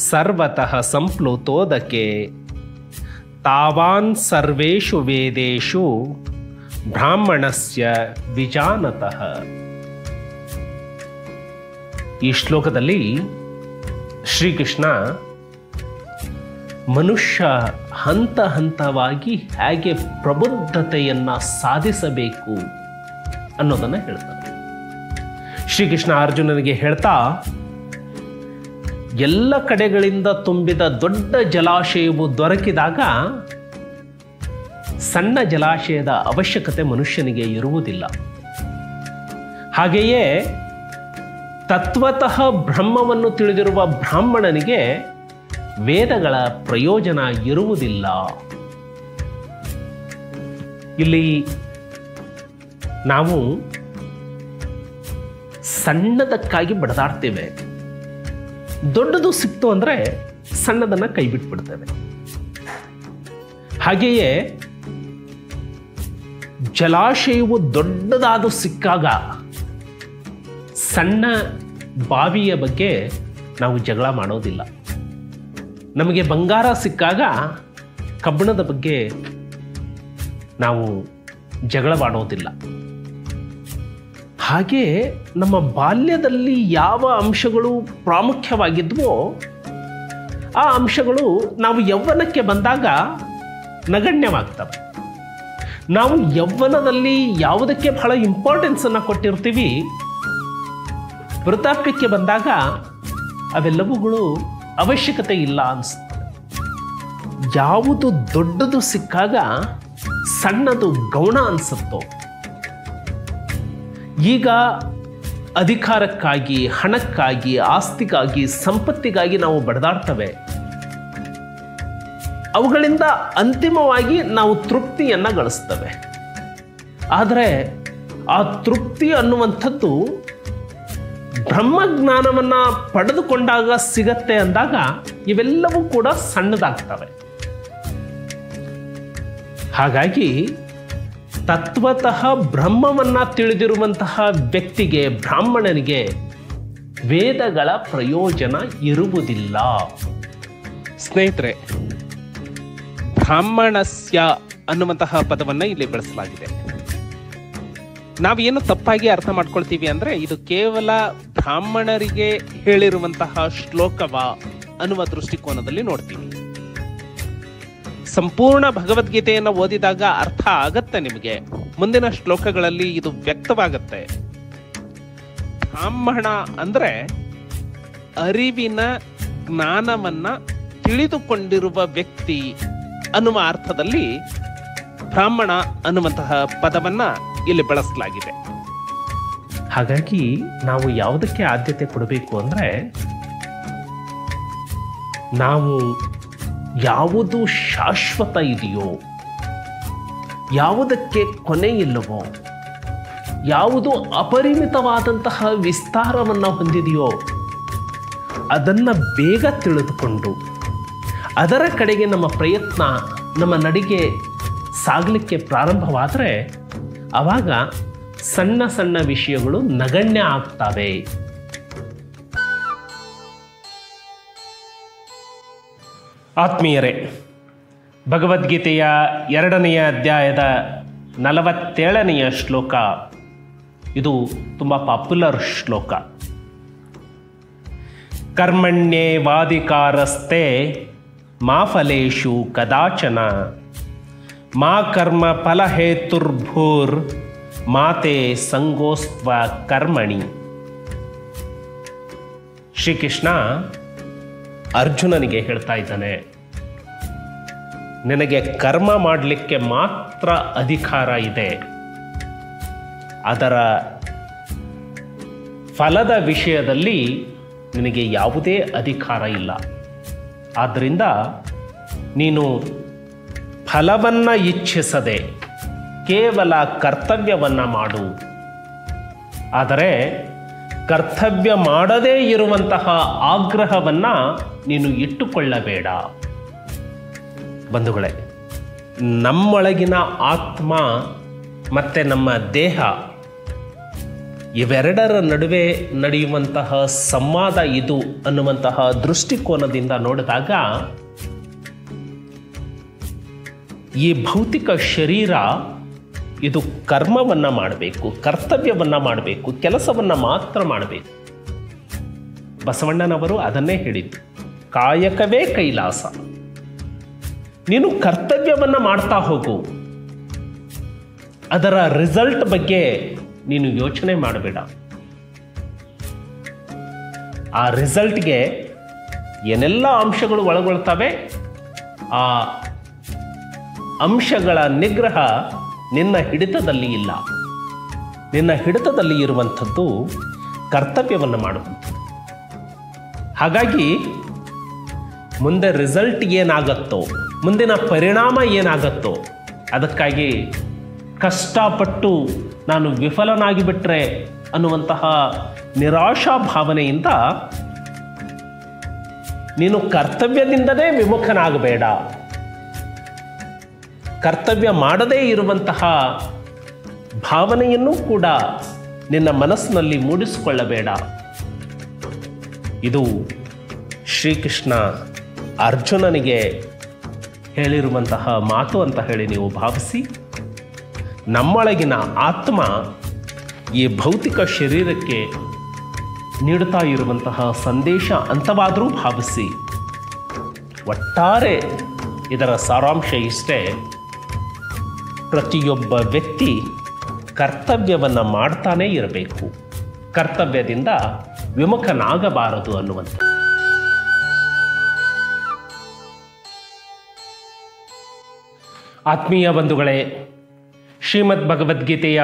ಸರ್ವತಃ ಸಂಪ್ಲುತೋದಕೆ ತಾವಾನ್ ಸರ್ವೇಷು ವೇದೇಷು ಬ್ರಾಹ್ಮಣಸ್ಯ ವಿಜಾನತಃ. ಈ ಶ್ಲೋಕದಲ್ಲಿ ಶ್ರೀಕೃಷ್ಣ ಮನುಷ್ಯ ಹಂತ ಹಂತವಾಗಿ ಹೇಗೆ ಪ್ರಬುದ್ಧತೆಯನ್ನು ಸಾಧಿಸಬೇಕು ಅನ್ನೋದನ್ನು ಹೇಳ್ತಾನೆ. ಶ್ರೀಕೃಷ್ಣ ಅರ್ಜುನನಿಗೆ ಹೇಳ್ತಾ, ಎಲ್ಲ ಕಡೆಗಳಿಂದ ತುಂಬಿದ ದೊಡ್ಡ ಜಲಾಶಯವು ದೊರಕಿದಾಗ ಸಣ್ಣ ಜಲಾಶಯದ ಅವಶ್ಯಕತೆ ಮನುಷ್ಯನಿಗೆ ಇರುವುದಿಲ್ಲ. ಹಾಗೆಯೇ ತತ್ವತಃ ಬ್ರಹ್ಮವನ್ನು ತಿಳಿದಿರುವ ಬ್ರಾಹ್ಮಣನಿಗೆ ವೇದಗಳ ಪ್ರಯೋಜನ ಇರುವುದಿಲ್ಲ. ಇಲ್ಲಿ ನಾವು ಸಣ್ಣದಕ್ಕಾಗಿ ಬಡದಾಡ್ತೇವೆ. ದೊಡ್ಡದು ಸಿಕ್ತು ಅಂದರೆ ಸಣ್ಣದನ್ನು ಕೈ ಬಿಟ್ಬಿಡ್ತೇವೆ. ಹಾಗೆಯೇ ಜಲಾಶಯವು ದೊಡ್ಡದಾದ ಸಿಕ್ಕಾಗ ಸಣ್ಣ ಬಾವಿಯ ಬಗ್ಗೆ ನಾವು ಜಗಳ ಮಾಡೋದಿಲ್ಲ. ನಮಗೆ ಬಂಗಾರ ಸಿಕ್ಕಾಗ ಕಬ್ಬಿಣದ ಬಗ್ಗೆ ನಾವು ಜಗಳವಾಡೋದಿಲ್ಲ. ಹಾಗೆ ನಮ್ಮ ಬಾಲ್ಯದಲ್ಲಿ ಯಾವ ಅಂಶಗಳು ಪ್ರಾಮುಖ್ಯವಾಗಿದ್ವೋ ಆ ಅಂಶಗಳು ನಾವು ಯೌವನಕ್ಕೆ ಬಂದಾಗ ನಗಣ್ಯವಾಗ್ತವೆ. ನಾವು ಯೌವನದಲ್ಲಿ ಯಾವುದಕ್ಕೆ ಬಹಳ ಇಂಪಾರ್ಟೆನ್ಸನ್ನು ಕೊಟ್ಟಿರ್ತೀವಿ, ವೃದ್ಧಾಪ್ಯಕ್ಕೆ ಬಂದಾಗ ಅವೆಲ್ಲವುಗಳು ಅವಶ್ಯಕತೆ ಇಲ್ಲ ಅನಿಸ್ತದೆ. ಯಾವುದು ದೊಡ್ಡದು ಸಿಕ್ಕಾಗ ಸಣ್ಣದು ಗೌಣ ಅನಿಸುತ್ತೋ, ಈಗ ಅಧಿಕಾರಕ್ಕಾಗಿ, ಹಣಕ್ಕಾಗಿ, ಆಸ್ತಿಗಾಗಿ, ಸಂಪತ್ತಿಗಾಗಿ ನಾವು ಬಡದಾಡ್ತವೆ. ಅವುಗಳಿಂದ ಅಂತಿಮವಾಗಿ ನಾವು ತೃಪ್ತಿಯನ್ನು ಗಳಿಸ್ತವೆ. ಆದರೆ ಆ ತೃಪ್ತಿ ಅನ್ನುವಂಥದ್ದು ಬ್ರಹ್ಮಜ್ಞಾನವನ್ನು ಪಡೆದುಕೊಂಡಾಗ ಸಿಗತ್ತೆ ಅಂದಾಗ ಇವೆಲ್ಲವೂ ಕೂಡ ಸಣ್ಣದಾಗ್ತವೆ. ಹಾಗಾಗಿ ತತ್ವತಃ ಬ್ರಹ್ಮವನ್ನು ತಿಳಿದಿರುವಂತಹ ವ್ಯಕ್ತಿಗೆ, ಬ್ರಾಹ್ಮಣನಿಗೆ ವೇದಗಳ ಪ್ರಯೋಜನ ಇರುವುದಿಲ್ಲ. ಸ್ನೇಹಿತರೆ, ಬ್ರಾಹ್ಮಣಸ್ಯ ಅನ್ನುವಂತಹ ಪದವನ್ನು ಇಲ್ಲಿ ಬಳಸಲಾಗಿದೆ. ನಾವೇನು ತಪ್ಪಾಗಿ ಅರ್ಥ ಮಾಡ್ಕೊಳ್ತೀವಿ ಅಂದ್ರೆ, ಇದು ಕೇವಲ ಬ್ರಾಹ್ಮಣರಿಗೆ ಹೇಳಿರುವಂತಹ ಶ್ಲೋಕವ ಅನ್ನುವ ದೃಷ್ಟಿಕೋನದಲ್ಲಿ ನೋಡ್ತೀವಿ. ಸಂಪೂರ್ಣ ಭಗವದ್ಗೀತೆಯನ್ನು ಓದಿದಾಗ ಅರ್ಥ ಆಗತ್ತೆ ನಿಮಗೆ. ಮುಂದಿನ ಶ್ಲೋಕಗಳಲ್ಲಿ ಇದು ವ್ಯಕ್ತವಾಗತ್ತೆ. ಬ್ರಾಹ್ಮಣ ಅಂದ್ರೆ ಅರಿವಿನ ಜ್ಞಾನವನ್ನ ತಿಳಿದುಕೊಂಡಿರುವ ವ್ಯಕ್ತಿ ಅನ್ನುವ ಅರ್ಥದಲ್ಲಿ ಬ್ರಾಹ್ಮಣ ಅನ್ನುವಂತಹ ಪದವನ್ನ ಇಲ್ಲಿ ಬಳಸಲಾಗಿದೆ. ಹಾಗಾಗಿ ನಾವು ಯಾವುದಕ್ಕೆ ಆದ್ಯತೆ ಕೊಡಬೇಕು ಅಂದರೆ, ನಾವು ಯಾವುದು ಶಾಶ್ವತ ಇದೆಯೋ, ಯಾವುದಕ್ಕೆ ಕೊನೆ ಇಲ್ಲವೋ, ಯಾವುದು ಅಪರಿಮಿತವಾದಂತಹ ವಿಸ್ತಾರವನ್ನು ಹೊಂದಿದೆಯೋ ಅದನ್ನು ಬೇಗ ತಿಳಿದುಕೊಂಡು ಅದರ ಕಡೆಗೆ ನಮ್ಮ ಪ್ರಯತ್ನ, ನಮ್ಮ ನಡಿಗೆ ಸಾಗಲಿಕ್ಕೆ ಪ್ರಾರಂಭವಾದರೆ ಆವಾಗ ಸಣ್ಣ ಸಣ್ಣ ವಿಷಯಗಳು ನಗಣ್ಯ ಆಗ್ತವೆ. ಆತ್ಮೀಯರೇ, ಭಗವದ್ಗೀತೆಯ 2ನೆಯ ಅಧ್ಯಾಯದ 47ನೆಯ ಶ್ಲೋಕ ಇದು ತುಂಬ ಪಾಪ್ಯುಲರ್ ಶ್ಲೋಕ. ಕರ್ಮಣ್ಯೇವಾಧಿಕಾರಸ್ತೆ ಮಾ ಫಲೇಷು ಕದಾಚನ ಮಾ ಕರ್ಮ ಫಲಹೇತುರ್ಭೂರ್ ಮಾತೆ ಸಂಗೋಸ್ತ್ವ ಕರ್ಮಣಿ. ಶ್ರೀಕೃಷ್ಣ ಅರ್ಜುನನಿಗೆ ಹೇಳ್ತಾ ಇದ್ದಾನೆ, ನಿನಗೆ ಕರ್ಮ ಮಾಡಲಿಕ್ಕೆ ಮಾತ್ರ ಅಧಿಕಾರ ಇದೆ, ಅದರ ಫಲದ ವಿಷಯದಲ್ಲಿ ನಿನಗೆ ಯಾವುದೇ ಅಧಿಕಾರ ಇಲ್ಲ. ಆದ್ದರಿಂದ ನೀನು ಫಲವನ್ನು ಇಚ್ಛಿಸದೆ ಕೇವಲ ಕರ್ತವ್ಯವನ್ನು ಮಾಡು. ಆದರೆ ಕರ್ತವ್ಯ ಮಾಡದೇ ಇರುವಂತಹ ಆಗ್ರಹವನ್ನು ನೀನು ಇಟ್ಟುಕೊಳ್ಳಬೇಡ. ಬಂಧುಗಳೇ, ನಮ್ಮೊಳಗಿನ ಆತ್ಮ ಮತ್ತು ನಮ್ಮ ದೇಹ ಇವೆರಡರ ನಡುವೆ ನಡೆಯುವಂತಹ ಸಂವಾದ ಇದು ಅನ್ನುವಂತಹ ದೃಷ್ಟಿಕೋನದಿಂದ ನೋಡಿದಾಗ ಈ ಭೌತಿಕ ಶರೀರ ಇದು ಕರ್ಮವನ್ನು ಮಾಡಬೇಕು, ಕರ್ತವ್ಯವನ್ನು ಮಾಡಬೇಕು, ಕೆಲಸವನ್ನು ಮಾತ್ರ ಮಾಡಬೇಕು. ಬಸವಣ್ಣನವರು ಅದನ್ನೇ ಹೇಳಿದ್ದು, ಕಾಯಕವೇ ಕೈಲಾಸ. ನೀನು ಕರ್ತವ್ಯವನ್ನು ಮಾಡ್ತಾ ಹೋಗು, ಅದರ ರಿಸಲ್ಟ್ ಬಗ್ಗೆ ನೀನು ಯೋಚನೆ ಮಾಡಬೇಡ. ಆ ರಿಸಲ್ಟ್ಗೆ ಏನೆಲ್ಲ ಅಂಶಗಳು ಒಳಗೊಳ್ತವೆ, ಆ ಅಂಶಗಳ ನಿಗ್ರಹ ನಿನ್ನ ಹಿಡಿತದಲ್ಲಿ ಇಲ್ಲ. ನಿನ್ನ ಹಿಡಿತದಲ್ಲಿ ಇರುವಂಥದ್ದು ಕರ್ತವ್ಯವನ್ನು ಮಾಡುವಂಥದ್ದು. ಹಾಗಾಗಿ ಮುಂದೆ ರಿಸಲ್ಟ್ ಏನಾಗತ್ತೋ, ಮುಂದಿನ ಪರಿಣಾಮ ಏನಾಗತ್ತೋ, ಅದಕ್ಕಾಗಿ ಕಷ್ಟಪಟ್ಟು ನಾನು ವಿಫಲನಾಗಿ ಬಿಟ್ಟರೆ ಅನ್ನುವಂತಹ ನಿರಾಶಾ ಭಾವನೆಯಿಂದ ನೀನು ಕರ್ತವ್ಯದಿಂದಲೇ ವಿಮುಖನಾಗಬೇಡ. ಕರ್ತವ್ಯ ಮಾಡದೇ ಇರುವಂತಹ ಭಾವನೆಯನ್ನು ಕೂಡ ನಿನ್ನ ಮನಸ್ಸಿನಲ್ಲಿ ಮೂಡಿಸಿಕೊಳ್ಳಬೇಡ. ಇದು ಶ್ರೀಕೃಷ್ಣ ಅರ್ಜುನನಿಗೆ ಹೇಳಿರುವಂತಹ ಮಾತು ಅಂತ ಹೇಳಿ ನೀವು ಭಾವಿಸಿ, ನಮ್ಮೊಳಗಿನ ಆತ್ಮ ಈ ಭೌತಿಕ ಶರೀರಕ್ಕೆ ನೀಡುತ್ತಾ ಇರುವಂತಹ ಸಂದೇಶ ಅಂತವಾದರೂ ಭಾವಿಸಿ. ಒಟ್ಟಾರೆ ಇದರ ಸಾರಾಂಶ ಇಷ್ಟೇ, ಪ್ರತಿಯೊಬ್ಬ ವ್ಯಕ್ತಿ ಕರ್ತವ್ಯವನ್ನು ಮಾಡ್ತಾನೇ ಇರಬೇಕು, ಕರ್ತವ್ಯದಿಂದ ವಿಮುಖನಾಗಬಾರದು ಅನ್ನುವಂಥ. ಆತ್ಮೀಯ ಬಂಧುಗಳೇ, ಶ್ರೀಮದ್ ಭಗವದ್ಗೀತೆಯ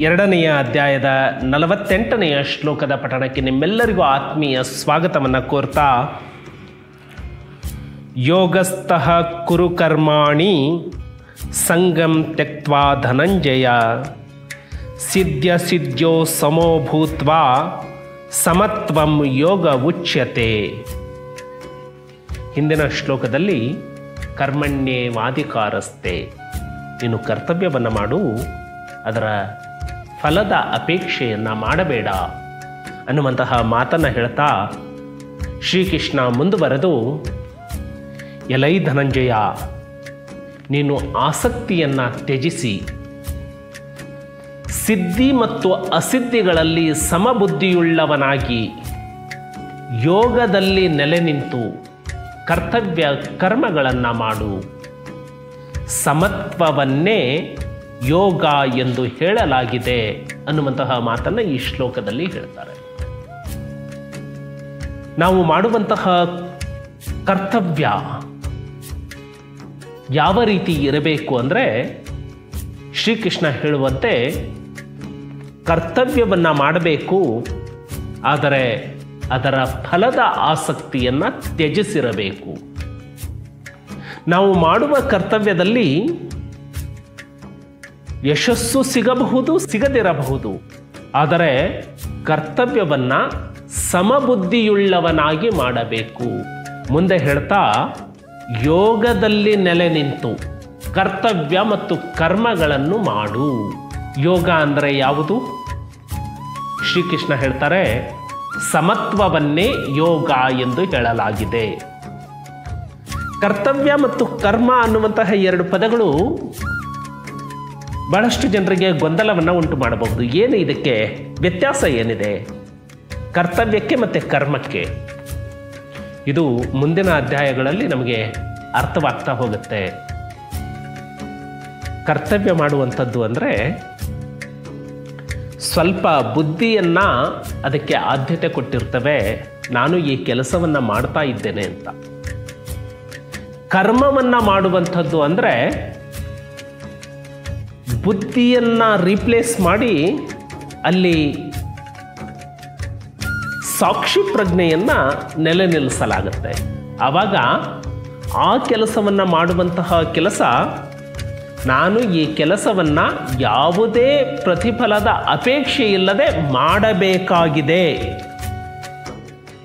2ನೆಯ ಅಧ್ಯಾಯದ 48ನೆಯ ಶ್ಲೋಕದ ಪಠಣಕ್ಕೆ ನಿಮ್ಮೆಲ್ಲರಿಗೂ ಆತ್ಮೀಯ ಸ್ವಾಗತವನ್ನು ಕೋರ್ತಾ, ಯೋಗಸ್ಥಃ ಕುರು ಕರ್ಮಾಣಿ ಸಂಗಂ ತ್ಯಕ್ತ್ವಾ ಧನಂಜಯ ಸಿದ್ಧ್ಯ ಸಿದ್ಧ್ಯೋ ಸಮೋ ಭೂತ್ವಾ ಸಮತ್ವಂ ಯೋಗ ಉಚ್ಯತೆ. ಹಿಂದಿನ ಶ್ಲೋಕದಲ್ಲಿ ಕರ್ಮಣ್ಯೇವಾಧಿಕಾರಸ್ತೆ, ನೀನು ಕರ್ತವ್ಯವನ್ನು ಮಾಡು, ಅದರ ಫಲದ ಅಪೇಕ್ಷೆಯನ್ನು ಮಾಡಬೇಡ ಅನ್ನುವಂತಹ ಮಾತನ್ನು ಹೇಳ್ತಾ ಶ್ರೀಕೃಷ್ಣ ಮುಂದುವರೆದು, ಎಲೈ ಧನಂಜಯ, ನೀನು ಆಸಕ್ತಿಯನ್ನು ತ್ಯಜಿಸಿ ಸಿದ್ಧಿ ಮತ್ತು ಅಸಿದ್ಧಿಗಳಲ್ಲಿ ಸಮಬುದ್ಧಿಯುಳ್ಳವನಾಗಿ ಯೋಗದಲ್ಲಿ ನೆಲೆ ನಿಂತು ಕರ್ತವ್ಯ ಕರ್ಮಗಳನ್ನು ಮಾಡು. ಸಮತ್ವವನ್ನೇ ಯೋಗ ಎಂದು ಹೇಳಲಾಗಿದೆ ಅನ್ನುವಂತಹ ಮಾತನ್ನು ಈ ಶ್ಲೋಕದಲ್ಲಿ ಹೇಳ್ತಾರೆ. ನಾವು ಮಾಡುವಂತಹ ಕರ್ತವ್ಯ ಯಾವ ರೀತಿ ಇರಬೇಕು ಅಂದರೆ, ಶ್ರೀಕೃಷ್ಣ ಹೇಳುವಂತೆ ಕರ್ತವ್ಯವನ್ನು ಮಾಡಬೇಕು, ಆದರೆ ಅದರ ಫಲದ ಆಸಕ್ತಿಯನ್ನು ತ್ಯಜಿಸಿರಬೇಕು. ನಾವು ಮಾಡುವ ಕರ್ತವ್ಯದಲ್ಲಿ ಯಶಸ್ಸು ಸಿಗಬಹುದು, ಸಿಗದಿರಬಹುದು, ಆದರೆ ಕರ್ತವ್ಯವನ್ನು ಸಮಬುದ್ಧಿಯುಳ್ಳವನಾಗಿ ಮಾಡಬೇಕು. ಮುಂದೆ ಹೇಳ್ತಾ, ಯೋಗದಲ್ಲಿ ನೆಲೆ ನಿಂತು ಕರ್ತವ್ಯ ಮತ್ತು ಕರ್ಮಗಳನ್ನು ಮಾಡು. ಯೋಗ ಅಂದರೆ ಯಾವುದು? ಶ್ರೀಕೃಷ್ಣ ಹೇಳ್ತಾರೆ, ಸಮತ್ವವನ್ನೇ ಯೋಗ ಎಂದು ಹೇಳಲಾಗಿದೆ. ಕರ್ತವ್ಯ ಮತ್ತು ಕರ್ಮ ಅನ್ನುವಂತಹ 2 ಪದಗಳು ಬಹಳಷ್ಟು ಜನರಿಗೆ ಗೊಂದಲವನ್ನು ಉಂಟು ಮಾಡಬಹುದು. ಏನು ಇದಕ್ಕೆ ವ್ಯತ್ಯಾಸ ಏನಿದೆ ಕರ್ತವ್ಯಕ್ಕೆ ಮತ್ತು ಕರ್ಮಕ್ಕೆ? ಇದು ಮುಂದಿನ ಅಧ್ಯಾಯಗಳಲ್ಲಿ ನಮಗೆ ಅರ್ಥವಾಗ್ತಾ ಹೋಗುತ್ತೆ. ಕರ್ತವ್ಯ ಮಾಡುವಂಥದ್ದು ಅಂದರೆ ಸ್ವಲ್ಪ ಬುದ್ಧಿಯನ್ನು ಅದಕ್ಕೆ ಆದ್ಯತೆ ಕೊಟ್ಟಿರ್ತವೆ, ನಾನು ಈ ಕೆಲಸವನ್ನು ಮಾಡ್ತಾ ಇದ್ದೇನೆ ಅಂತ. ಕರ್ಮವನ್ನು ಮಾಡುವಂಥದ್ದು ಅಂದರೆ ಬುದ್ಧಿಯನ್ನು ರೀಪ್ಲೇಸ್ ಮಾಡಿ ಅಲ್ಲಿ ಸಾಕ್ಷಿ ಪ್ರಜ್ಞೆಯನ್ನು ನೆಲೆ ನಿಲ್ಲಿಸಲಾಗುತ್ತೆ. ಆವಾಗ ಆ ಕೆಲಸವನ್ನು ಮಾಡುವಂತಹ ಕೆಲಸ, ನಾನು ಈ ಕೆಲಸವನ್ನು ಯಾವುದೇ ಪ್ರತಿಫಲದ ಅಪೇಕ್ಷೆ ಇಲ್ಲದೆ ಮಾಡಬೇಕಾಗಿದೆ.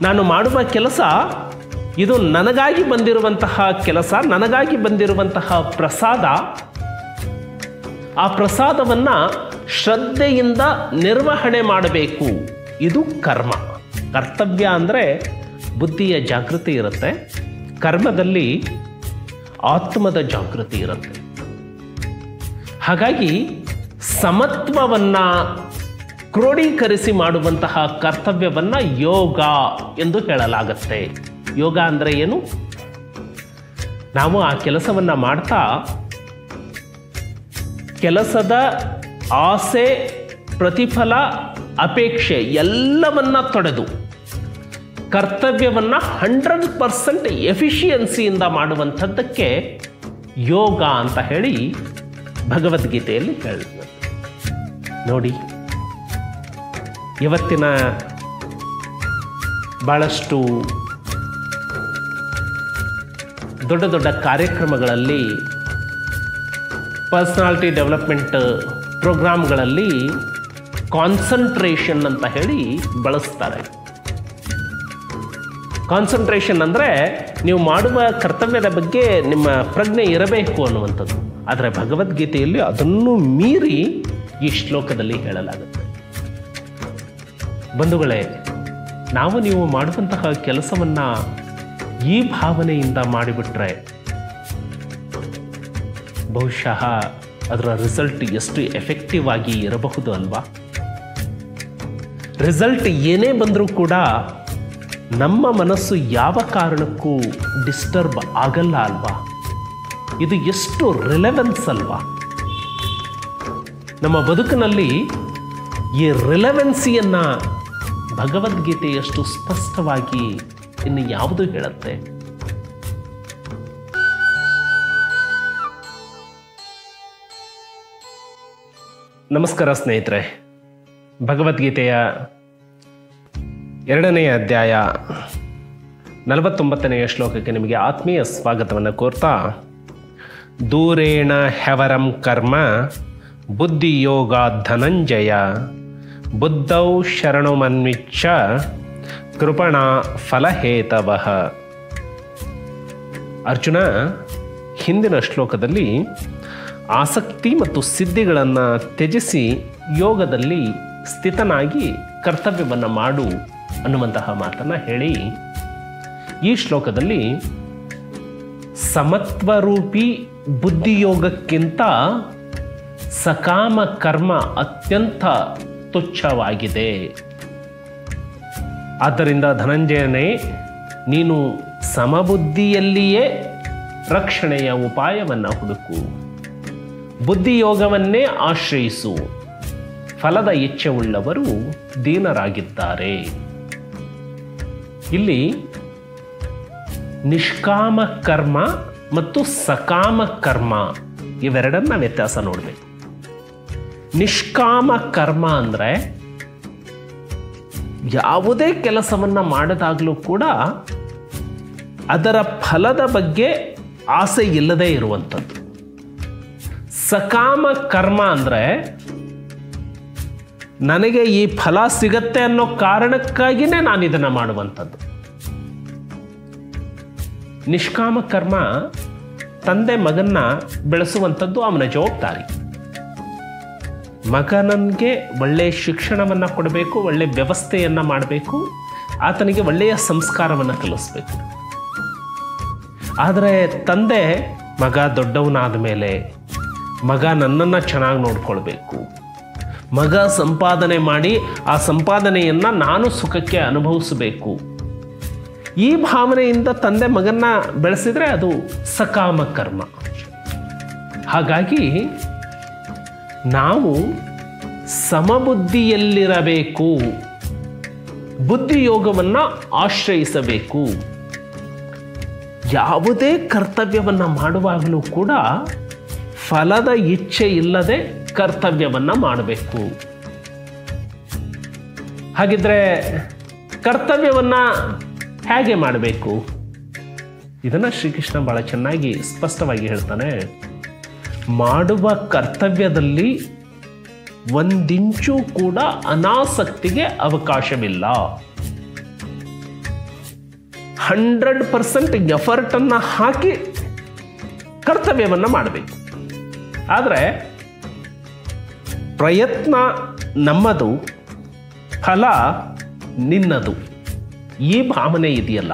ನಾನು ಮಾಡುವ ಕೆಲಸ ಇದು ನನಗಾಗಿ ಬಂದಿರುವಂತಹ ಕೆಲಸ, ನನಗಾಗಿ ಬಂದಿರುವಂತಹ ಪ್ರಸಾದ. ಆ ಪ್ರಸಾದವನ್ನು ಶ್ರದ್ಧೆಯಿಂದ ನಿರ್ವಹಣೆ ಮಾಡಬೇಕು. ಇದು ಕರ್ಮ. ಕರ್ತವ್ಯ ಅಂದರೆ ಬುದ್ಧಿಯ ಜಾಗೃತಿ ಇರುತ್ತೆ, ಕರ್ಮದಲ್ಲಿ ಆತ್ಮದ ಜಾಗೃತಿ ಇರುತ್ತೆ. ಹಾಗಾಗಿ ಸಮತ್ವವನ್ನು ಕ್ರೋಢೀಕರಿಸಿ ಮಾಡುವಂತಹ ಕರ್ತವ್ಯವನ್ನ ಯೋಗ ಎಂದು ಹೇಳಲಾಗುತ್ತೆ. ಯೋಗ ಅಂದರೆ ಏನು? ನಾವು ಆ ಕೆಲಸವನ್ನ ಮಾಡ್ತಾ ಕೆಲಸದ ಆಸೆ, ಪ್ರತಿಫಲ, ಅಪೇಕ್ಷೆ ಎಲ್ಲವನ್ನ ತೊಡೆದು ಕರ್ತವ್ಯವನ್ನ 100% ಎಫಿಷಿಯನ್ಸಿಯಿಂದ ಮಾಡುವಂಥದ್ದಕ್ಕೆ ಯೋಗ ಅಂತ ಹೇಳಿ ಭಗವದ್ಗೀತೆಯಲ್ಲಿ ಹೇಳಿದೆ. ನೋಡಿ, ಇವತ್ತಿನ ಬಹಳಷ್ಟು ದೊಡ್ಡ ದೊಡ್ಡ ಕಾರ್ಯಕ್ರಮಗಳಲ್ಲಿ, ಪರ್ಸನಾಲಿಟಿ ಡೆವಲಪ್ಮೆಂಟ್ ಪ್ರೋಗ್ರಾಮ್ಗಳಲ್ಲಿ ಕಾನ್ಸಂಟ್ರೇಷನ್ ಅಂತ ಹೇಳಿ ಬಳಸ್ತಾರೆ. ಕಾನ್ಸಂಟ್ರೇಷನ್ ಅಂದರೆ ನೀವು ಮಾಡುವ ಕರ್ತವ್ಯದ ಬಗ್ಗೆ ನಿಮ್ಮ ಪ್ರಜ್ಞೆ ಇರಬೇಕು ಅನ್ನುವಂಥದ್ದು. ಆದರೆ ಭಗವದ್ಗೀತೆಯಲ್ಲಿ ಅದನ್ನು ಮೀರಿ ಈ ಶ್ಲೋಕದಲ್ಲಿ ಹೇಳಲಾಗುತ್ತೆ. ಬಂಧುಗಳೇ, ನಾವು ನೀವು ಮಾಡುವಂತಹ ಕೆಲಸವನ್ನು ಈ ಭಾವನೆಯಿಂದ ಮಾಡಿಬಿಟ್ರೆ ಬಹುಶಃ ಅದರ ರಿಸಲ್ಟ್ ಎಷ್ಟು ಎಫೆಕ್ಟಿವ್ ಆಗಿ ಇರಬಹುದು ಅಲ್ವಾ? ರಿಸಲ್ಟ್ ಏನೇ ಬಂದರೂ ಕೂಡ ನಮ್ಮ ಮನಸ್ಸು ಯಾವ ಕಾರಣಕ್ಕೂ ಡಿಸ್ಟರ್ಬ್ ಆಗಲ್ಲ ಅಲ್ವಾ? ಇದು ಎಷ್ಟು ರಿಲೆವೆನ್ಸ್ ಅಲ್ವಾ? ನಮ್ಮ ಬದುಕಿನಲ್ಲಿ ಈ ರಿಲೆವೆನ್ಸಿಯನ್ನು ಭಗವದ್ಗೀತೆಯಷ್ಟು ಸ್ಪಷ್ಟವಾಗಿ ಇನ್ನು ಯಾವುದು ಹೇಳುತ್ತೆ? ನಮಸ್ಕಾರ ಸ್ನೇಹಿತರೆ, ಭಗವದ್ಗೀತೆಯ 2ನೇ ಅಧ್ಯಾಯ 49ನೆಯ ಶ್ಲೋಕಕ್ಕೆ ನಿಮಗೆ ಆತ್ಮೀಯ ಸ್ವಾಗತವನ್ನು ಕೋರ್ತಾ, ದೂರೇಣ ಹ್ಯವರಂ ಕರ್ಮ ಬುದ್ಧಿಯೋಗ ಧನಂಜಯ ಬುದ್ಧೌ ಶರಣುಮನ್ವಿಚ್ಛ ಕೃಪಣ ಫಲಹೇತವಃ. ಅರ್ಜುನ ಹಿಂದಿನ ಶ್ಲೋಕದಲ್ಲಿ ಆಸಕ್ತಿ ಮತ್ತು ಸಿದ್ಧಿಗಳನ್ನು ತ್ಯಜಿಸಿ ಯೋಗದಲ್ಲಿ ಸ್ಥಿತನಾಗಿ ಕರ್ತವ್ಯವನ್ನು ಮಾಡು ಅನ್ನುವಂತಹ ಮಾತನ್ನು ಹೇಳಿ, ಈ ಶ್ಲೋಕದಲ್ಲಿ ಸಮತ್ವರೂಪಿ ಬುದ್ಧಿಯೋಗಕ್ಕಿಂತ ಸಕಾಮ ಕರ್ಮ ಅತ್ಯಂತ ತುಚ್ಛವಾಗಿದೆ. ಆದ್ದರಿಂದ ಧನಂಜಯನೇ, ನೀನು ಸಮಬುದ್ಧಿಯಲ್ಲಿಯೇ ರಕ್ಷಣೆಯ ಉಪಾಯವನ್ನು ಹುಡುಕು, ಬುದ್ಧಿಯೋಗವನ್ನೇ ಆಶ್ರಯಿಸು. ಫಲದ ಇಚ್ಛೆ ಉಳ್ಳವರು ದೀನರಾಗಿದ್ದಾರೆ. ಇಲ್ಲಿ ನಿಷ್ಕಾಮ ಕರ್ಮ ಮತ್ತು ಸಕಾಮ ಕರ್ಮ ಇವೆರಡನ್ನ ವ್ಯತ್ಯಾಸ ನೋಡಬೇಕು. ನಿಷ್ಕಾಮ ಕರ್ಮ ಅಂದರೆ ಯಾವುದೇ ಕೆಲಸವನ್ನು ಮಾಡಿದಾಗಲೂ ಕೂಡ ಅದರ ಫಲದ ಬಗ್ಗೆ ಆಸೆ ಇಲ್ಲದೆ ಇರುವಂಥದ್ದು. ಸಕಾಮ ಕರ್ಮ ಅಂದರೆ ನನಗೆ ಈ ಫಲ ಸಿಗತ್ತೆ ಅನ್ನೋ ಕಾರಣಕ್ಕಾಗಿಯೇ ನಾನು ಇದನ್ನು ಮಾಡುವಂಥದ್ದು. ನಿಷ್ಕಾಮ ಕರ್ಮ ತಂದೆ ಮಗನ್ನ ಬೆಳೆಸುವಂಥದ್ದು ಅವನ ಜವಾಬ್ದಾರಿ. ಮಗನಿಗೆ ಒಳ್ಳೆಯ ಶಿಕ್ಷಣವನ್ನು ಕೊಡಬೇಕು, ಒಳ್ಳೆಯ ವ್ಯವಸ್ಥೆಯನ್ನು ಮಾಡಬೇಕು, ಆತನಿಗೆ ಒಳ್ಳೆಯ ಸಂಸ್ಕಾರವನ್ನು ಕಲಿಸ್ಬೇಕು. ಆದರೆ ತಂದೆ ಮಗ ದೊಡ್ಡವನಾದ ಮೇಲೆ ಮಗ ನನ್ನನ್ನು ಚೆನ್ನಾಗಿ ನೋಡ್ಕೊಳ್ಬೇಕು, ಮಗ ಸಂಪಾದನೆ ಮಾಡಿ ಆ ಸಂಪಾದನೆಯನ್ನು ನಾನು ಸುಖಕ್ಕೆ ಅನುಭವಿಸಬೇಕು, ಈ ಭಾವನೆಯಿಂದ ತಂದೆ ಮಗನ್ನ ಬೆಳೆಸಿದರೆ ಅದು ಸಕಾಮ ಕರ್ಮ. ಹಾಗಾಗಿ ನಾವು ಸಮಬುದ್ಧಿಯಲ್ಲಿರಬೇಕು, ಬುದ್ಧಿಯೋಗವನ್ನು ಆಶ್ರಯಿಸಬೇಕು. ಯಾವುದೇ ಕರ್ತವ್ಯವನ್ನು ಮಾಡುವಾಗಲೂ ಕೂಡ ಫಲದ ಇಚ್ಛೆ ಇಲ್ಲದೆ ಕರ್ತವ್ಯವನ್ನು ಮಾಡಬೇಕು. ಹಾಗಿದ್ರೆ ಕರ್ತವ್ಯವನ್ನು ಹೇಗೆ ಮಾಡಬೇಕು? ಇದನ್ನು ಶ್ರೀಕೃಷ್ಣ ಬಹಳ ಚೆನ್ನಾಗಿ ಸ್ಪಷ್ಟವಾಗಿ ಹೇಳ್ತಾನೆ. ಮಾಡುವ ಕರ್ತವ್ಯದಲ್ಲಿ ಒಂದಿಂಚು ಕೂಡ ಅನಾಸಕ್ತಿಗೆ ಅವಕಾಶವಿಲ್ಲ. 100% ಎಫರ್ಟನ್ನು ಹಾಕಿ ಕರ್ತವ್ಯವನ್ನು ಮಾಡಬೇಕು. ಆದರೆ ಪ್ರಯತ್ನ ನಮ್ಮದು, ಫಲ ನಿನ್ನದು, ಈ ಭಾವನೆ ಇದೆಯಲ್ಲ,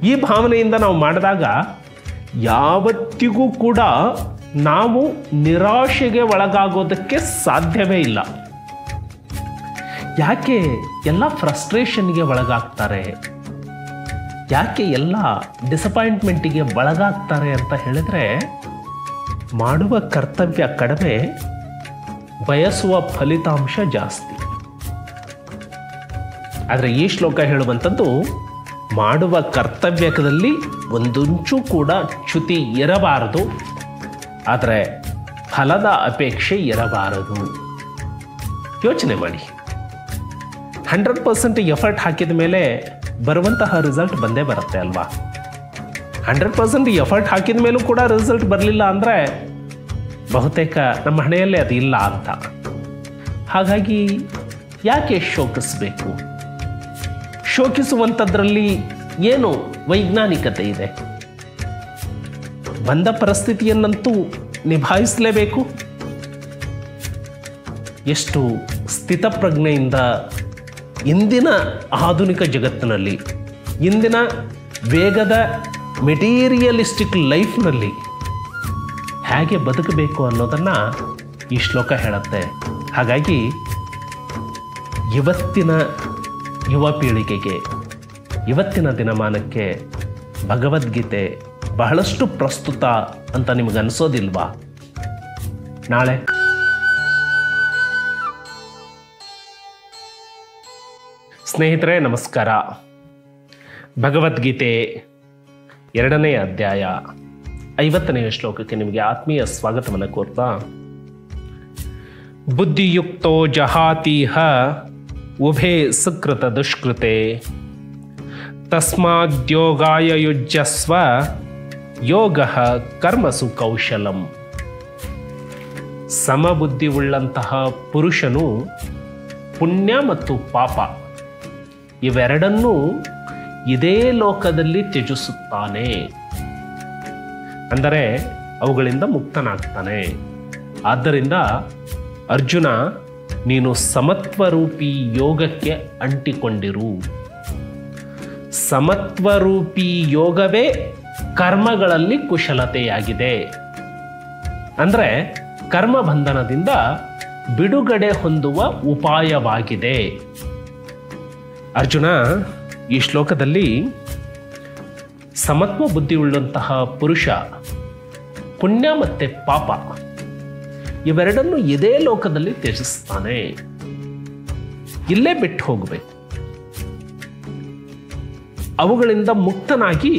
ಈ ಭಾವನೆಯಿಂದ ನಾವು ಮಾಡಿದಾಗ ಯಾವತ್ತಿಗೂ ಕೂಡ ನಾವು ನಿರಾಶೆಗೆ ಒಳಗಾಗೋದಕ್ಕೆ ಸಾಧ್ಯವೇ ಇಲ್ಲ. ಯಾಕೆ ಎಲ್ಲ ಫ್ರಸ್ಟ್ರೇಷನ್ಗೆ ಒಳಗಾಗ್ತಾರೆ, ಯಾಕೆ ಎಲ್ಲ ಡಿಸಪಾಯಿಂಟ್ಮೆಂಟಿಗೆ ಒಳಗಾಗ್ತಾರೆ ಅಂತ ಹೇಳಿದ್ರೆ, ಮಾಡುವ ಕರ್ತವ್ಯ ಕಡಿಮೆ, ಬಯಸುವ ಫಲಿತಾಂಶ ಜಾಸ್ತಿ. ಆದರೆ ಈ ಶ್ಲೋಕ ಹೇಳುವಂಥದ್ದು ಮಾಡುವ ಕರ್ತವ್ಯದಲ್ಲಿ ಒಂದೊಂಚೂ ಕೂಡ ಚ್ಯುತಿ ಇರಬಾರದು, ಆದರೆ ಫಲದ ಅಪೇಕ್ಷೆ ಇರಬಾರದು. ಯೋಚನೆ ಮಾಡಿ, 100% ಎಫರ್ಟ್ ಹಾಕಿದ ಮೇಲೆ ಬರುವಂತಹ ರಿಸಲ್ಟ್ ಬಂದೇ ಬರುತ್ತೆ ಅಲ್ವಾ? 100% ಎಫರ್ಟ್ ಹಾಕಿದ ಮೇಲೂ ಕೂಡ ರಿಸಲ್ಟ್ ಬರಲಿಲ್ಲ ಅಂದರೆ ಬಹುತೇಕ ನಮ್ಮ ಹಣೆಯಲ್ಲೇ ಅದು ಇಲ್ಲ ಅಂತ. ಹಾಗಾಗಿ ಯಾಕೆ ಶೋಕಿಸಬೇಕು? ಶೋಕಿಸುವಂಥದ್ರಲ್ಲಿ ಏನು ವೈಜ್ಞಾನಿಕತೆ ಇದೆ? ಬಂದ ಪರಿಸ್ಥಿತಿಯನ್ನಂತೂ ನಿಭಾಯಿಸಲೇಬೇಕು. ಎಷ್ಟು ಸ್ಥಿತಪ್ರಜ್ಞೆಯಿಂದ ಇಂದಿನ ಆಧುನಿಕ ಜಗತ್ತಿನಲ್ಲಿ, ಇಂದಿನ ವೇಗದ ಮೆಟೀರಿಯಲಿಸ್ಟಿಕ್ ಲೈಫ್ನಲ್ಲಿ ಹೇಗೆ ಬದುಕಬೇಕು ಅನ್ನೋದನ್ನು ಈ ಶ್ಲೋಕ ಹೇಳುತ್ತೆ. ಹಾಗಾಗಿ ಇವತ್ತಿನ ಯುವ ಪೀಳಿಗೆಗೆ, ಇವತ್ತಿನ ದಿನಮಾನಕ್ಕೆ ಭಗವದ್ಗೀತೆ ಬಹಳಷ್ಟು ಪ್ರಸ್ತುತ ಅಂತ ನಿಮಗನ್ನಿಸೋದಿಲ್ವಾ? ನಾಳೆ ಸ್ನೇಹಿತರೆ ನಮಸ್ಕಾರ. ಭಗವದ್ಗೀತೆ 2ನೇ ಅಧ್ಯಾಯ 50ನೇ ಶ್ಲೋಕಕ್ಕೆ ನಿಮಗೆ ಆತ್ಮೀಯ ಸ್ವಾಗತವನ್ನು ಕೋರ್ತಾ, ಬುದ್ಧಿಯುಕ್ತೋ ಜಹಾತೀಹ ಉಭೇ ಸುಕೃತ ದುಷ್ಕೃತೆ ತಸ್ಮಾದ್ಯೋಗಾಯ ಯುಜ್ಯಸ್ವ ಯೋಗಃ ಕರ್ಮಸು ಕೌಶಲಂ. ಸಮಬುದ್ಧಿವುಳ್ಳಂತಹ ಪುರುಷನು ಪುಣ್ಯ ಮತ್ತು ಪಾಪ ಇವೆರಡನ್ನೂ ಇದೇ ಲೋಕದಲ್ಲಿ ತ್ಯಜಿಸುತ್ತಾನೆ, ಅಂದರೆ ಅವುಗಳಿಂದ ಮುಕ್ತನಾಗ್ತಾನೆ. ಆದ್ದರಿಂದ ಅರ್ಜುನ, ನೀನು ಸಮತ್ವರೂಪಿ ಯೋಗಕ್ಕೆ ಅಂಟಿಕೊಂಡಿರು. ಸಮತ್ವರೂಪಿ ಯೋಗವೇ ಕರ್ಮಗಳಲ್ಲಿ ಕುಶಲತೆಯಾಗಿದೆ. ಅಂದರೆ ಕರ್ಮಬಂಧನದಿಂದ ಬಿಡುಗಡೆ ಹೊಂದುವ ಉಪಾಯವಾಗಿದೆ. ಅರ್ಜುನ, ಈ ಶ್ಲೋಕದಲ್ಲಿ ಸಮತ್ವ ಬುದ್ಧಿಯುಳ್ಳಂತಹ ಪುರುಷ ಪುಣ್ಯ ಮತ್ತು ಪಾಪ ಇವೆರಡನ್ನು ಇದೇ ಲೋಕದಲ್ಲಿ ತ್ಯಜಿಸ್ತಾನೆ, ಇಲ್ಲೇ ಬಿಟ್ಟು ಹೋಗಬೇಕು. ಅವುಗಳಿಂದ ಮುಕ್ತನಾಗಿ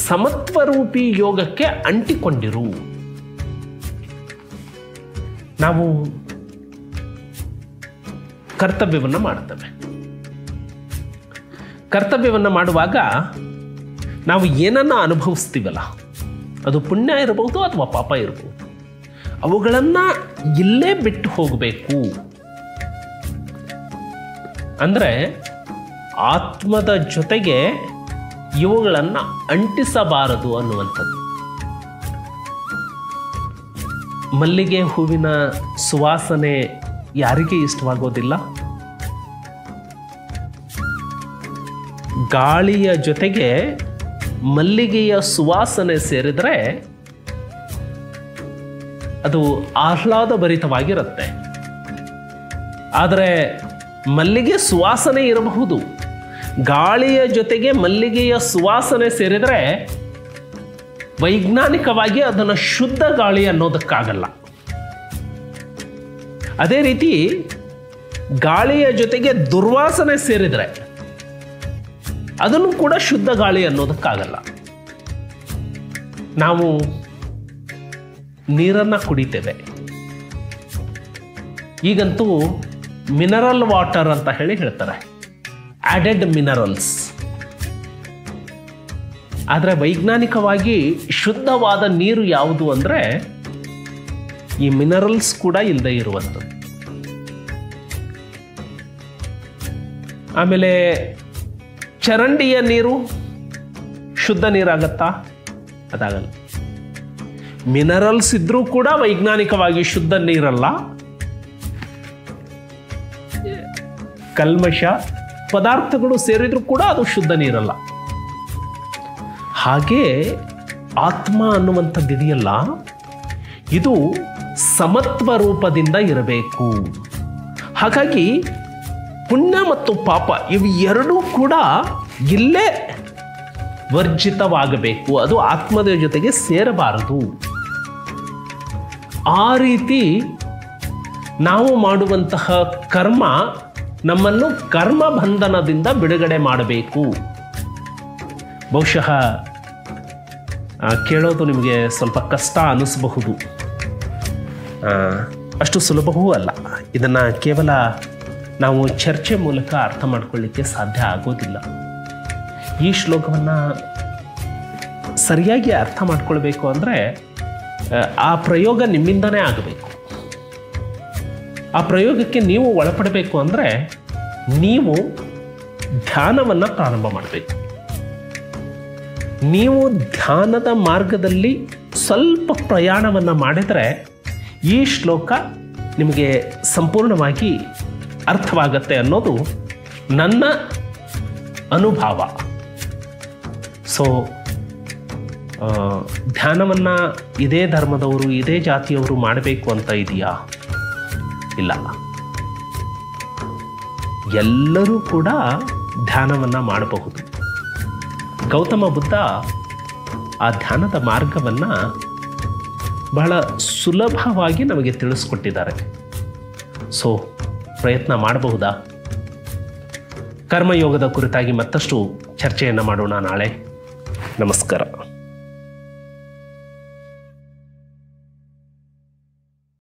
ಸಮತ್ವರೂಪಿ ಯೋಗಕ್ಕೆ ಅಂಟಿಕೊಂಡಿರು. ನಾವು ಕರ್ತವ್ಯವನ್ನು ಮಾಡ್ತೇವೆ. ಕರ್ತವ್ಯವನ್ನು ಮಾಡುವಾಗ ನಾವು ಏನನ್ನ ಅನುಭವಿಸ್ತೀವಲ್ಲ, ಅದು ಪುಣ್ಯ ಇರಬಹುದು ಅಥವಾ ಪಾಪ ಇರಬಹುದು, ಅವುಗಳನ್ನು ಇಲ್ಲೇ ಬಿಟ್ಟು ಹೋಗಬೇಕು. ಅಂದರೆ ಆತ್ಮದ ಜೊತೆಗೆ ಇವುಗಳನ್ನು ಅಂಟಿಸಬಾರದು ಅನ್ನುವಂಥದ್ದು. ಮಲ್ಲಿಗೆ ಹೂವಿನ ಸುವಾಸನೆ ಯಾರಿಗೆ ಇಷ್ಟವಾಗೋದಿಲ್ಲ? ಗಾಳಿಯ ಜೊತೆಗೆ ಮಲ್ಲಿಗೆಯ ಸುವಾಸನೆ ಸೇರಿದರೆ ಅದು ಆಹ್ಲಾದಭರಿತವಾಗಿರುತ್ತೆ. ಆದರೆ ಮಲ್ಲಿಗೆ ಸುವಾಸನೆ ಇರಬಹುದು, ಗಾಳಿಯ ಜೊತೆಗೆ ಮಲ್ಲಿಗೆಯ ಸುವಾಸನೆ ಸೇರಿದರೆ ವೈಜ್ಞಾನಿಕವಾಗಿ ಅದನ್ನು ಶುದ್ಧ ಗಾಳಿ ಅನ್ನೋದಕ್ಕಾಗಲ್ಲ. ಅದೇ ರೀತಿ ಗಾಳಿಯ ಜೊತೆಗೆ ದುರ್ವಾಸನೆ ಸೇರಿದರೆ ಅದನ್ನು ಕೂಡ ಶುದ್ಧ ಗಾಳಿ ಅನ್ನೋದಕ್ಕಾಗಲ್ಲ. ನಾವು ನೀರನ್ನು ಕುಡಿತೇವೆ, ಈಗಂತೂ ಮಿನರಲ್ ವಾಟರ್ ಅಂತ ಹೇಳ್ತಾರೆ, ಆಡೆಡ್ ಮಿನರಲ್ಸ್. ಆದರೆ ವೈಜ್ಞಾನಿಕವಾಗಿ ಶುದ್ಧವಾದ ನೀರು ಯಾವುದು ಅಂದರೆ ಈ ಮಿನರಲ್ಸ್ ಕೂಡ ಇಲ್ಲದೆ ಇರುವಂಥದ್ದು. ಆಮೇಲೆ ಚರಂಡಿಯ ನೀರು ಶುದ್ಧ ನೀರಾಗತ್ತಾ? ಅದಾಗಲ್ಲ. ಮಿನರಲ್ಸ್ ಇದ್ರೂ ಕೂಡ ವೈಜ್ಞಾನಿಕವಾಗಿ ಶುದ್ಧ ನೀರಲ್ಲ. ಕಲ್ಮಶ ಪದಾರ್ಥಗಳು ಸೇರಿದ್ರೂ ಕೂಡ ಅದು ಶುದ್ಧ ನೀರಲ್ಲ. ಹಾಗೆ ಆತ್ಮ ಅನ್ನುವಂಥದ್ದಿದೆಯಲ್ಲ, ಇದು ಸಮತ್ವ ರೂಪದಿಂದ ಇರಬೇಕು. ಹಾಗಾಗಿ ಪುಣ್ಯ ಮತ್ತು ಪಾಪ ಇವು ಎರಡೂ ಕೂಡ ಇಲ್ಲೇ ವರ್ಜಿತವಾಗಬೇಕು, ಅದು ಆತ್ಮದ ಜೊತೆಗೆ ಸೇರಬಾರದು. ಆ ರೀತಿ ನಾವು ಮಾಡುವಂತಹ ಕರ್ಮ ನಮ್ಮನ್ನು ಕರ್ಮ ಬಂಧನದಿಂದ ಬಿಡುಗಡೆ ಮಾಡಬೇಕು. ಬಹುಶಃ ಕೇಳೋದು ನಿಮಗೆ ಸ್ವಲ್ಪ ಕಷ್ಟ ಅನ್ನಿಸಬಹುದು, ಅಷ್ಟು ಸುಲಭವೂ ಅಲ್ಲ. ಇದನ್ನು ಕೇವಲ ನಾವು ಚರ್ಚೆ ಮೂಲಕ ಅರ್ಥ ಮಾಡ್ಕೊಳ್ಳಿಕ್ಕೆ ಸಾಧ್ಯ ಆಗೋದಿಲ್ಲ. ಈ ಶ್ಲೋಕವನ್ನು ಸರಿಯಾಗಿ ಅರ್ಥ ಮಾಡ್ಕೊಳ್ಬೇಕು ಅಂದರೆ ಆ ಪ್ರಯೋಗ ನಿಮ್ಮಿಂದನೇ ಆಗಬೇಕು. ಆ ಪ್ರಯೋಗಕ್ಕೆ ನೀವು ಒಳಪಡಬೇಕು ಅಂದರೆ ನೀವು ಧ್ಯಾನವನ್ನು ಪ್ರಾರಂಭ ಮಾಡಬೇಕು. ನೀವು ಧ್ಯಾನದ ಮಾರ್ಗದಲ್ಲಿ ಸ್ವಲ್ಪ ಪ್ರಯಾಣವನ್ನು ಮಾಡಿದರೆ ಈ ಶ್ಲೋಕ ನಿಮಗೆ ಸಂಪೂರ್ಣವಾಗಿ ಅರ್ಥವಾಗತ್ತೆ ಅನ್ನೋದು ನನ್ನ ಅನುಭವ. ಸೊ ಧ್ಯಾನವನ್ನು ಇದೇ ಧರ್ಮದವರು ಇದೇ ಜಾತಿಯವರು ಮಾಡಬೇಕು ಅಂತ ಇದೆಯಾ? ಇಲ್ಲ, ಎಲ್ಲರೂ ಕೂಡ ಧ್ಯಾನವನ್ನು ಮಾಡಬಹುದು. ಗೌತಮ ಬುದ್ಧ ಆ ಧ್ಯಾನದ ಮಾರ್ಗವನ್ನು ಬಹಳ ಸುಲಭವಾಗಿ ನಮಗೆ ತಿಳಿಸ್ಕೊಟ್ಟಿದ್ದಾರೆ. ಸೊ ಪ್ರಯತ್ನ ಮಾಡಬಹುದಾ? ಕರ್ಮಯೋಗದ ಕುರಿತಾಗಿ ಮತ್ತಷ್ಟು ಚರ್ಚೆಯನ್ನು ಮಾಡೋಣ ನಾಳೆ. ನಮಸ್ಕಾರ.